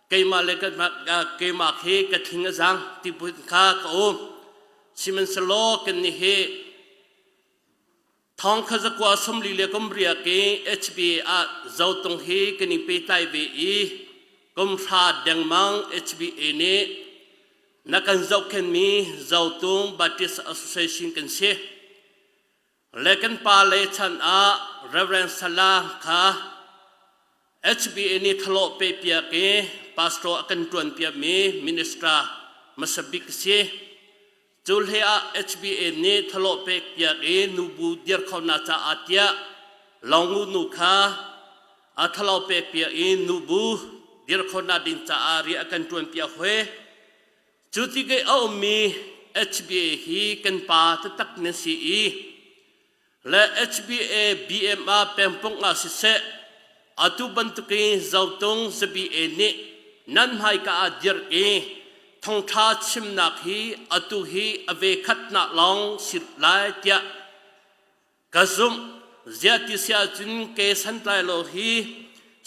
เกมาเลกันเกมาเฮกัทิงจังติบุนคาโอมชิมันสโลกันนี่เฮทองขจักว่าสมลีเลกุมเรียกHBA อาเจ้าตรงเฮกันนี่ไปไต่เวอีกุมพาดดังมัง HBA เนี่ยนักการเจ้าเข็นมีเจ้าตรงบัติส Association กันเสียและกันปาเลชันอา Reverend Salah ค่ะ HBA นี่ทะเลาะไปเปียกพาสโตร์กันตวนเปียมีมินิสตรามาสบิกเสียจุลเฮีย HBA นี่ทะเลาะไปเปียกนูบูเดียร์เขานาจาอาเตียลองงูนูค่ะทะเลาะไปเปียกนูบูเดียร์เขานาดินจาอารีกันตวนเปียกเฮจุดที่เกเอามี HBA ฮีกันปาตตักเนซีและ HBA BMA เป็นปงอาศิเซอาตุบันตุกีเจ้าตง CBA นี่นั่นให้กาเดียร์ทงท้าชิมนักฮีอาตุฮีอเวคัดนักลองสิบลายเตียกระซุมเจียติเสียจุนเกสันไตโลฮี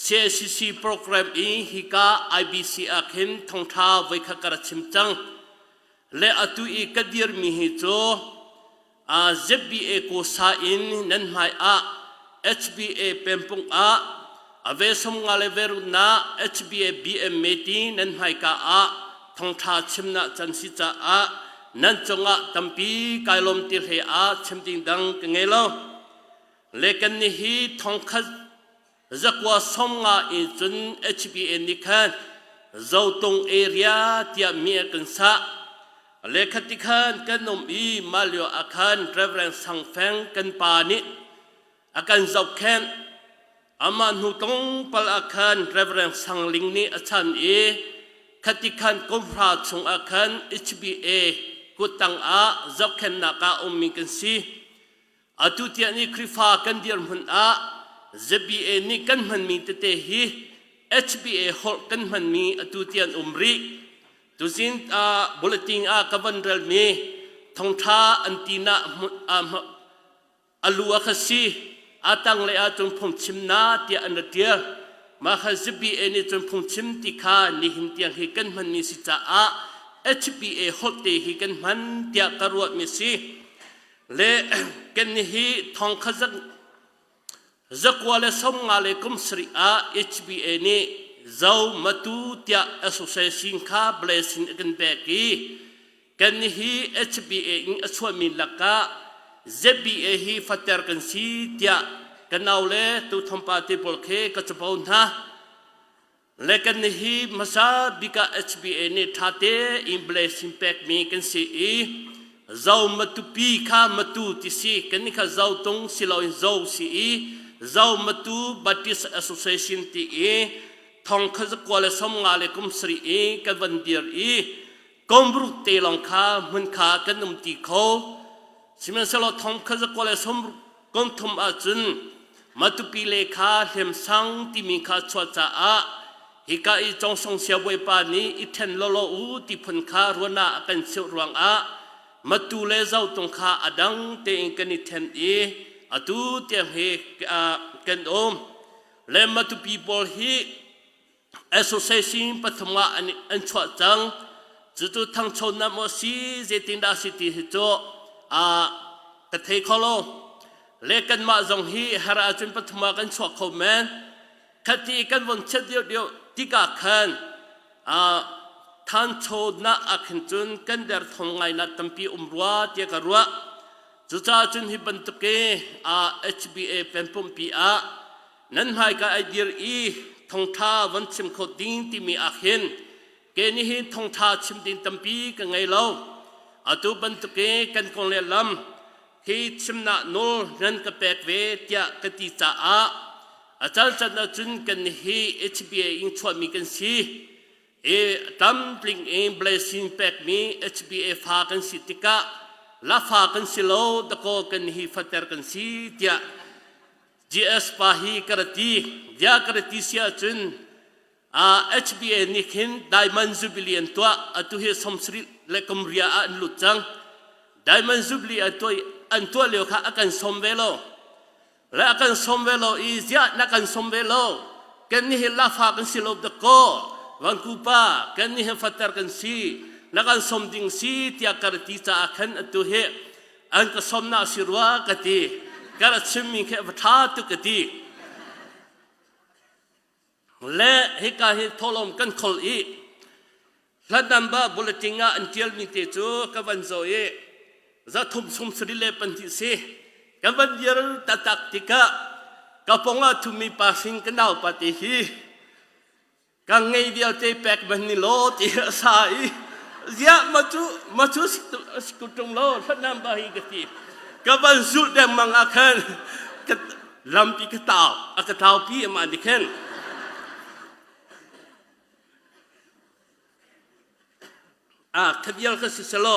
CSCC โปรแกรมฮิกา IBC อาคินทงท้าไว้ขกระชิมจังและอาตุอีกเดียร์มีฮิโจZBA กูสาอินนั่นหมายHBA เป็นปุ่งอเวสมงาเลเวรุนา HBA BM เมตีนั่นหมายกาทงท้าชิมนาจันสิจ้านั่นจงตัมปีกายลมติเฮียชิมดิงดังกังเงลเลกันนี่ฮีทงคัดจักว่าสมงาอินจุน HBA นี่คันเจ้าตรงเอเรียที่มีกันซะเลขติคันกันนมมาเลียวอาคัน Reverend สังแฟงกันปานิอาการเจ้าแค้นอามันหูตงปลอาคัน Reverend สังลิงนี่อาจารย์ขติคันกุมพราชงอาคัน HBA กุตังเจ้าแค้นนักอุมิกันซีอาตุที่นี่คริฟากันเดียร์มันZBA นี่กันมันมีเตะฮี HBA ฮอลกันมันมีอาตุที่อุมรีตุสินบุลติงกับันเรลมีทงท้าอันตีนาอลัวขสีตังเลยจนพงชิมนาเตียอันเดียมาขจิบีเอนี่จนพงชิมติคานี่หินเตียงฮิกันมันมีสิจ้าHBA ฮอลเตฮิกันมันเตียกรวดมีสิเลกันนี่ฮีทองขจักว่าเลสมงาเลกุมสรีHBA นี่เจ้ามาตูเตีย Association ข้าเบลสินกันแบกีกันนี่ฮี HBA อิงอสวมินลักกะ ZBA ฮีฟัตเตอร์กันซีเตียกันเอาเลตุทำปาติบอลเคกัจจุบันนะและกันนี่ฮีมาซาบิกา HBA นี่ท่าเตอินเบลสินแบกมีกันซีเจ้ามาตูปีข้ามาตูติซีกันนี่ข้าเจ้าตรงสิลอยเจ้าซีเจ้ามาตูบัติส Association ตีทองขจักว่าเลสมงาเลกุมสรีกันวันเดียร์กอมรุเตลองข้ามันข้ากันนุ่มตีเขาสิมันสลอทองขจักว่าเลสมกอนทุมอาจุนมาตุปีเลข้าเห็มสังที่มีข้าชวจ้าฮิกาอีจงสงเสียบวยปานีอีเทนโลโลอูที่พันข้ารวนากันเสียรวงมาตุเลเจ้าตรงข้าอดังเตงกันอีเทนอาตุเตียงเฮกันอมเลมาตุปีบอลฮี Association ปัทมาอันชวจังจุดทั้งชนน้ำมสีเจตินดาสิติฮิโจกระเทยคอโลเลกันมาจงฮีฮาราจุนปัทมากันชวคอมเมนคดีกันวันเชเดียวที่กาขันท่านโชดนะอักขินจุนกันเดร์ทงไงนัดตั้มปีรัวเตียกรัว จุจ้าจุนฮิบันตุเกHBA เป็นปุ่มปีนั้นหายกับไอเดียทองท่าวันชิมโคดิ้งที่มีอาเห็นเกนี่ฮิทองท่าชิมดินตัมปีกันไงเล่าตุบันตุเกกันคงเลี้ยลำที่ชิมนาโนนันกับแปกเวทยากติจ่าอาจารย์จันทร์จุนกันฮี HBA อิงชวนมีกันสีตั้มปลิงเบลซินแปกมี HBA ฟ้ากันสิติกะลาฟ้ากันสิโลตะโกกันฮีฟัตเตอร์กันสีเตีย GS ปาฮีกระตียากระตีเสียจุนHBA นี่เห็นไดมันจูบิลีอันตัวตุเฮสมสริเลกุมเรียอันลุจังไดมันจูบิลีอันตัวเลี้ยวข้าอากันสมเวโลและอากันสมเวโลอีเสียนักกันสมเวโลกันนี่เห็นลาฟ้ากันสิโลตะโกวันกูป้ากันนี่เห็นฟัตเตอร์กันสีนักการสมดิ่งสีที่อาการที่จะอาคันตัวเหอันก็สมนาสิรัวกติการชิมมีแค่วัฏฏะตุกติและให้การเห็นทลมกันคอลอีและดันบ้าบุลติงอันเทียลมีเตจูกับวันโซเอจะทุ่มสมสริเลปันทิเซกับวันเดียร์ตักติกะกับพงอาทุมีปาสิงกันเอาปฏิฮีกังไงเดียวเตะแปกมันนิโลตีสายเสียมาจูสกุตรงโลท่านนำบาฮิกติกับวันสุดเดมังอาคันกับลำปีกตาวอากตาวพี่มาดิคันขบยลก็สิสโล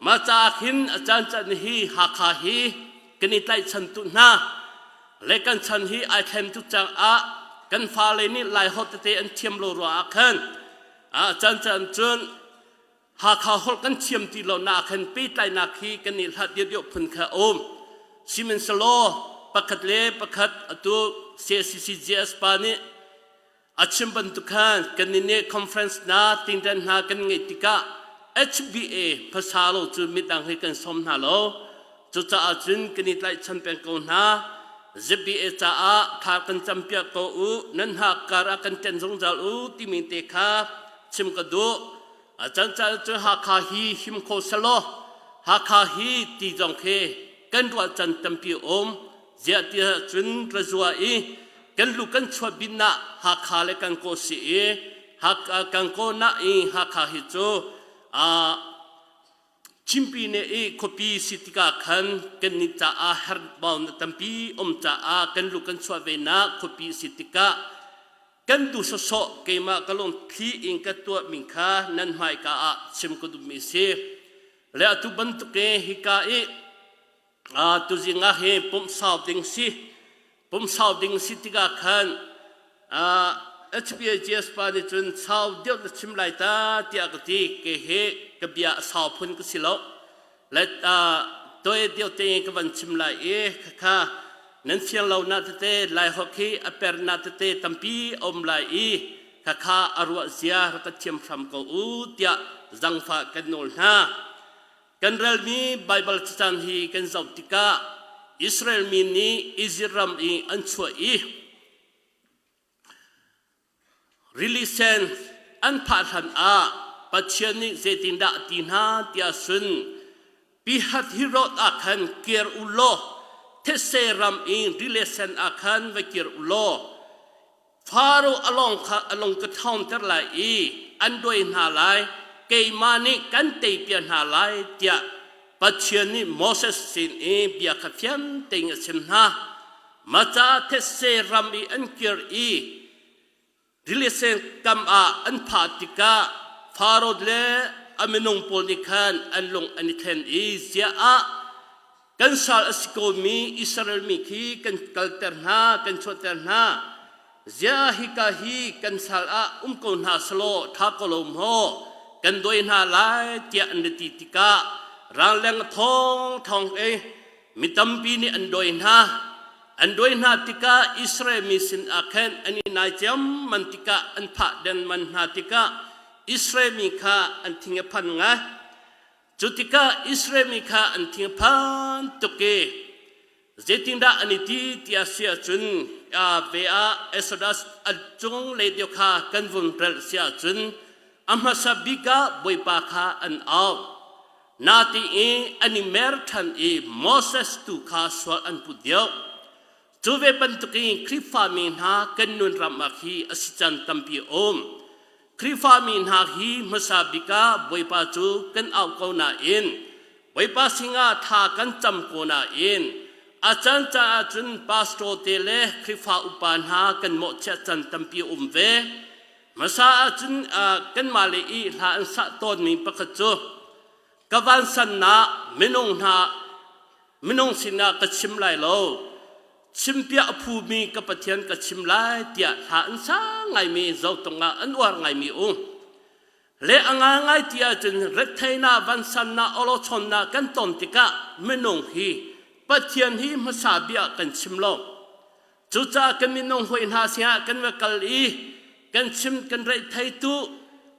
มาจากหินอาจารย์จันฮีฮักฮีกันนิตัยชันตุนาเล็กันชันฮีไอเทมทุกจังกันฟ้าเลยนี่ลายฮอตเตอันเทียมโลรัวคันอาจารย์จันจุนหากเขาฮอลกันเทียมที่เรานาคันปีไตนาคีกันนี่หัดเดียวพันข้าอมซิเมนสโลปักขัดเล่ปักขัดตัว CCCGS ปานี่อาชิมบันทุกันกันนี่เนี่ยคอนเฟรนซ์นาติงดันนากันไงติกา HBA ภาษาโลจุมิดังให้กันสมนาโลจุดจะอาจุนกันนี่ไล่ชันเป็นกนา ZBA จ้าพากันจำเปียกอูนั้นหากการกันเจนสงจาอูที่มีเตคาชิมกระดูอาจารย์จะหาคาฮีหิมโคสโลหาคาฮีตีจงเคกันรัวจันจำเปียอมเจียตีจุนกระจัวอีกันลูกกันชวบินนะหาคาเลกันโกสีหากันโกนะอีหาคาฮิโจชิมปีเนคบีสิติกาคันกันนิจาฮาร์บาวน์ตัมปีจากันลูกกันชวเวนะคบีสิติกากันดูสโสเกมากันลงที่อิงกัตัวมิงคานันหายกาชิมกุดุมิเซและตุบันตุเกฮิกาตุจิงาเฮปุ่มสาวดิงสิติกาคันHBAGS ปานิจุนสาวเดียวชิมไลตาที่อากติเกเฮกับยาสาวพุนกุสิโลและตัวเดียวเตงกับวันชิมไลค่ะนั้นเชียงเรานาเตไลฮอกกี้อเปรนาเตตัมปีอมไลค่ะอารวาเซียรักเทียมฟรัมกูอูเตียจังฟ้ากันโนลนากันเรลมีไบเบิลจันฮีกันจาวติกาอิสราเอลมีนี้อิสราเอลอันช่วยreleasen an phathan pachiani zetinda tinha tiasun pihat hirot akhan kier ulo theseram in releasen akhan vekir ulo faro along ka thaun ter lai an doi na lai keimani kan te pian na lai tia pachiani moses sin bia khafiam teng simna macha theseram an kier Rilesen kam an patika farod le aminong polnikan anlong aniten zia kan sal asikomi Israel mi ki kan kalterna kan choterna zia hikahi kan sal ko na slo thakolom ho kan doi na lai tia antitika rang leng thong mitampi ni andoi na andoi natika Israel misin akan ani najam mantika anpa dan manhatika Israel mika antinga panga jutika Israel mika antinga pan toke zetinda aniti tiasia chun vea esodas ajung ledioka kanvun rel sia chun amhasabika boipaka an aw นาตีเออันนี้เมรทันเอโมเสสตุคาสวอันปุดเดียวจูเวบันตุกีคริฟามินฮากันนุนรามาคีอสิจันตัมปีโอมคริฟามินฮาฮีมัสาบิกาบวยปาจูกันเอาเกานาเอ็นบวยปาสิงาทากันจำโกนาเอ็นอาจารย์จ่าจุนปาสโตเตเลคริฟาอุปานหากันโมเชจันตัมปีอุมเวมาซาจุนกันมาเลอีลาอันสัตตนมีปะกจูกวันสันนามินงสินากชิมไลโลชิมเปียภูมิกับปะเทียนกชิมไลเตียลาอันสาไงมีเจ้าตงอันวารไงมีองเลอังไงเตียจุนเรทไทนาวันสันนาอโลชนนากันตนติกะมินงฮีปะเทียนฮีมาซาเบียกันชิมโลจุจ้ากันมินงหวยนาเสียกันเวกัลอีกันชิมกันเรทไทตุ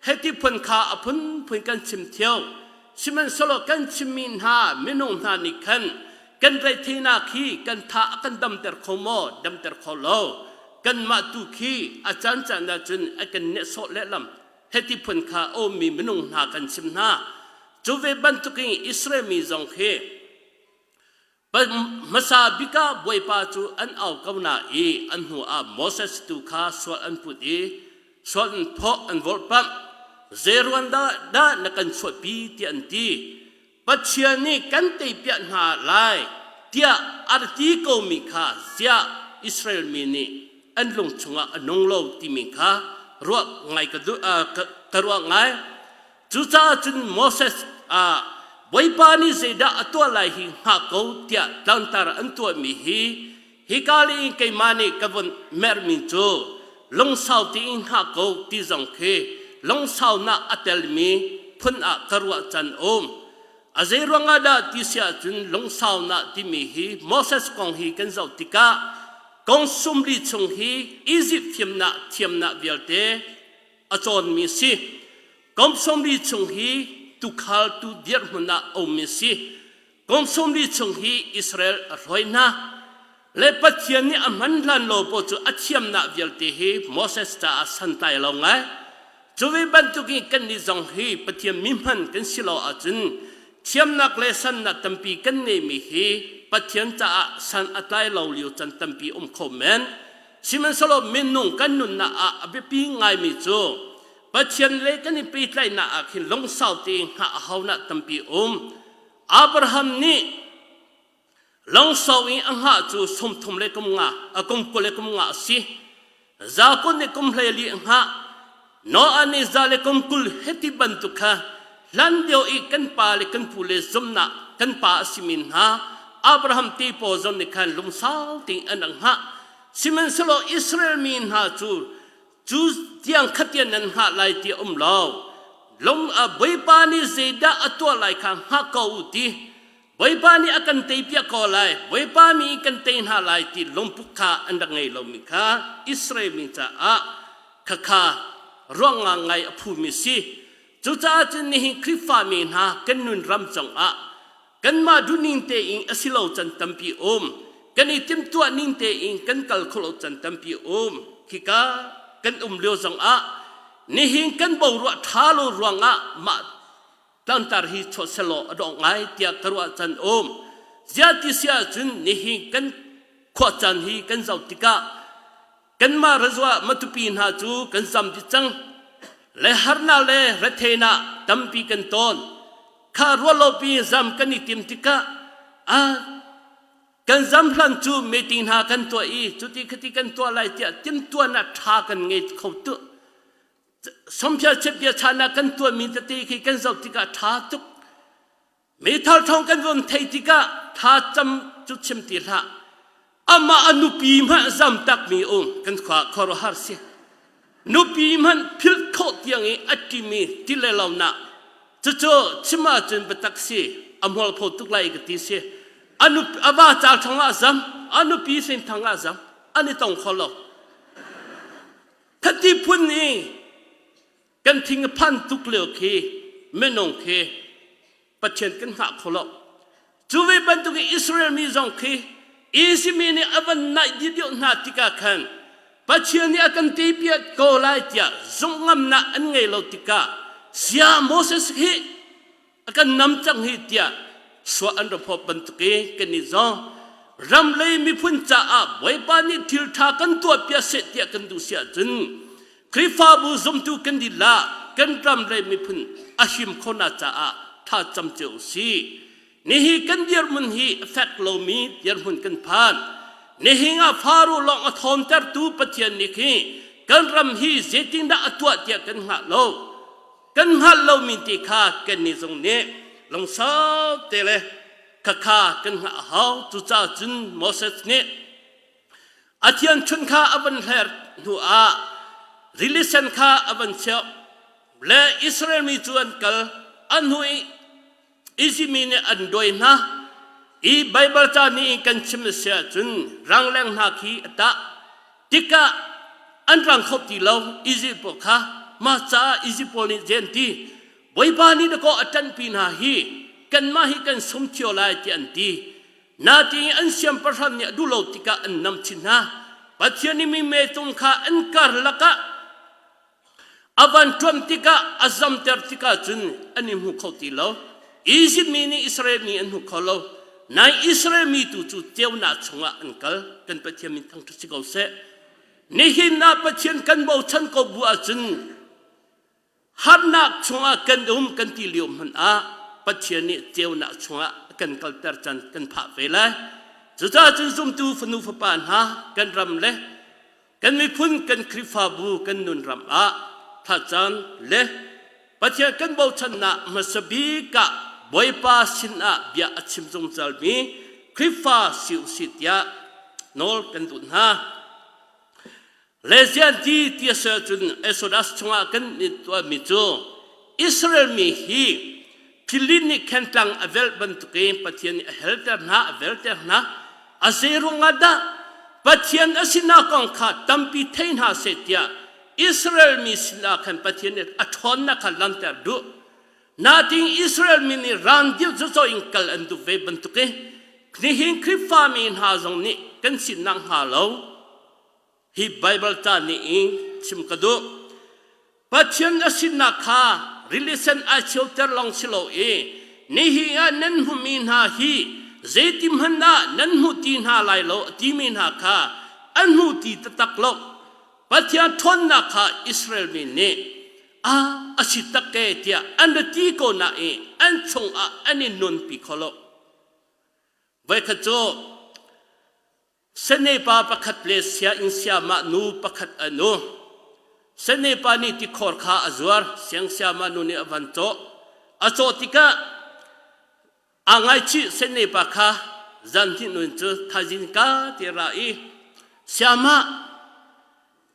เฮติพันขาอพุนกันชิมเที่ยวชิมันสโลกันชิมินหามินงนานิคันกันเรทนาคีกันท่ากันดำเตอร์โคโมดำเตอร์โคโลกันมาตุคีอาจารย์จันดาจุนกันเนโซเลลัมเฮติพันขาโอมีมินงนากันชิมนาจูเวบันตุกิอิสราเอลมีจงเฮมาซาบิกาบวยปาจูอันเอาเกานาอีอันหัวโมเสสตุคาสวดอันพุดีสวดพออันวอลปัมเซรวันดานักันสวดปีเตียนตีปัจเจียนี่กันเตยเปียนหาไลเตียอาร์ติโกมิคาเซียอิสราเอลมีนี่อันลงชงอันนงโลติมิคารัวไงกระดูกระรัวไงจุจ้าจุนโมเสสบวยปานีเสดาอัตัวไหลหิหากูเตียตันตาร์อันตัวมีฮิกาลีอินเกมานีกับวันเมรมินโจลงสาวตีอินหากูที่จงเคลงสาวนาอัตเลมีพุนอักรัวจันโอมอาเจรวงอาดาที่เสียจุนลงสาวนาที่มีฮีโมเสสกองฮีกันเจ้าติกากองสุมลีชงฮีอียิปต์เทียมนาเวลเตอจอนมีสิกองสุมลีชงฮีตุขลตุเดียร์มุนาโอมิสิกองสมดีชงฮีอิสราเอลรอยนาเลปัจเจียนี่อมันลันโลปจูอัจฉริยนาเวลติฮีโมเสสตาสันไตลงไงจูวิบันตุกิกันนิจงฮีปัจเจียมิมันกันสิโลอาจุนเทียมนักเลสันนัตัมปีกันเนมิฮีปัจเจียนจะสันอัตไลโลลิวจันตัมปีคอมเมนสิมันสโลมินนุงกันนุนนาอภิปีไงมิจูปัจจัยเล็กนี่ปีไลน่าอักหินลงสาวตีหาเขาหน้าตั้มปีอับราฮัมนี่ลงสาวิอังหาจูสมทุมเล็กมุงะกุมกุเล็กมุงะสิจากุนเล็กมุเลลีอังหาโนอันนี้จาเล็กมุกุลเฮติบันตุกะลันเดียวอีกันปาเล็กันพูเลซุมนะกันปาสิมินหาอับราฮัมตีโพจนในขันลงสาวตีอันอังหาสิมันสโลอิสราเอลมินหาจูที่ยังขัดยันนั้นหาไลที่ลาวลงบวยปานีเจดาอัตัวไลข้างหาเกาตีบวยปานีอากันเตยเปียกอไลบวยปามีกันเตยหาไลที่ลงพุกขาอันดังไงลงมิคาอิสราเอลมิจ้าขะร่วงไงภูมิสิจุจ้าจะนี่คริฟามินหากันนุนรำจังกันมาดูนิงเตอิงอสิโลจันตัมปีกันอีติมตัวนิงเตอิงกันกัลโคโลจันตัมปีขิกากันเลี้ยวจังนี่หิงกันบ่รัวท้าโลรวงมาตั้งแต่ฮิชดเสลอดองไงเตียกรัวจันยาติเสียจุนนี่หิงกันขวดจันฮีกันเจ้าติกากันมารจวมาตุปีนหาจูกันจำดิจังเลหารนาเลรัเทนาตัมปีกันตอนข้ารัวโลปีจำกันอีติมติกากันจำพลันจูเมตินหากันตัวจุดที่คติกันตัวอะไรเตียติมตัวนัดทากันเงยเขาตัวสมเพียรเจ็บเพียรชนะกันตัวมีตติคือกันเจ้าติกาทาตุกมีเท่าทองกันวนไทยติกาทาจำจุดเชื่อมติละอามาอนุปีมันจำตักมีกันขวาคอรหาเสียนุปีมันพิลโคตยังไงอัติมีที่เลวน่ะจู่ๆชิมาจนเป็นตักสีอมหอลโพตุกไลกติเสียอนุอาบาจาทางอาซัมอนุปีเส้นทางอาซัมอันนี้ต้องขอลบคดีพุ่นนี้กันทิ้งพันทุกเลือกเคไม่นงเคปัจเจนกันหักขอลบจูเวบันตุกอิสราเอลมีจงเคอีสิมีนี่อวันไหนดิเดียวนาติกาขันปัจเจนนี้อากันตีเปียโกไลเตียจงงำนาอันไงเราติกาเสียโมเสสเฮ akan nam chang hi tia swa an ro pho ban tuke kan ni zo ram lei mi phun cha a boi pa ni thil tha kan to pya se tia kan du sia chun krifa bu zum tu kan di la kan ram lei mi phun ahim khona cha a tha cham cheu si ni hi kan dir mun hi effect lo mi dir mun kan phan ni hi nga faru long a thon tar tu pathian ni khi kan ram hi zeting da atwa tia kan nga lo kan hal lo min ti kha kan ni zong ne long sao te le kha kha kan ha hau tu cha chun moses ne athian chun kha aban her nu a relation kha aban cheu le israel mi chuan kal an hui izimi ne an doi na I bible ta ni kan chim sia chun rang lang na khi ata tika an rang khop ti lo Egypt po kha ma cha Egypt ni jenti boi ba ni ko atan pi na hi kan ma hi kan sum chio lai ti an ti na ti an siam parhan ni du lo tika an nam chin na pathian ni mi me tung kha an kar laka avan tuam tika azam ter tika chun ani mu khop ti lo Egypt mi ni Israel ni an hu kholo nai Israel mi tu chu teu na chunga an kal kan pathian min thang tu chi ko se ni hin na pathian kan bo chan ko bu a chun har na chunga kan kan ti liom han a pathian ni teu na chunga kan kal ter chan kan pha ve lai chu cha chun zum tu fanu fa pan ha kan ram le kan mi phun kan krifa bu kan nun ram a tha chan le pathian kan bo chan na masabi ka boi pa sin a bia achim jong chal mi krifa siu sitia nol kan dun ha lezian ti tia sa chun esodas chunga kan ni to mi chu Israel mi hi pilini kentang avel ban tu ke pathian helter na avelter na azero ngada pathian asina kong kha tampi thein ha setia Israel mi sina kan pathian athon na khalanter du Nating Israel mini randil zo inkal andu ve bentuke ni hin krifa min ha zong ni kan sin nang ha lo hi bible ta ni ing chim kadu pathian asinna kha relation a chilter long silo e ni hi anan hu min ha hi zetim handa nan hu tin ha lai lo ti min ha kha an hu ti tatak lo pathian thon na kha Israel min ni asitake tia anda ti ko na e an chung a ani nun pi kholo vai khacho sene pa pakhat le sia in sia ma nu pakhat anu sene pa ni ti khor kha azwar siang sia ma nu ni avanto acho tika angai chi sene pa kha zanti nun chu thajin ka ti ra i siama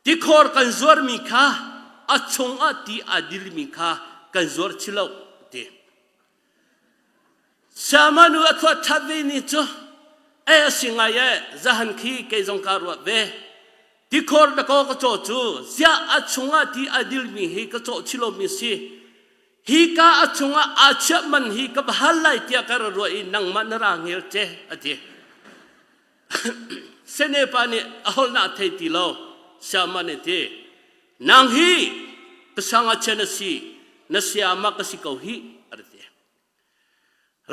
ti khor kan zwar mi kha achong ati adil mi kha kan zor chilo te samanu athwa thave ni cho e singa ye zahan khi ke jong ka ro ve ti khor da ko cho chu sia achong ati adil mi hi ka cho chilo mi si hi ka achong a cha man hi ka bhalai tia ka ro i nang man ra ngel che ati sene pa ni ahol na thei ti lo samane te nang hi kasanga chenasi nasiama kasi kau hi arti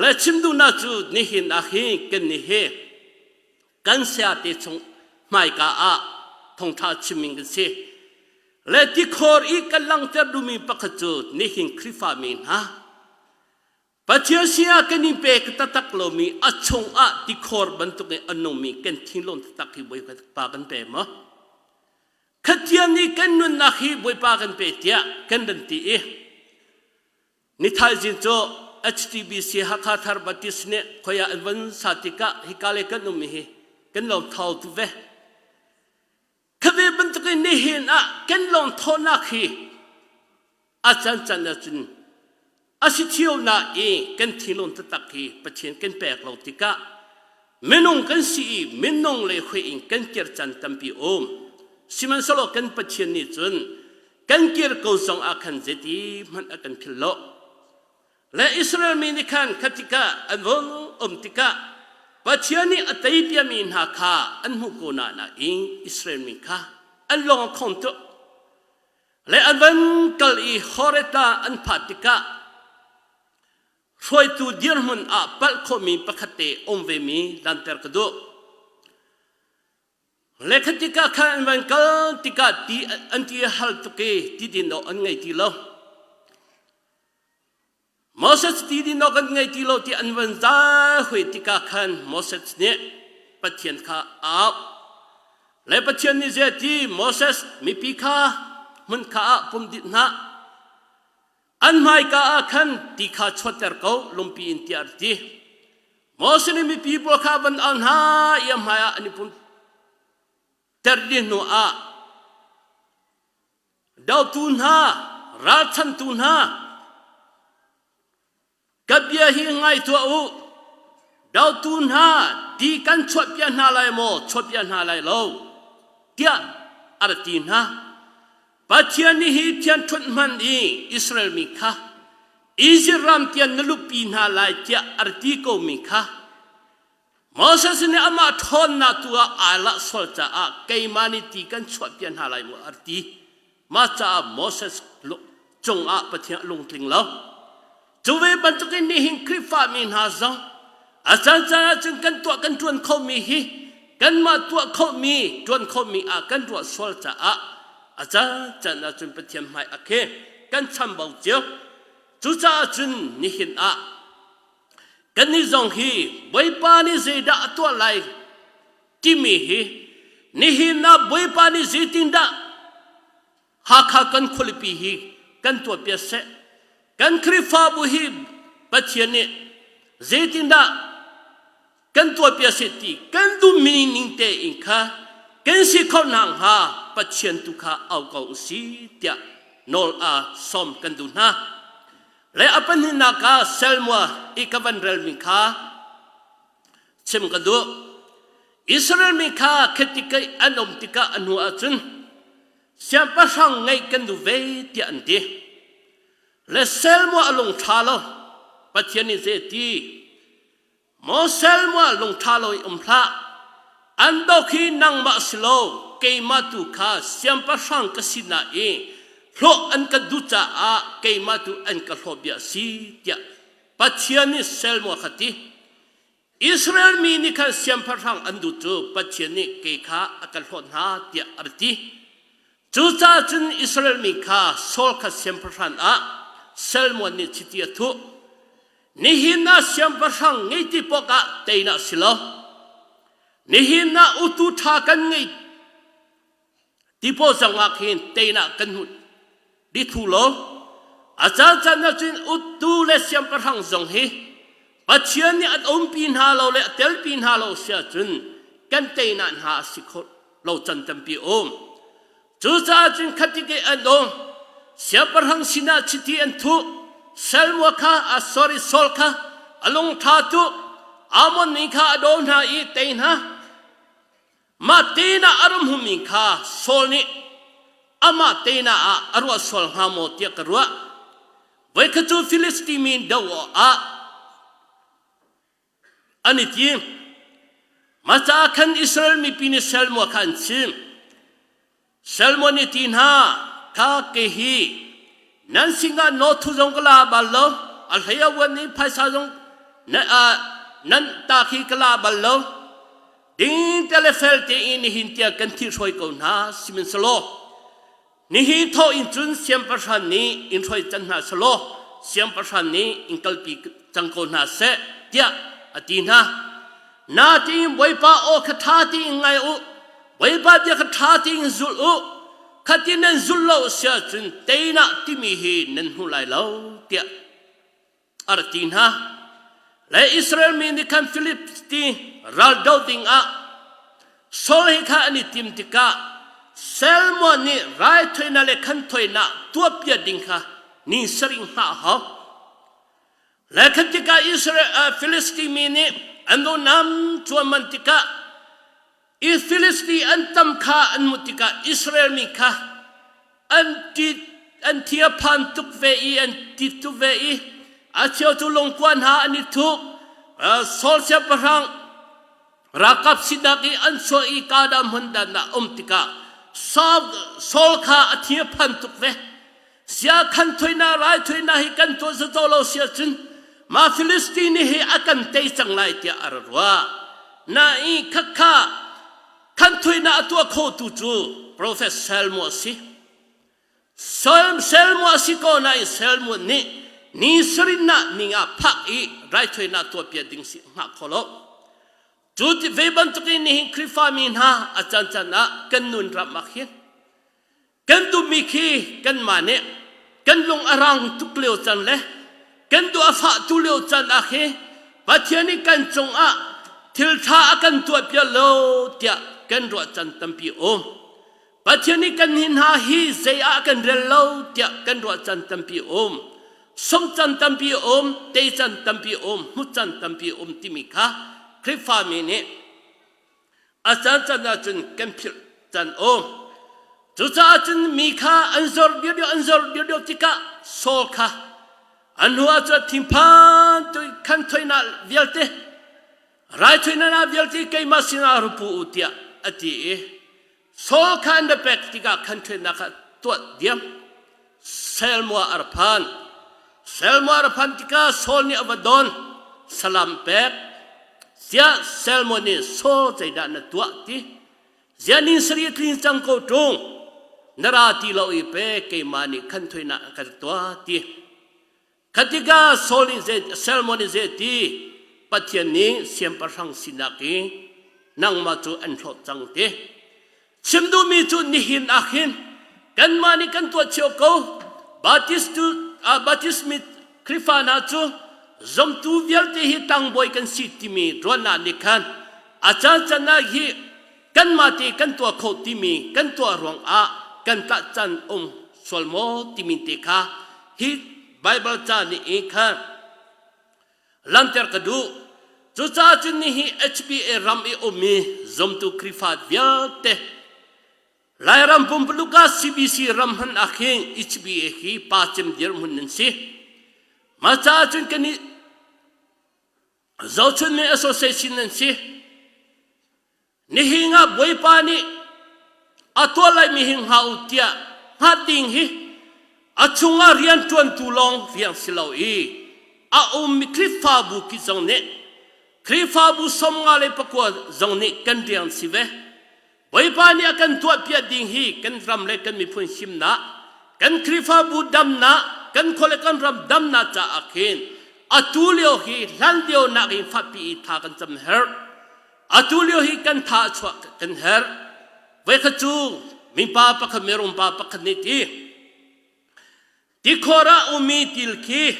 le chimdu na chu ni hin a hi ken ni he kan sia te chung mai ka a thong tha chiming se le ti khor I kalang ter du mi pakhachu ni hin krifa min ha pathia sia ken ni pe ka tak lo mi achung a ti khor bantu ke anomi ken thinlon tak hi boi ka pa kan pe ma khatian ni kan nun na hi boi pa kan pe tia kan dan ti e ni thai jin cho HTBC hakha thar batis ne khoya advan satika hikale kan num hi kan lo thau tu ve khabe ban tu ni hin a kan long thona khi a chan chan na chin asithio na e kan thilon ta tak hi pathian kan pek lo tika menong kan si menong le khoi in kan ker chan tampi om siman solo kan pathian ni chun kan kir ko song akhan jeti man akan phillo le Israel mi ni khan khatika anvon tika pathian ni atai pia min ha kha an hu ko na na ing Israel mi kha an long khom to le anvan kal I horeta an phatika ช่วยตูเดียร์มันปัลโคมีปะคเตอมเวมีลันเตอร์กดูเลขติกาขันวันกัลติกาตีอันที่ฮัลตุเกตีดินโนอันไงตีโลโมเสสตีดินโนอันไงตีโลที่อันวันจ้าหวยติกาขันโมเสสเนี่ยปัจเจียนข้าอาบและปัจเจียนนี้เจที่โมเสสมีปีข้ามันข้าปุ่มดินนะอันไม่ข้าขันตีข้าชดเตอร์เขาลุมปีอินทิอาร์ตีโมเสสมีปีบัวข้าบันอันหายามหายอันนี้ปุ่มterdi noa dau tunha rathan tunha kabia hi ngai tu u dau tunha di kan chopia na lai mo chopia na lai lo tia artin ha pathian ni hi thian thun man i Israel mi kha Israel tian nalupi na lai tia arti ko mi kha Moses ni ama thon na tua ala solta keimani ti kan chwapian halai mo arti ma cha Moses chong pathia lung tling lo chuwe ban chukin ni hin krifa min ha zo asan cha chung kan tua kan tuan kho mi hi kan ma tua kho mi tuan kho mi kan tua solta acha cha na chun pathiam mai akhe kan cham bau chiu chu cha chun ni hinกันนี่จงฮีบอยปานี่เจดาตัวไลที่มีฮีนี่ฮีน่าบอยปานี่เจตินดาฮักฮักกันคุลิปีฮีกันตัวเปียเสกันคริฟาบุฮีปัจเจเนเจตินดากันตัวเปียเสตีกันดูมินิงเตอิงคากันสิเขานางฮาปัจเจนตุคาเอาเกาสีเตียโนลสอมกันดูนะและอปันหินากาเซลมัวอีกวันเรลมิคาเช่นกันดูอิสราเอลมิคาคติกอันอมติกาอันหัวจุนเสียงประชังไงกันดูเวทีอันดีและเซลมัวลงทาโลปัจจัยนิเจตีโมเซลมัวลงทาโลอุมพระอันดอกฮีนังมาสโลเกมาตุคาเสียงประชังกสินาเอโลอันกัดูจ่าเกมาตุอันกัลโฮเบียซีเตียปัจจัยนิเซลมัวขัดีอิสราเอลมีนิคันเสียงพระรังอันดูจูปัจจัยนิเกขาอักัลโฮนาเตียอาร์ตีจูจ่าจุนอิสราเอลมีข้าโซลขัดเสียงพระรังเซลมัวนิชิติยทุนิฮินาเสียงพระรังไงที่ปกะเตยนัสิโลนิฮินาอุตุทากันไงที่พอจังหวะเห็นเตยนักันหุดดิทูโลอาจารย์จันทร์จุนอุตุเลเสียงพระรังจงเฮปัจจัยนี้อันอมปีนหาเราและเตลปีนหาเราเสียจุนกันเตยนันหาสิโคเราจันทร์ปีอมจูจ่าจุนขัดกิอันองเสียพระรังสินาชิติอันทุเซลมัวข้าsorry โซลข้าอลงทาตุอามอนมิข้าโดนหาอีเตยนะมาเตยนะอารมณ์มิข้าโซลนี่อามาเตยนะอรัวโซลหาโมเตียกรัวไว้ขจูฟิลิสตีมินดาวอันนี้ทีมาจากขันอิสราเอลมีปีนิเซลมัวขันซิมเซลมัวนี่ทีน่าข้าเกฮีนั่นสิงห์โนทุจงกลาบัลโลอัลเฮียวันนี้ภายสาจงนั่นตาขีกลาบัลโลดิ้งเทเลเฟลเตอินหินเตียกันที่ช่วยกูน่าสิมินสโลนี่ฮิโตอินจุนเสียงประชันนี้อินช่วยจันนาสโลเสียงประชันนี้อินกัลปีจังกูน่าเสเตียอดีน่านาทีไว้ป้าโอคทาทีไงอุไว้ป้าเดียคทาทีจุลอุขัดยันจุลโลเสียจนเตยนักที่มีเหนันหุไลโลเตียอาร์ตินฮะและอิสราเอลมีนิคันฟิลิปสตีรัลดาวติงโซลฮิคาอันนี้ติมติกาเซลมอนี่ไรถอยนาเลขันถอยนาตัวเปียดิงค่ะนี่สริงหาฮะและขันติกาอิสราเอลฟิลิสตีมีนี่อันโดนนำตัวมันติกาอิฟิลิสตีอันตัมข้าอันมุติกาอิสราเอลมีข้าอันที่พันตุกเวอีอันที่ตุเวอีอาเชียวตุลงกวนหาอันนี้ทุกโซลเซปรังรักสิดากีอันโซอีกาดามหันดานะติกาโซลข้าอาเชียพันตุกเวเสียขันถอยนาไรถอยนาให้กันตัวจะโตเราเสียจน มาฟิลิสตีนเฮอากันเตยจังไลเตียอารัวนาอีคักข้าขันถอยนาตัวโคตูจูโปรเฟสเซลมัวสิเซลมัวสิก็นายเซลมัวนี่สรินะนี่อาพักอีไรถอยนาตัวเปียดิงสิหักขลุ่จุดเวบันตุกินนี่คริฟามินฮาอาจารย์จันนะกันนุนรับมาเขียนกันดูมิคีกันมาเนี่ยกันลงอรังทุกเลี้ยวจันเลยกันดูอาฟะทุเลี้ยวจันอาเขปัจจัยนี้กันจงอาทิลท่ากันตัวเปียโลเตียกันรัวจันตัมปีโอมปัจจัยนี้กันหินหาฮีเซียกันเรลโลเตียกันรัวจันตัมปีโอมสมจันตัมปีโอมเตจันตัมปีโอมมุจันตัมปีโอมติมิกาคริฟามิเนอาจารย์จันจุนกันพิลจันโอมจุจ้าจุนมีข้าอันซอร์เดียวติกาโซลข้าอันหัวจะทิมพันตุยขันถอยนาเวียลเตไรถอยนาเวียลเตใครมาสินารูปูอุติยาอติเอโซลข้าอันเดเป็กติกาขันถอยนาข้าตัวเดียมเซลมัวอาร์พันติกาโซลนี่อวดอนสลัมเป็กเสียเซลมัวนี่โซลใจด้านตัวที่เสียนิสรีคลินจังโกตรงนราตีเราอีเป้เกมานี่ขันถอยนากันตัวที่Ketika solin selmoni zeti patian ni siam parang sinaki nang maju enhok jangte simdu mi tu nihin akhin kan mani kan tua chioko batis mit krifana chu zom tu vialte hi tang boy kan sitimi rona nikan achan chana hi kan mati kan tua khotimi kan tua rong a kan ta chan solmo timinte kha hi Bible ni ikan lantar kadu cuca cuni hi HBA ram i umi zom tu krifat vialte lairam pumpeluka CBC ramhan akhing HBA hi pacem dir munensi maca cun kani zaucun me association nensi nihinga boypani atolai mihing hautia hading hi achunga rian tuan tulong fiang silau i a mi krifa bu ki zong ne krifa bu som nga le pakwa zong ne kan rian sive boy pa ni akan tua pia ding hi kan ram le kan mi phun sim na kan krifa bu dam na kan khole kan ram dam na cha akhin atulio hi landio na ki fa pi tha kan cham her atulio hi kan tha chwa kan her we khachu mi pa pa khamerum pa pa khaniti Dikora umi tilki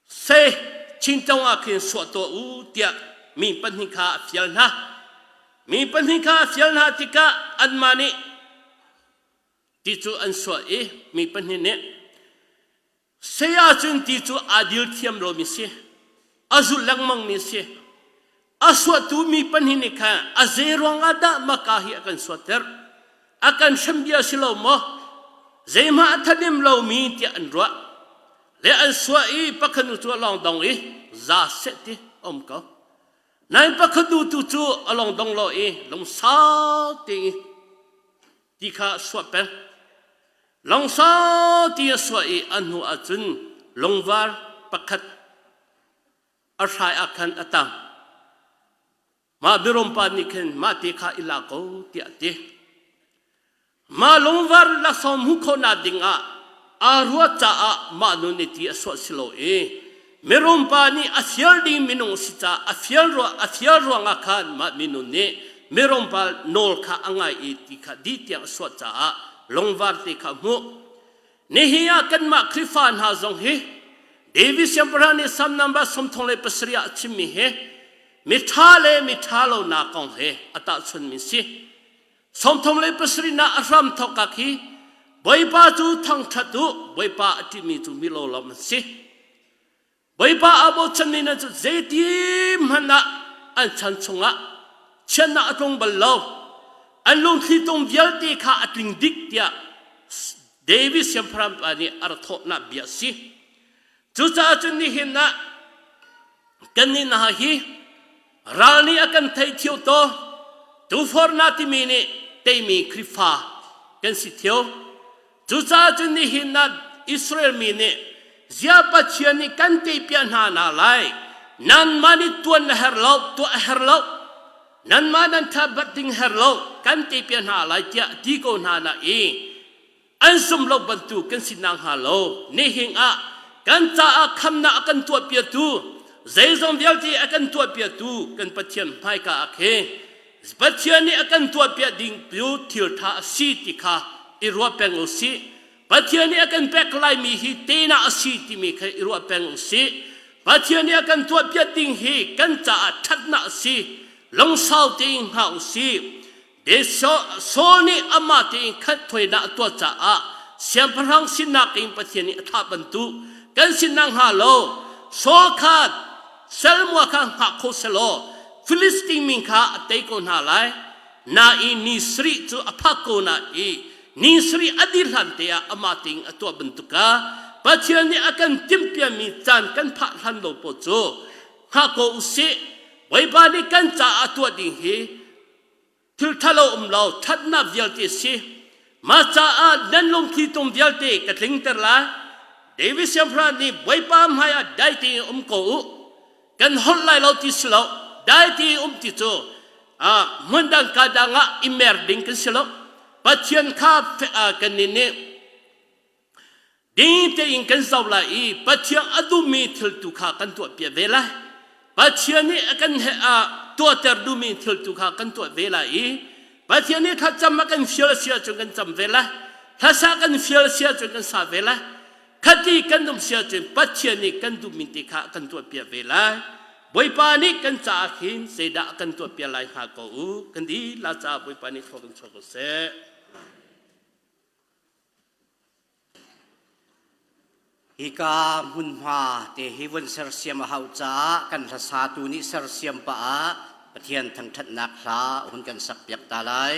se cintong akin suatu utia mi penhika fialna tika anmani ticu ansoi mi penhine saya cun ticu adil tiam lo misi azul langmang misi aswatu mi penhine ka azerong ada makahi akan suater akan sembia silomo Zema atadim lau mi ti anrua le an suai pakhanu tu along dong i za seti om ko nai pakhadu tu along dong lo i long sa ti kha swapen long sa ti suai anhu achun longwar pakhat arsai akan atang ma birom pa niken ma ti kha ilako ti ati ma longwar la som hu khona dinga arwa cha a ma no ni ti aswa silo e merom pa ni asial ding minung sita afial ro nga khan ma minun ne merom pa nol kha angai e ti kha di ti aswa cha a longwar ti kha mu ne hiya kan ma krifan ha zong he devi samprani sam number som thongle pasriya chimmi he mithalo na kong he ata chun mi si Somthom le pasri na aram thokaki boipa chu thang thatu boipa atimi chu milo lam si boipa abo channi na chu zeti mana an chan chunga chenna atong ballo an long thi tong vialti kha atling dik tia David Siampram ani artho na biasi chu cha chunni hinna kanni na hi ralni akan thai thiu to tu for na ti mini Temi krifa kan si theo chu cha chu ni hinna Israel mi ne ziapa chiani kan te pian hana lai nan mani tuan herlo tu herlo nan manan tabating herlo kan te pian ha lai tia ti ko hana e an sum lo bantu kan sinang halo ni hing a kan cha a khamna akan tua pia tu zaizom vialti akan tua pia tu kan pathian phai ka akhe pathian ni akan tua pia ding piu thil tha si ti kha irwa pengol si pathian ni akan pek lai mi hi tena asi ti mi kha irwa pengol si pathian ni akan tua pia ding hi kan cha a thatna si long sao ting hau si de so ni ama ting khat thoi na tua cha a siam pharang sinak ing pathian ni atha bantu kan sinang halo so khat selmwa kha ha kho selo Philistine min kha atei ko na lai na I ni sri chu aphako na I ni sri adilhan te amating atwa bentuka pathian ni akan timpia mi chan kan pha hlan lo po chu ha ko usi wai ba ni kan cha atwa ding hi thil thalo lo thatna vial ti si ma cha a dan long thi tom vial te ka thling ter la David Siampra ni wai pa maya dai ti ko u kan hol lai lo ti slo dai ti ti chu mundang kadanga imer ding kan slo pathian kha kan ni ne ding te in kan saw la I pathian adu mi thil tu kha kan tu pia vela pathian ni akan tu ter du mi thil tu kha kan tu vela I pathian ni kha cham kan fiel sia chu kan cham vela kha sa kan fiel sia chu kan sa vela khati kan dum sia chu pathian ni kan du mi ti kha kan tu pia vela boy pani kan cha khin seda kan tu pia lai ha ko u kan di la cha boy pani thokan chok se Ika munha te hiwan ser siam hau cha kan tha sa tu ni ser siam pa a pathian thang that nak hla hun kan sak piak ta lai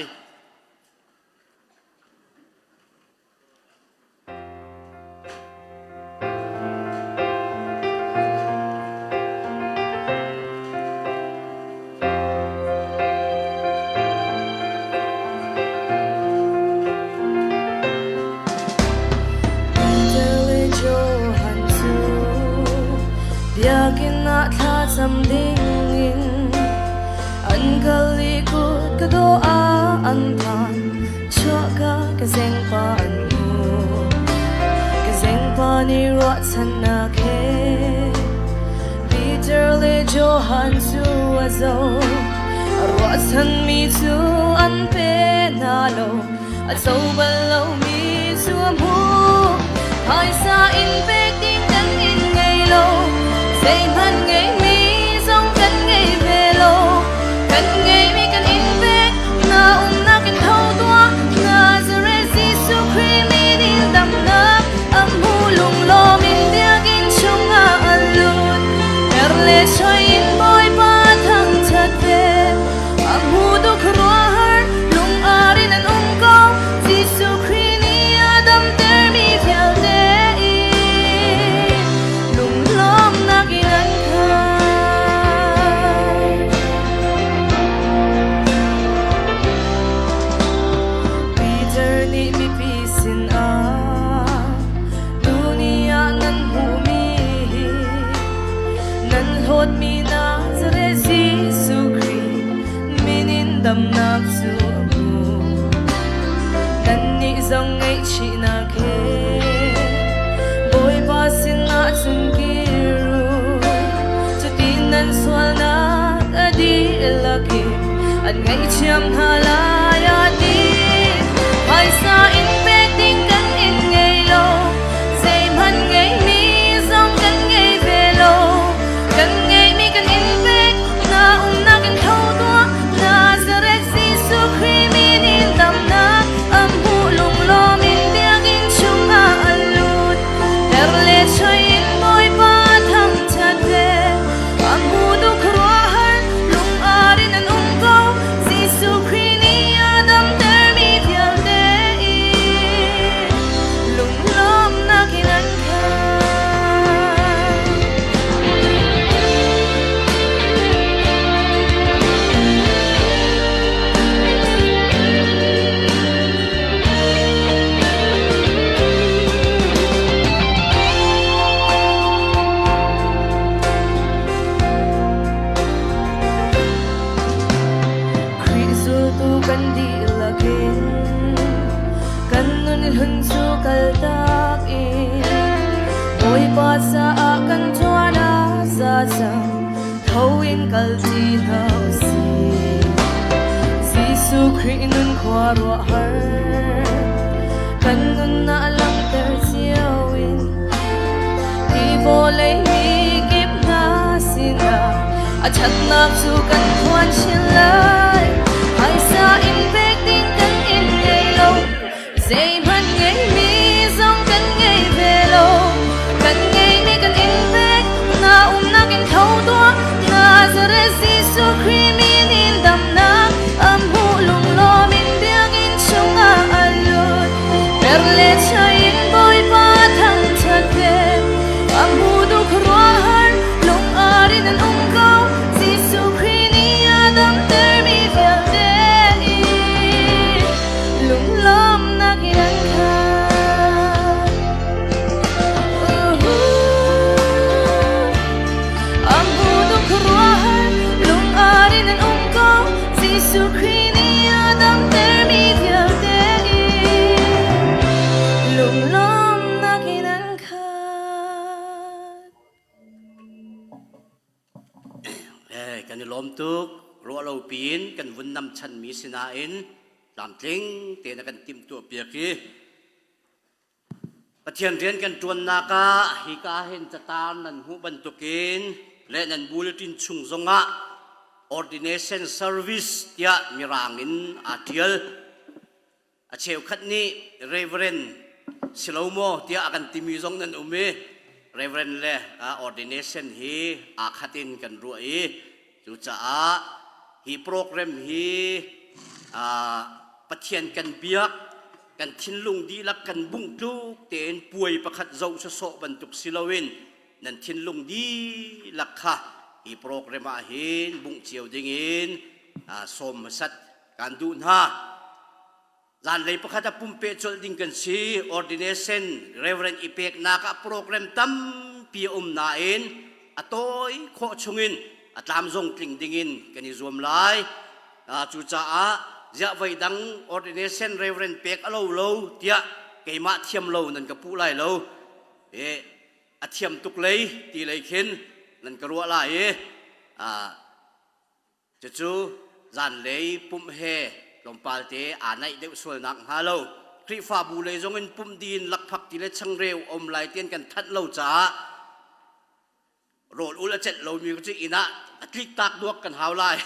Sam ding in an gali kut ka do a an tan chua ka zeng pa an mu ka zeng pa ni ro chan na ke Peter le Johan su azo ro chan mi su an pe na lo a so ba lo mi su mu hai sa in pe ding kan in ngai lo say man ngai kan ngay mi kan invek na na kan thâu tua Nazareth Giêsu Christ mi din dam na am hulung lo min dia kin chunga alun perle choi in boy pa thang chat ve am hu do khwa har lung arin an ko Giêsu Christ ni adam ter mi phial de lung lom na ginan mi Nazareth Giêsu Christ minin dam nak su mu nan ni zong ngai chi na ke boy pa sin na chung ki ru chu tin nan swal na adi laki an ngai chiam ha la ya di hai sa in pe ding kan in ngai lo say man ngai mi zong kan ngai ve lo kan ngay mi kan invek na kan thâu tua Nazareth Giêsu Christ mi din dam na am hulung lo min dia gin chunga alut perle choi in boy pa thang chat ve am hu du khwa har lung arin an ko Giêsu Christ ni adam ter mi phial de in kaltina si Gisu Christ nun kwaro har kan nun na lang ter siawin di volay higip na sila at chat na su kan kwan silay hay sa infecting kan in yelo zay man ngay mi zong kan ngay velo kan ngay mi kan infect na nakin thâu tua na zare Gisu Christ min in dam na am hulung lo min biang in chung a alun perle chayin boy pa thang chat ve am hu du khrohan lung arin an ungkau Gisu Christ ni adam ter mi vel de lung lom na kinan kha am hu du khrohan lung arin an ungkau Gisu Christ ni adam ter mi vel de lung lom na kinan kha kan ni lom tuk ro lo pin kan vun nam chan mi sina in lam tling te na kan tim tu pia ki pathian rian kan tuan na ka hi ka hen chatan nan hu ban tukin le nan bulletin chung zonga ordination service tia mirangin atial a cheu khat ni reverend silomo tia akan timi zong nan ume reverend le ordination hi a khatin kan ruai chu cha hi program hi pathian kan biak kan thinlung di lak kan bung tu ten puai pakhat zo so so bantuk silawin nan thinlung di lakha hi program a hin bung chieu dingin som sat kan dun ha zan lei pakhat pumpe chol ding kan si ordination reverend ipek na ka program tam pi na in atoi kho chungin atlam zong tling dingin kani zoom lai chu cha a ja vai dang ordination reverend pek alo lo tia keima thiam lo nan ka pu lai lo athiam tuk lei ti lei khin nan ka ruwa lai chu zan lei pum he lompal te anai deu sol nak halo kri fa bu le zong in pum din lak phak ti le chang reu om lai tien kan that lo cha rol ula chet lo mi ko chi ina klik tak duak kan haw lai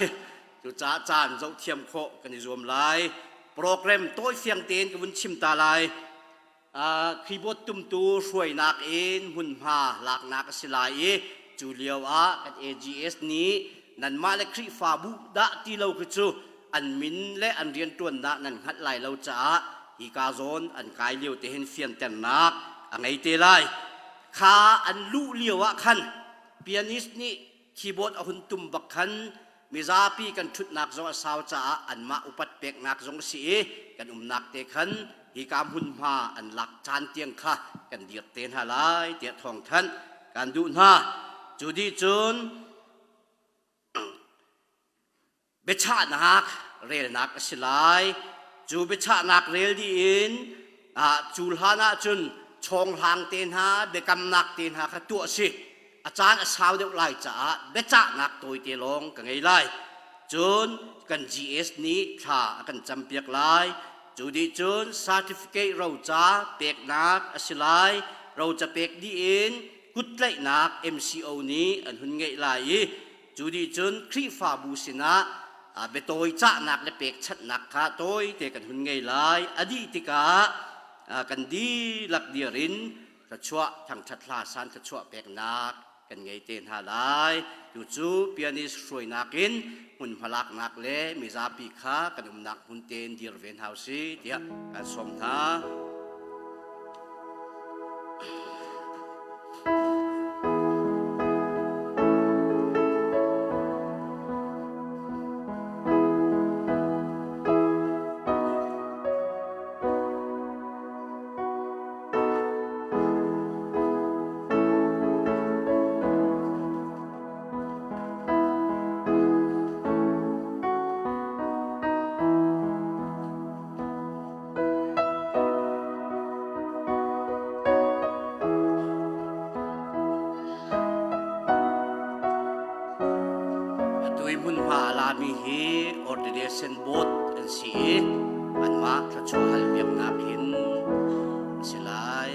chu cha chan zo thiam kho kan ni zoom lai program toy fiang ten ka bun chim ta lai keyboard tum tu hruai nak in hun ha lak nak silai chu liaw a kan AGS ni nan ma le kri fa bu da ti lo ku chu an min le an rian tuan na nan hat lai lo cha hi ka zon an kai liu te hen fian ten nak angai te lai kha an lu liawa khan pianist ni keyboard a hun tum bak khan mizapi kan thut nak zo saw cha an ma upat pek nak zong si kan nak te khan hi kam hun ma an lak chan tiang kha kan dir ten halai te thong than kan du na chu di chun becha nak rel nak silai chu becha nak rel di in chul hana chun chong hang ten ha bekam nak ten ha kha tu siอาจารย์สาวเด็กไล่จ้าเบจ่านักตัวเตลงกันไงไล่จนกัน GS นี้ถ้ากันจำเปียกไล่จุดจน certificate เราจะเปียกนักสิไล่เราจะเปียกดีเองกุดไล่นัก MCO นี้อันหุ่นไงไล่จุดจนครีฟ้าบูสินะเบตัวจ้านักและเปียกชัดนักข้าตัวเตกันหุ่นไงไล่อดีติกากันดีหลักเดียรินกระชัวทางชัดลาสันกระชัวเปียกนักกันไงเต้นหาลายจู่จู่เปียนิสช่วยนักินหุ่นพลักนักเล่มีซาปีค้ากันนักหุ่นเต้นดีร์เวนเฮาซีเดียกันสมท่า เ ตุยมุนมาลามีฮีออร์ดิเนชันบอดอันสีอันมาขะชัวฮัลเบียงนักหินสิลาย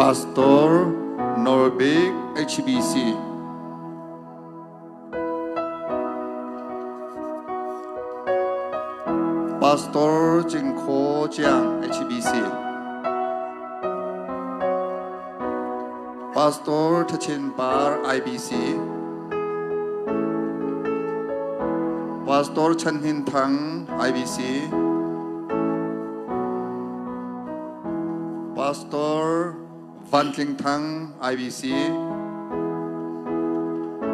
Pastor Norbig HBC Pastor Jingko Jiang HBC Pastor Tachin Bar IBC Pastor Chen Hin Thang IBC Pastor Van Kling Thang IBC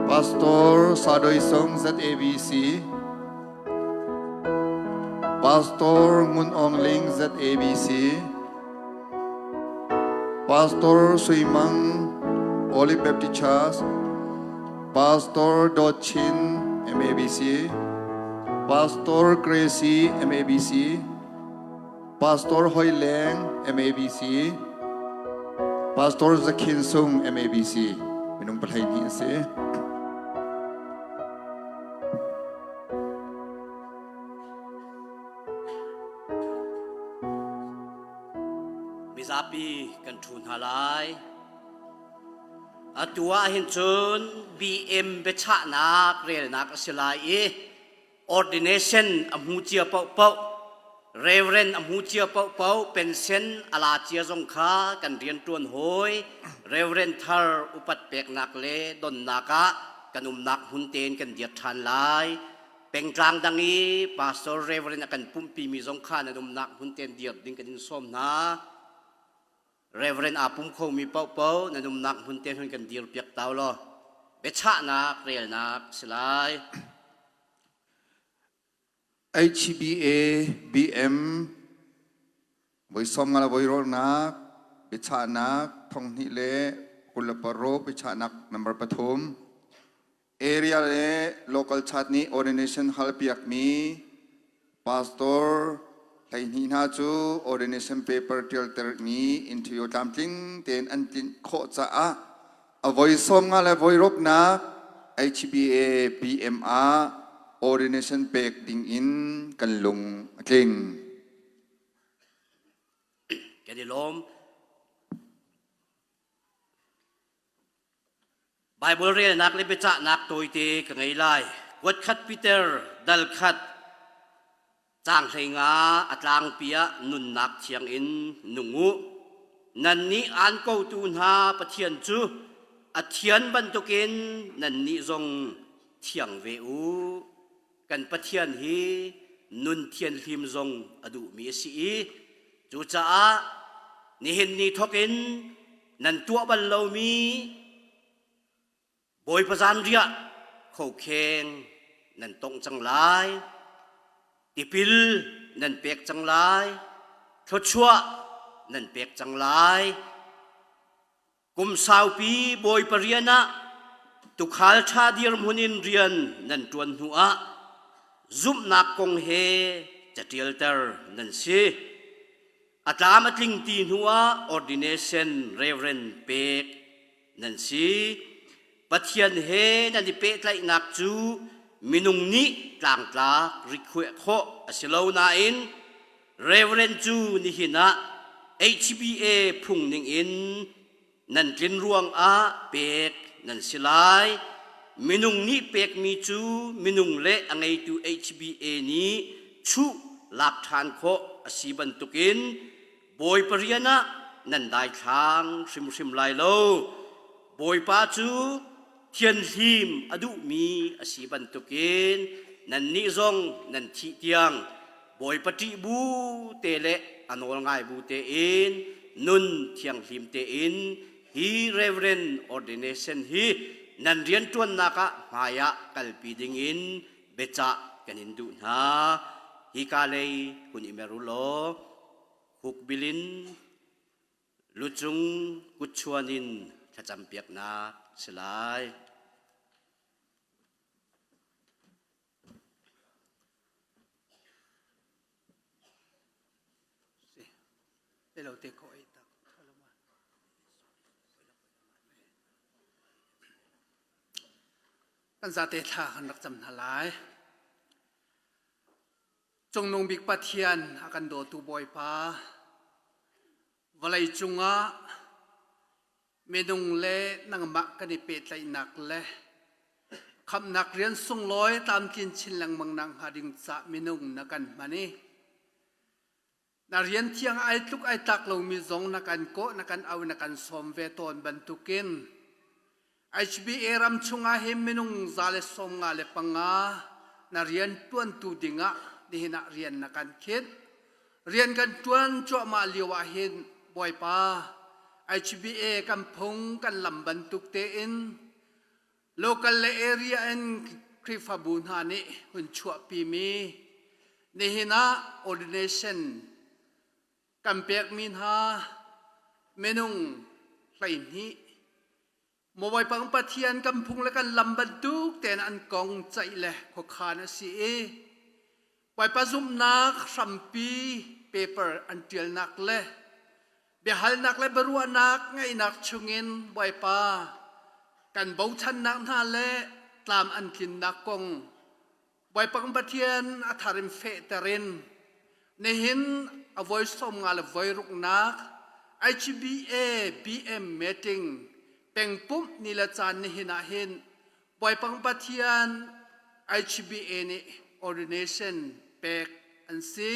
Pastor Sadoi Song ZABC Pastor Mun Ong Ling ZABC Pastor Suimang Olive Baptist Church Pastor Dochin MABC Pastor Gracie MABC Pastor Hoi Leng MABC Pastor Zakin Sung MABC Minung palay niya si Misapi kan thun halai atua hin chun BM becha nak rel nak asilai ordination amu chia pau pau Reverend amu chia pau pau pension ala chia zong kha kan rian tuan hoi Reverend thar upat pek nak le don naka kanum nak hunten kan diat than lai peng tlang dangi Pastor Reverend akan pumpi mi zong kha nanum nak hunten diat ding kan som na Reverend apum kho mi pau pau nanum nak hunten hun kan dir piak tau lo becha nak rel nak silai HBA BM Voi som ngala voi ro nak becha nak thong ni le kulaparo becha nak member pathum area le local chat ni ordination hal piak mi pastor Thai ni na chu ordination paper tilter ni into your dumpling ten antin kho cha a voi som ngala voi rok nak HBA BMA ordination pek ding in kan lung atling Kedilom Bible rel nak le becha nak toite ka ngai lai kwat khat Peter dal khat chang thainga atlang pia nun nak chiang in nungu nan ni an ko tun ha pathian chu athian ban tukin nan ni zong thiang ve u kan pathian hi nun thian hlim zong adu mi si chu cha a ni hin ni thokin nan tua ban lo mi boi pazan ria khou kheng nan tong chang lai tipil nan pek chang lai thochua nan pek chang lai kum sau pi boi pariana tu khal tha dir munin rian nan tuan hua zum nak kong he chatil ter nan si atlam atling ti hua ordination reverend pek nan si pathian he nan di pek lai nak chu minung ni tlang tla rikhwe kho asilo na in reverend chu ni hina HBA phung ning in nan tlin ruang a pek nan silai minung ni pek mi chu minung le angai tu HBA ni chu lap than kho asiban tukin boy pariana nan dai thang sim lai lo boy pa chu thian him adu mi asiban tukin nan ni zong nan thi tiang boy pati bu te le anol ngai bu te in nun thiang him te in hi reverend ordination hi nan rian tuan naka maya kalpi ding in becha kanin du na hi ka lei kun imerulo huk bilin luchung kuchuanin thachampiak na silaiเราเตะคอยตักกันซาเตทาขันรักจำทลายจงนงบิกปะเทียนอากันโดตูบอยปาวลัยจุงะเมนงเล่นังมักกันเปตไลนักเล่คำนักเรียนส่งลอยตามกินชินลังมังนังหาดิงจะเมนงนักันมานี่นาเรียนเที่ยงไอทุกไอตักเรามีจงนักันโกนักันเอานักันสมเวตอนบรรทุกินHBA รำชงอาเฮมินุงซาเลสงาเลปังานาเรียนตวนตูดิงะดิหินาเรียนนักันคิดเรียนกันตวนจ่อมาเลียวอาเฮนบอยปา HBA กันพงกันลำบรรทุกเตอิน local area and คริฟบุญฮานิหุ่นชัวปีมีดิหินา ordination กันเปียกมินฮาเมนุงไหลนี้มวยปังปะเทียนกำพุงและกันลำบรรทุกแต่อันกองใจแหละขอขานะสิไว้ปะซุมนักสัมปีเปเปอร์อันเดียลนักเล่เบียหัลนักเล่บรัวนักไงนักชงเงินไว้ปะกันเบาชันนักนาเล่ตามอันกินนักกงไว้ปังปะเทียนอัฐาริมเฟตเรนในหินอวัยสมงาลวัยรุกนัก HBA BM meetingเป็นปุ๊บนิลจานนี่หินาเห็นบ่อยปังปะเทียน HBA นี่ ordination เป็กอันซี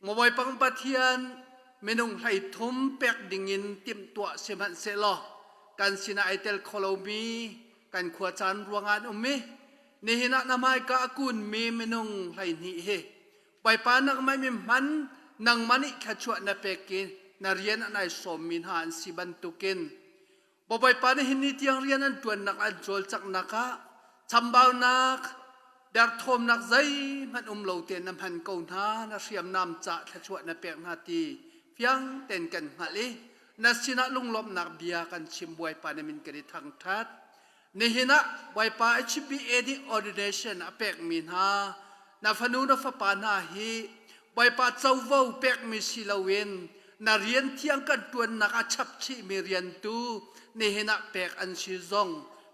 มาบ่อยปังปะเทียนเมนุงไหทุ่มเป็กดิ่งินติมตัวเสมันเสลอกันสินาไอเตลโคโลมีกันขวาจานรวงานมีนี่หินะนามายกะกุนมีเมนุงไหนี่เฮบ่อยปานักไม่มีมันนังมันนี่แค่ชวนนาเป็กกินนาเรียนอันไอสมมินหานสิบันตุกินบ่อยปานี่หินนี่ที่ยังเรียนนั้นตัวนักอันโจลจักนักะทำบ่าวนักดาร์ทอมนักใจมันโลเตียนน้ำพันกงท่านาเสียมน้ำจะแค่ชวนนาเป็กนาทีเพียงเต้นกันหาลีนาสินะลุงลบนักเบียกันชิมบ่อยปานี่มินกันได้ทั้งทัดนี่หินะบ่อยปา HBA ที่ ordination อเป็กมินฮานาฟนูนาฟปานาฮีบ่อยปาเจ้าว่าวเป็กมิสิลาเวนนาเรียนเที่ยงกันตัวนักอาชับชีมีเรียนตูนี่เห็นแปลกอันชิซอง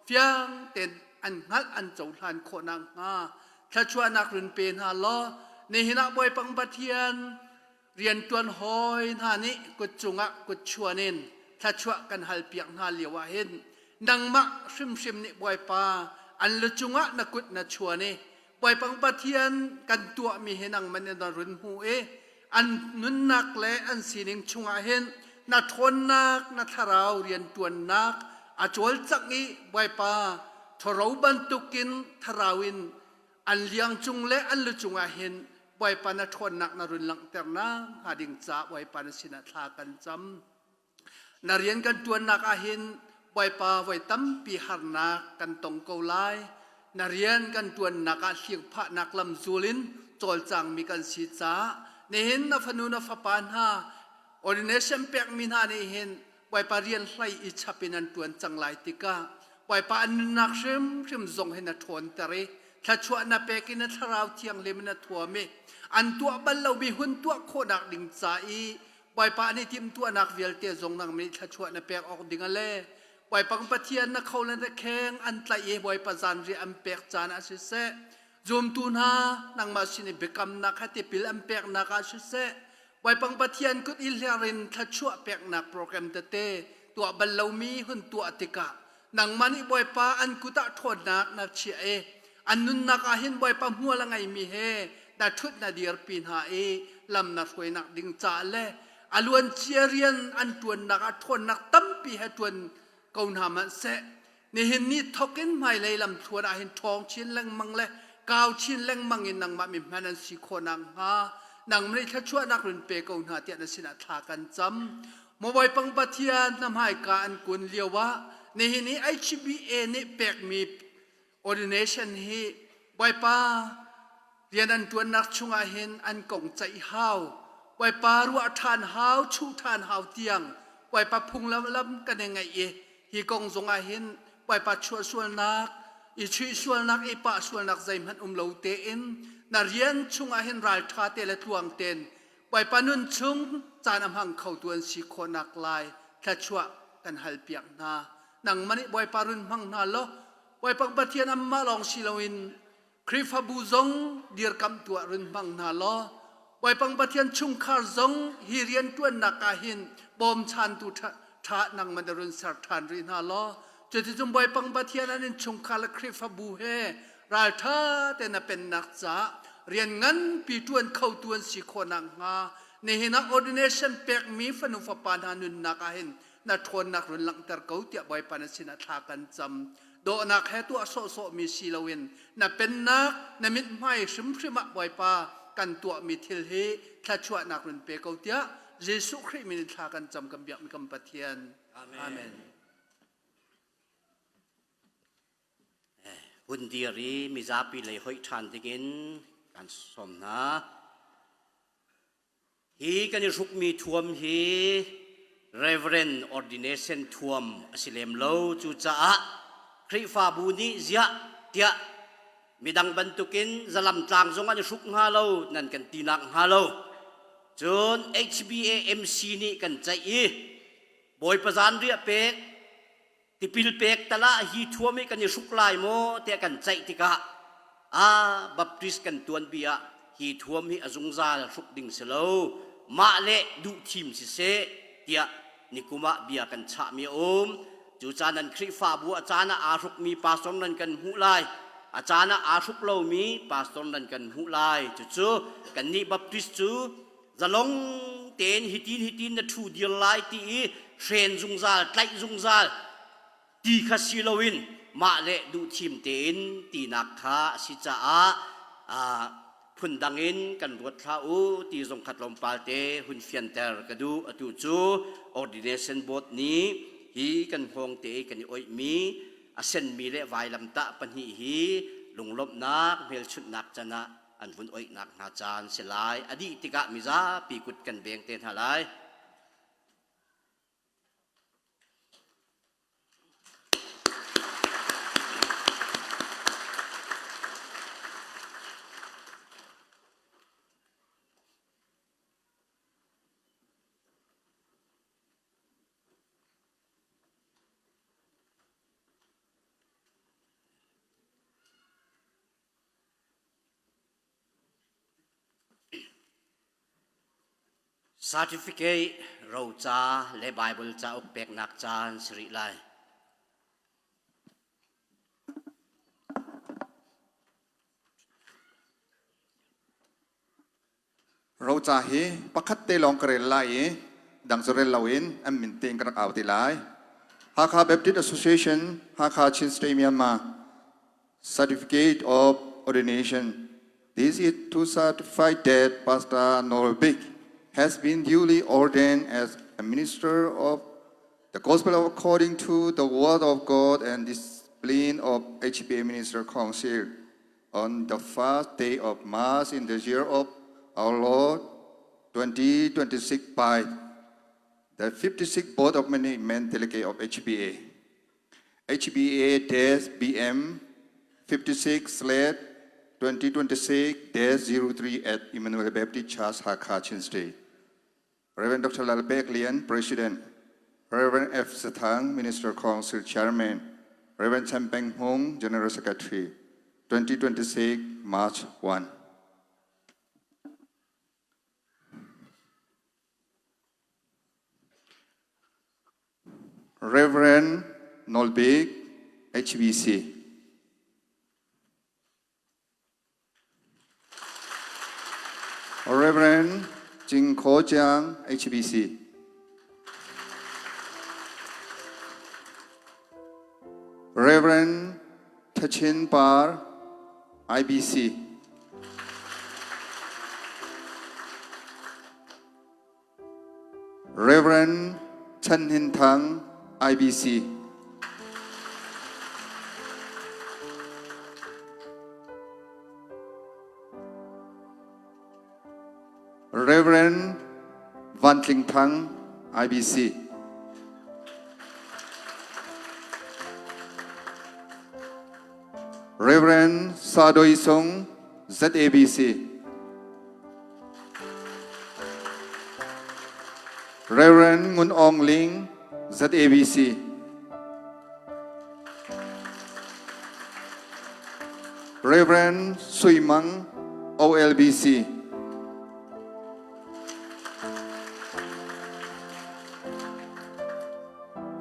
เฟียงเต็นอันงัดอันเจ้าทานโคนังฮาถ้าชวนนักเรียนเป็นฮาล้อนี่เห็นบ่อยปังปะเทียนเรียนตัวหอยฮานี่กุจุงะกุชวนินถ้าชวนกันฮัลเปียงฮาเลียวเห็นดังมะชิมนี่บ่อยปาอันละจุงะนักกุดนักชวนนี่บ่อยปังปะเทียนกันตัวมีเห็นังมันนรุนหูอันนุนนักและอันสีนิงชงอาเห็นนักทนนักนักทาราวเรียนตัวนักอาจวลจักอีไว้ปาทราวบันตุกินทาราวินอันเลี้ยงจุงและอันลุจงอาเห็นไว้ปานักทนนักนรุนหลังแต่นาหาดิงจ้าไว้ปานสินาทากันจำนาเรียนกันตัวนักอาเห็นไว้ปาไว้ตั้มปีหารนักกันตรงเกาไลนาเรียนกันตัวนักอาเสียงพระนักลำจูลินโจลจังมีกันสีจ้านี่เห็นนัฟนูนัฟปานฮา ordination เป็กมินฮานี่เห็นไว้ปาเรียนไล่อิจฉาเป็นอันตัวจังไรติกาไว้ปาอันนักชิมทรงเห็นนัทวนตรีถ้าชวนนับเป็กินนัทราวเทียงเลมินัทวเมอันตัวบัลลาบิหุนตัวโคดักดิ่งใจไว้ปาอันนี้ทีมตัวนักเวลเตจงนักมิถ้าชวนนับเป็กออกดิ่งอะไรไว้ปังปะเทียนนักเขาเล่นแข่งอันไตไว้ปาจานรีอัมเป็กจานอาศิเสzoom tu na nang masini bekam na khati pil ampek na ka suse wai pang pathian kut ilharin thachua pek na program tate tua ballomi hun tua tika nang mani boy pa an kuta thod nak na chi an nun na ka hin boy pa hua la ngai mi he da thut na dir pin ha lam na khoi nak ding cha le alwan chiarian an tuan na ka thon nak tampi he tuan kaun ha man se ni hin ni thokin mai lai lam thua a hin thong chin lang mang leกาวชินแรงมังอินนังมามิมนันสิโคนังฮานังไม่ได้ช่วยนักเรียนเปกงหาเตียนสินาทากันจำมวยปังปะเทียนนำให้การกุนเลียววะในที่นี้ HBA นี่เป็กมี ordination ฮีไว้ป้า เรียนอันตัวนักชุงอาเห็นอันกงใจเฮาไว้ปารัวทานเฮาชูทานเฮาเตียงไว้ปะพุงลำกันยังไงฮีกงจงอาเห็นไว้ปะชัวส่วนนักอีชีส่วนนักอีปะส่วนนักใจมันโลเตอินนาเรียนชุงอาเห็นรายทาเตละทวงเตนไว้ปะนุนชุงจานอำหังเข้าตัวสีโคนักลายแค่ชัวกันหัลเปียกนานังมันไว้ปารุนมังนาโลไว้ปังปะเทียนอัมมาลองชิลวินคริฟบูซงเดียร์กำตัวรุนมังนาโลไว้ปังปะเทียนชุงคาร์ซงฮิเรียนตัวนักอาหินบอมชันตุทะนังมันรุนสัตทานรินาโลจุดที่จุ่มไว้ปังปะเทียนนั้นชุงคาร์คริฟบูเฮราธาแต่น่ะเป็นนักจ้าเรียนงั้นปีตวนเข้าตวนสีโคนังงาในหินัก ordination เป็กมีฟันุฟปานานุนนักอาหินนักทนนักรุนหลังตะเกาเตียบไว้ปานสินาทากันจำโดนักแห่ตัวโซมีศิลวินนับเป็นนักนมิตไม่สมพริมะไว้ปากันตัวมีทิลเฮถ้าชั่วนักรุนเปเกาเตียเยซูคริสต์มีนิทากันจำกำเบียมีกำปะเทียนอาเมนหุ่นเดียรีมีจ้าปีเลยหอยทานติกินการสมนะฮีกันยุกมีทวมฮีReverend Ordination ทวมสิเลมโลจูจ้าคริฟาบูนีเสียเตียมีดังบรรทุกินจะลำจางจงกันยุกฮาโลนั่นกันตีนักฮาโลจน HBAMC นี่กันใจบอยประจานเรียเป็กที่ปิลเป็กตะละฮีทวมกันยุกลายโมเตียกันใจติกะบัพติสกันตวนเบียฮีทวมฮีอจงซาสุกดิ่งเสลมาเลดูทีมสิเซเตียนิคุมะเบียกันชะมีจูจานันคริฟาบัวอาจารย์อารุกมีปาสมนันกันหูลายอาจารย์อารุกเรามีปาสมนันกันหูลายจูกันนี่บัพติสจูจะลงเตนฮิตินนัทูเดียลไลตีเชนจุงซาไตจุงซาตีคาซิลวินมาเลดูทีมเตนตีนักขาสิจ้าพุ่นดังอินกันรวดท้าตีทรงขัดลมปาเตหุ่นเฟียนเตอร์กระดูอตุจู ordination board นี้ฮีกันพงเตกันอ้อยมีอาเซนมีเลวายลำตะปัญฮีลุงลบนักเมลชุดนักจันะอันวุ่นอ้อยนักนาจานเสลายอดีติกะมิซาปีกุดกันเบงเตนหาลาย certificate เราจ้าและ Bible จ้าอุปเปกนักจานสิริไลเราจะเห็นปักขัดเตลองกระเรลไลดังสุเรลลาวินอันมินเตงกระเอาติไลฮาคา Baptist Association ฮาคาชินสเตมียมา Certificate of Ordination. This is to certify that Pastor Norbeck has been duly ordained as a minister of the gospel according to the word of God and discipline of HBA Minister Council on the first day of March in the year of our Lord 2026 by the 56th Board of Management Delegate of HBA. HBA-BM 56/2026-03 at Emmanuel Baptist Church, Hakka, Chin State. Reverend Dr. Lalbek Lian, President. Reverend F. Satang, Minister Council Chairman. Reverend Chen Peng Hong, General Secretary. 2026, March 1. Reverend Nolbeek, HBC. Reverend Jing Ko Jiang, HBC. Reverend Tachin Bar, IBC. Reverend Chen Hin Tang, IBC. Reverend Van Tling Thang, IBC. Reverend Sadoi Song, ZABC. Reverend Ngun Ong Ling, ZABC. Reverend Sui Mang, OLBC.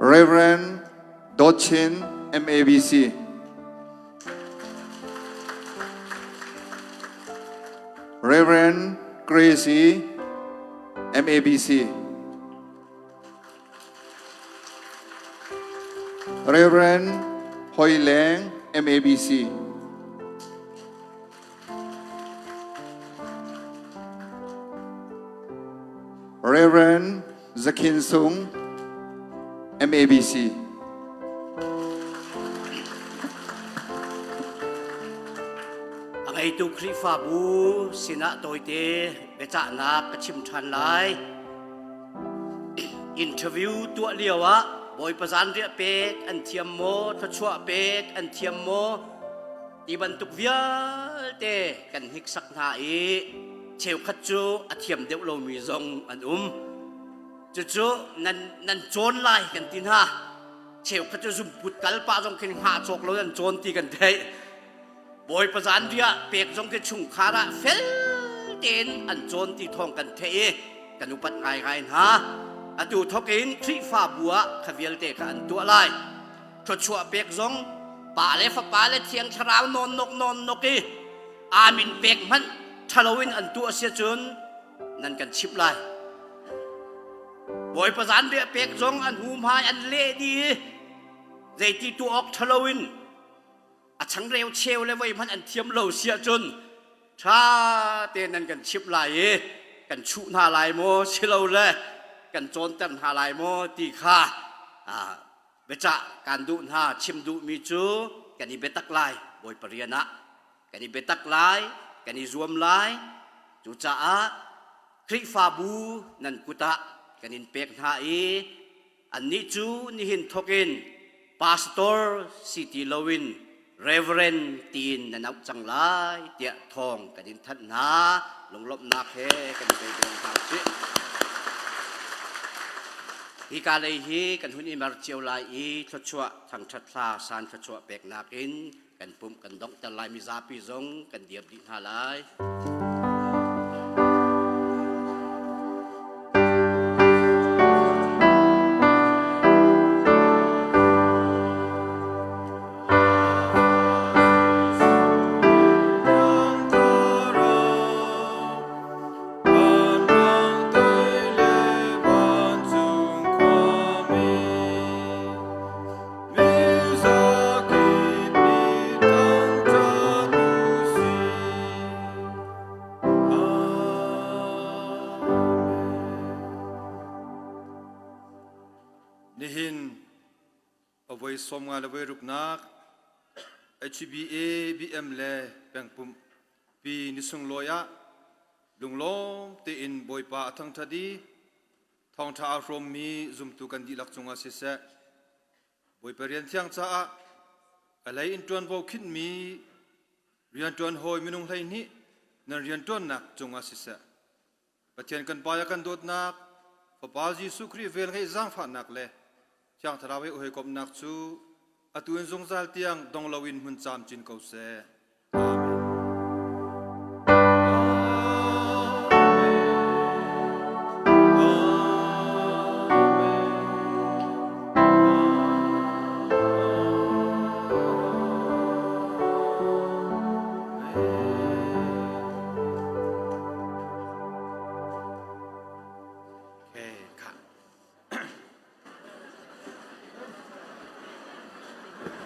Reverend Dochin, MABC. Reverend Gracie, MABC. Reverend Hoi Lang, MABC. Reverend Zakin Sung, MABC. Ang ay tu kri fa bu sina toi te becha nak chim than lai interview tu liawa boy pasan ria pek an thiam mo thachua pek an thiam mo ti ban tuk vial te kan hik sak na e cheu khat chu a thiam deuh lo mi zong an chu nan chon lai kan tin ha cheu khat chu zum put kal pa zong khin ha chok lo nan chon ti kan thei boy pasan ria pek zong ke chung khara fel ten an chon ti thong kan thei kan upat ngai ngai ha atu thokin thri fa bua khavial te ka an tu lai thachua pek zong pa le fa pa le thiang tharau non nok ki amin pek man thalowin an tu asia chun nan kan chip lai boy pasan ria pek zong an hum hai an le di zai ti tu ok thalowin a chang reu cheu le vai man an thiam lo sia chun tha te nan kan chip lai kan chu na lai mo chilo leกันโจนตันหาลายโมตีข้าเบจ่าการดูหาชิมดูมีจูกันนี่เบตักลายบอยปริยนะกันนี่เบตักลายกันนี่รวมลายจูจ่าคริฟาบูนันกุตะกันนี่เป็กหาอีอันนี้จูนี่หินทกินพาสตอร์ซิตี้ลวินเรเวเรนตีนนันเอาจังลายเตียทองกันนี่ทัดนาลงลบนักเฮกันนี่เป็นทางจิฮีกาเลยฮีกันหุ่นอิมารเจียวลายอีทชัวทางชัดลาสานทชัวเปกนากินกันปุ่มกันดอกตะลายมิซาปิซงกันเดียบดินหาลาย nihin avoi somnga lawai ruknak HBA BM le pengpum pi nisung loya lunglom te in boipa athang thadi thong tha from mi zum tu kan di lak chunga se se boiparian thiang cha a alai in tuan vo khin mi rian tuan hoi minung hlai ni na rian tuan nak chunga se se pathian kan paya kan dot nak papa Jesu Kri vel ngai zang pha nak le thiang tharawe oi kop nak chu atuin zong zal tiang donglawin hun cham chin ko se